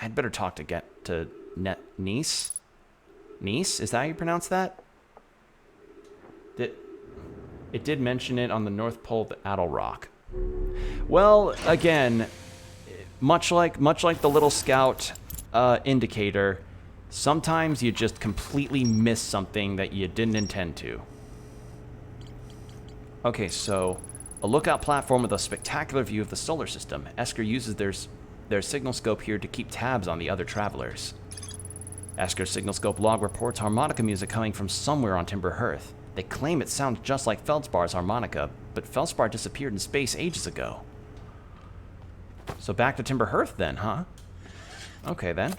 I'd better talk to Nice? Nice? Is that how you pronounce that? It did mention it on the North Pole of Adel Rock. Well, again, much like the little scout indicator, sometimes you just completely miss something that you didn't intend to. Okay, so a lookout platform with a spectacular view of the solar system. Esker uses their signal scope here to keep tabs on the other travelers. Esker's signal scope log reports harmonica music coming from somewhere on Timber Hearth. They claim it sounds just like Feldspar's harmonica, but Feldspar disappeared in space ages ago. So back to Timber Hearth then, huh? Okay then.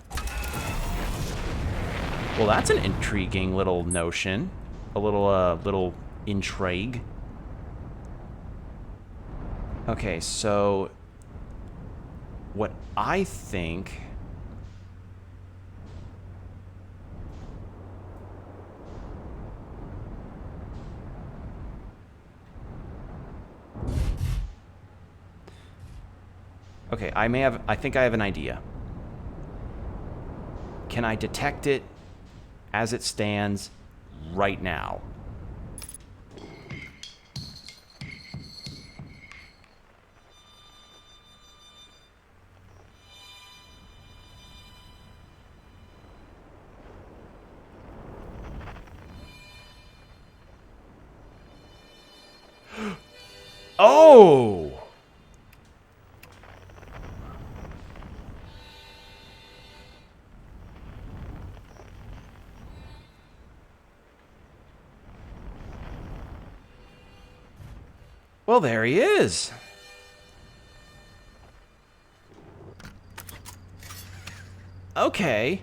Well, that's an intriguing little notion. A little intrigue. Okay, so what I think... Okay, I think I have an idea. Can I detect it as it stands right now? Oh! Well, there he is. Okay.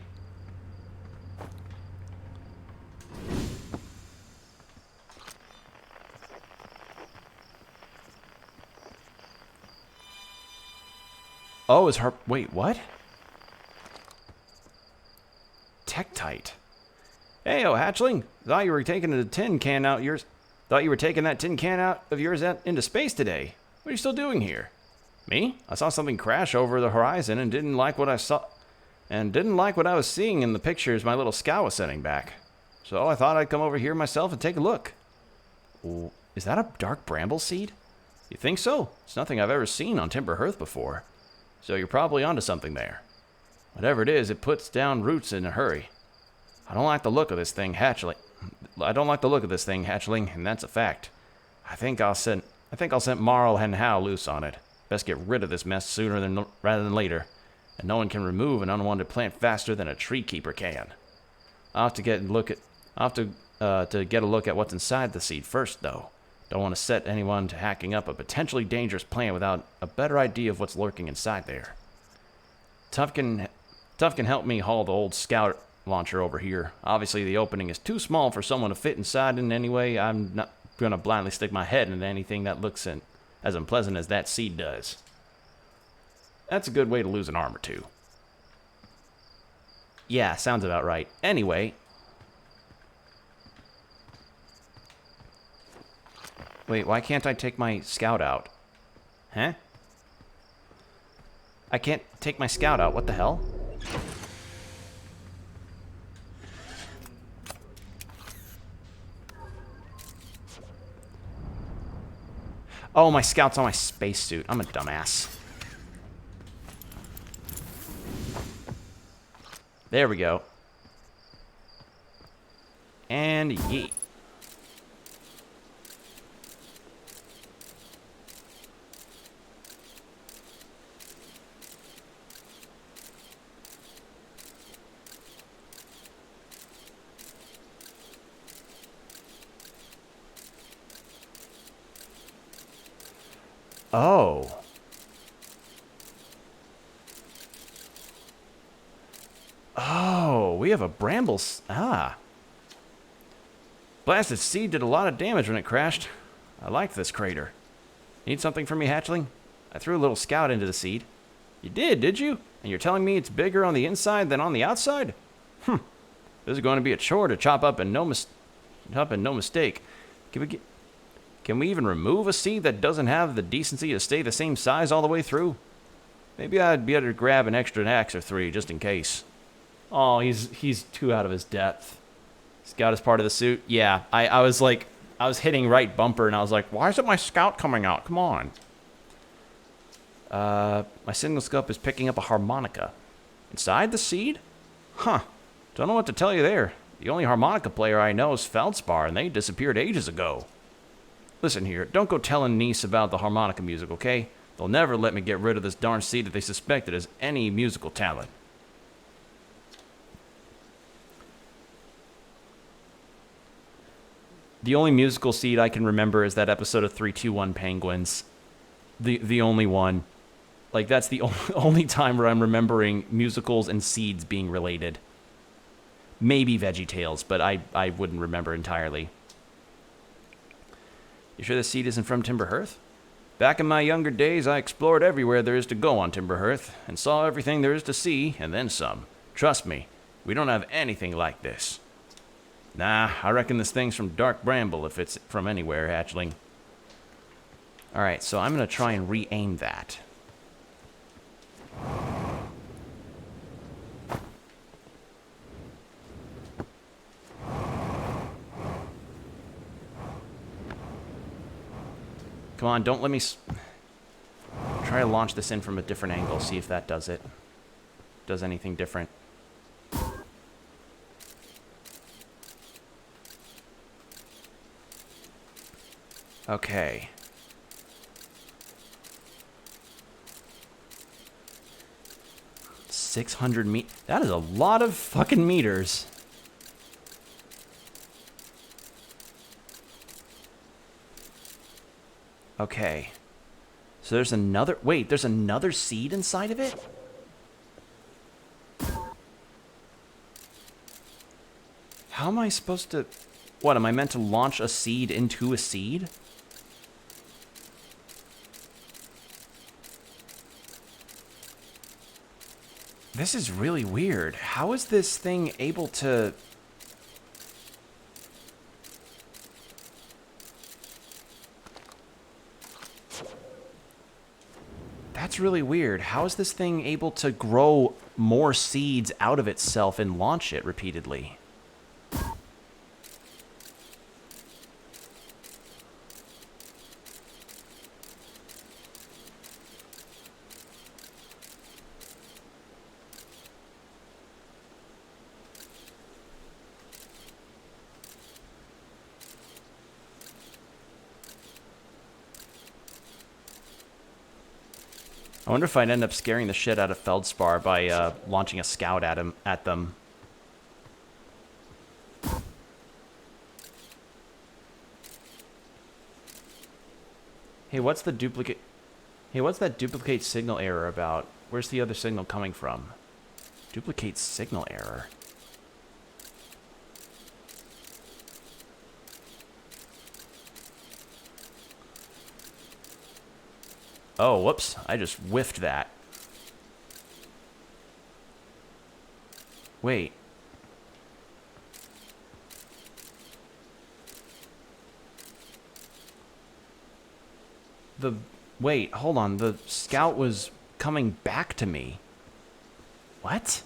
Oh, is her... Wait, what? Tektite. Hey, oh, hatchling. Thought you were taking a tin can out yours... Thought you were taking that tin can out of yours into space today. What are you still doing here? Me? I saw something crash over the horizon and didn't like what I saw... And didn't like what I was seeing in the pictures my little scout was sending back. So I thought I'd come over here myself and take a look. Ooh, is that a dark bramble seed? You think so? It's nothing I've ever seen on Timber Hearth before. So you're probably onto something there. Whatever it is, it puts down roots in a hurry. I don't like the look of this thing, hatchling. And that's a fact. I think I'll send Marl and Hal loose on it. Best get rid of this mess rather than later. And no one can remove an unwanted plant faster than a tree keeper can. I'll have to get a look at what's inside the seed first, though. Don't want to set anyone to hacking up a potentially dangerous plant without a better idea of what's lurking inside there. Tuff can help me haul the old scout launcher over here. Obviously, the opening is too small for someone to fit inside in any way. I'm not going to blindly stick my head into anything that looks as unpleasant as that seed does. That's a good way to lose an arm or two. Yeah, sounds about right. Anyway. Wait, why can't I take my scout out? Huh? I can't take my scout out. What the hell? Oh, my scout's on my spacesuit. I'm a dumbass. There we go. And yeet. Oh. Oh, we have a bramble... Blasted seed did a lot of damage when it crashed. I like this crater. Need something from me, hatchling? I threw a little scout into the seed. You did you? And you're telling me it's bigger on the inside than on the outside? This is going to be a chore to chop up and no mistake. Can we even remove a seed that doesn't have the decency to stay the same size all the way through? Maybe I'd better grab an extra axe or 3 just in case. Oh, he's too out of his depth. Scout is part of the suit? Yeah, I was hitting right bumper and I was like, why isn't my scout coming out? Come on. My signal scope is picking up a harmonica. Inside the seed? Huh. Don't know what to tell you there. The only harmonica player I know is Feldspar, and they disappeared ages ago. Listen here, don't go telling Nice about the harmonica music, okay? They'll never let me get rid of this darn seed that they suspected as any musical talent. The only musical seed I can remember is that episode of 321 Penguins. The only one. Like, that's the only time where I'm remembering musicals and seeds being related. Maybe VeggieTales, but I wouldn't remember entirely. You sure the seed isn't from Timberhearth? Back in my younger days, I explored everywhere there is to go on Timberhearth, and saw everything there is to see, and then some. Trust me, we don't have anything like this. Nah, I reckon this thing's from Dark Bramble if it's from anywhere, hatchling. Alright, so I'm going to try and re-aim that. Come on, don't let me... Try to launch this in from a different angle, see if that does it. Does anything different. Okay. $600 That is a lot of fucking meters. Okay. So there's another... Wait, there's another seed inside of it? How am I supposed to... What, am I meant to launch a seed into a seed? This is really weird. How is this thing able to... That's really weird. How is this thing able to grow more seeds out of itself and launch it repeatedly? I wonder if I'd end up scaring the shit out of Feldspar by launching a scout at them. Hey, what's the duplicate? Hey, what's that duplicate signal error about? Where's the other signal coming from? Duplicate signal error. Oh, whoops. I just whiffed that. Wait. Wait, hold on. The scout was coming back to me. What?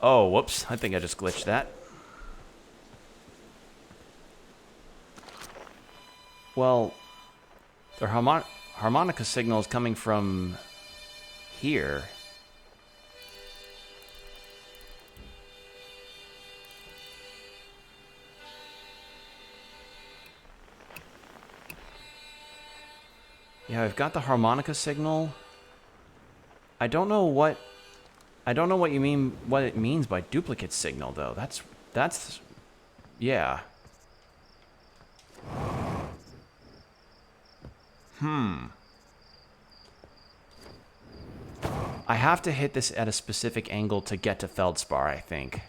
Oh, whoops. I think I just glitched that. Well, the harmonica signal is coming from here. Yeah, I've got the harmonica signal. I don't know what I don't know what you mean, what it means by duplicate signal, though. That's, yeah. I have to hit this at a specific angle to get to Feldspar, I think.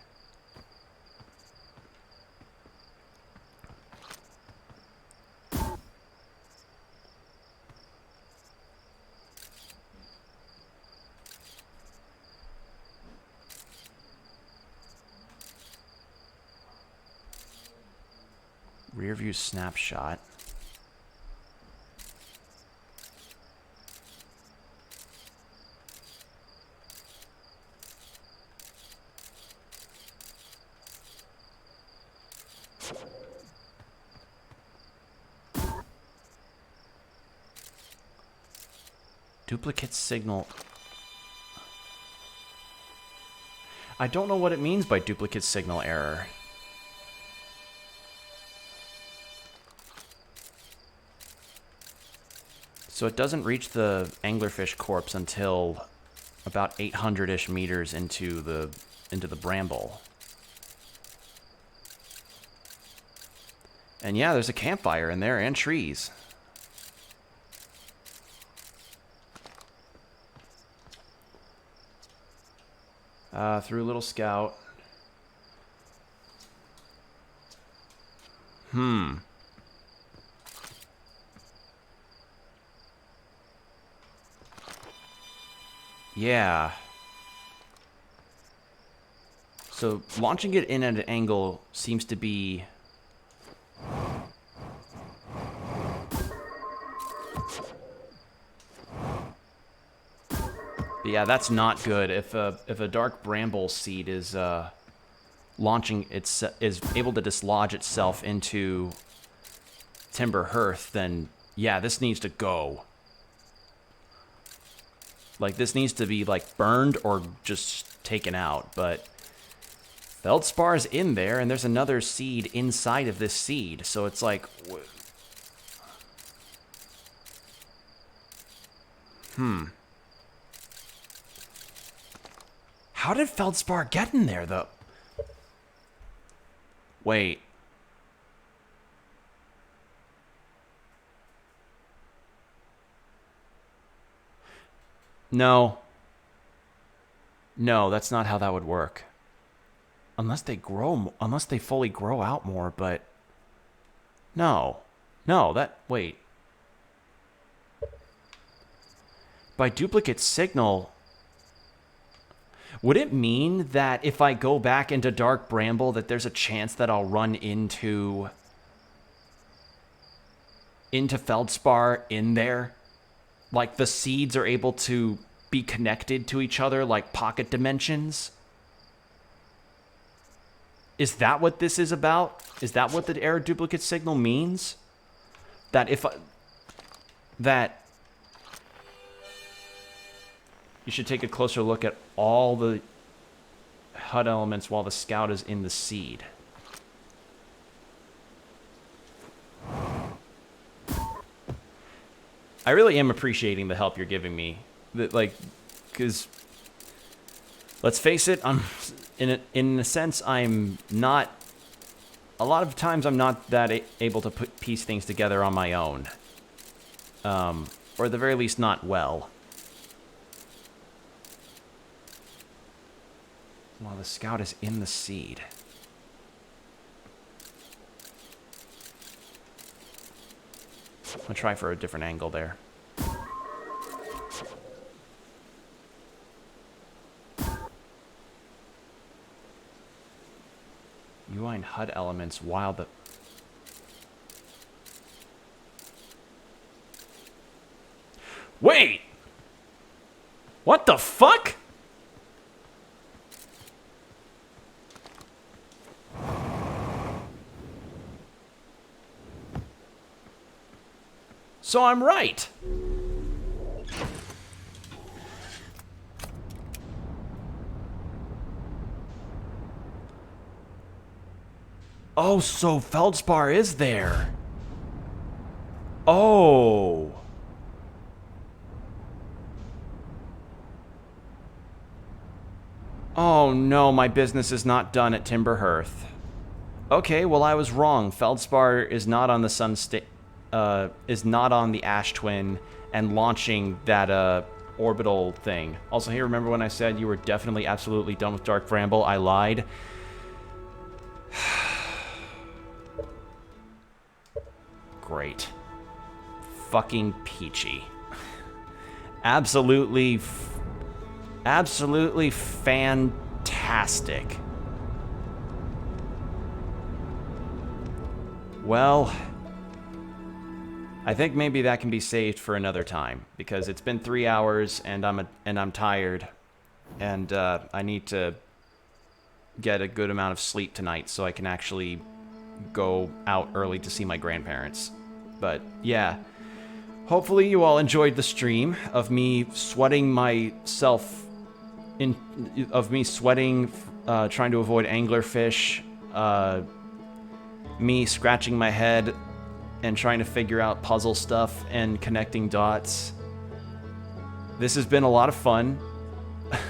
Rear view snapshot. Duplicate signal. I don't know what it means by duplicate signal error. So it doesn't reach the anglerfish corpse until about 800-ish meters into the bramble. And yeah, there's a campfire in there and trees. Through Little Scout. Yeah. So launching it in at an angle seems to be... But yeah, that's not good. If a dark bramble seed is launching is able to dislodge itself into timber hearth, then yeah, this needs to go. Like, this needs to be like burned or just taken out. But Feldspar's in there, and there's another seed inside of this seed, so it's like, How did Feldspar get in there, though? Wait. No. No, that's not how that would work. Unless they fully grow out more, but... No. No, wait. By duplicate signal... Would it mean that if I go back into Dark Bramble that there's a chance that I'll run into Feldspar in there? Like the seeds are able to be connected to each other like pocket dimensions? Is that what this is about? Is that what the error duplicate signal means? That that you should take a closer look at all the HUD elements while the scout is in the seed. I really am appreciating the help you're giving me. Because let's face it, in a sense, I'm not... A lot of times I'm not that able to piece things together on my own. Or at the very least, not well. While the scout is in the seed. I'm gonna try for a different angle there. UI and HUD elements while the... Wait! What the fuck? So I'm right. Oh, so Feldspar is there. Oh. Oh no, my business is not done at Timberhearth. Okay, well I was wrong. Feldspar is not on the is not on the Ash Twin and launching that orbital thing. Also, hey, remember when I said you were definitely absolutely done with Dark Bramble? I lied. Great. Fucking peachy. Absolutely fantastic. Well, I think maybe that can be saved for another time because it's been 3 hours and I'm tired, and I need to get a good amount of sleep tonight so I can actually go out early to see my grandparents. But yeah, hopefully you all enjoyed the stream of me sweating myself trying to avoid anglerfish, me scratching my head and trying to figure out puzzle stuff and connecting dots. This has been a lot of fun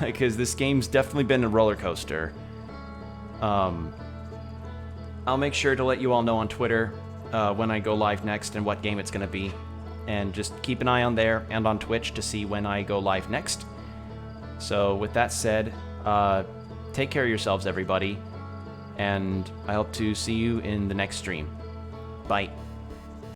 because this game's definitely been a roller coaster. I'll make sure to let you all know on Twitter when I go live next and what game it's going to be. And just keep an eye on there and on Twitch to see when I go live next. So with that said, take care of yourselves, everybody. And I hope to see you in the next stream. Bye.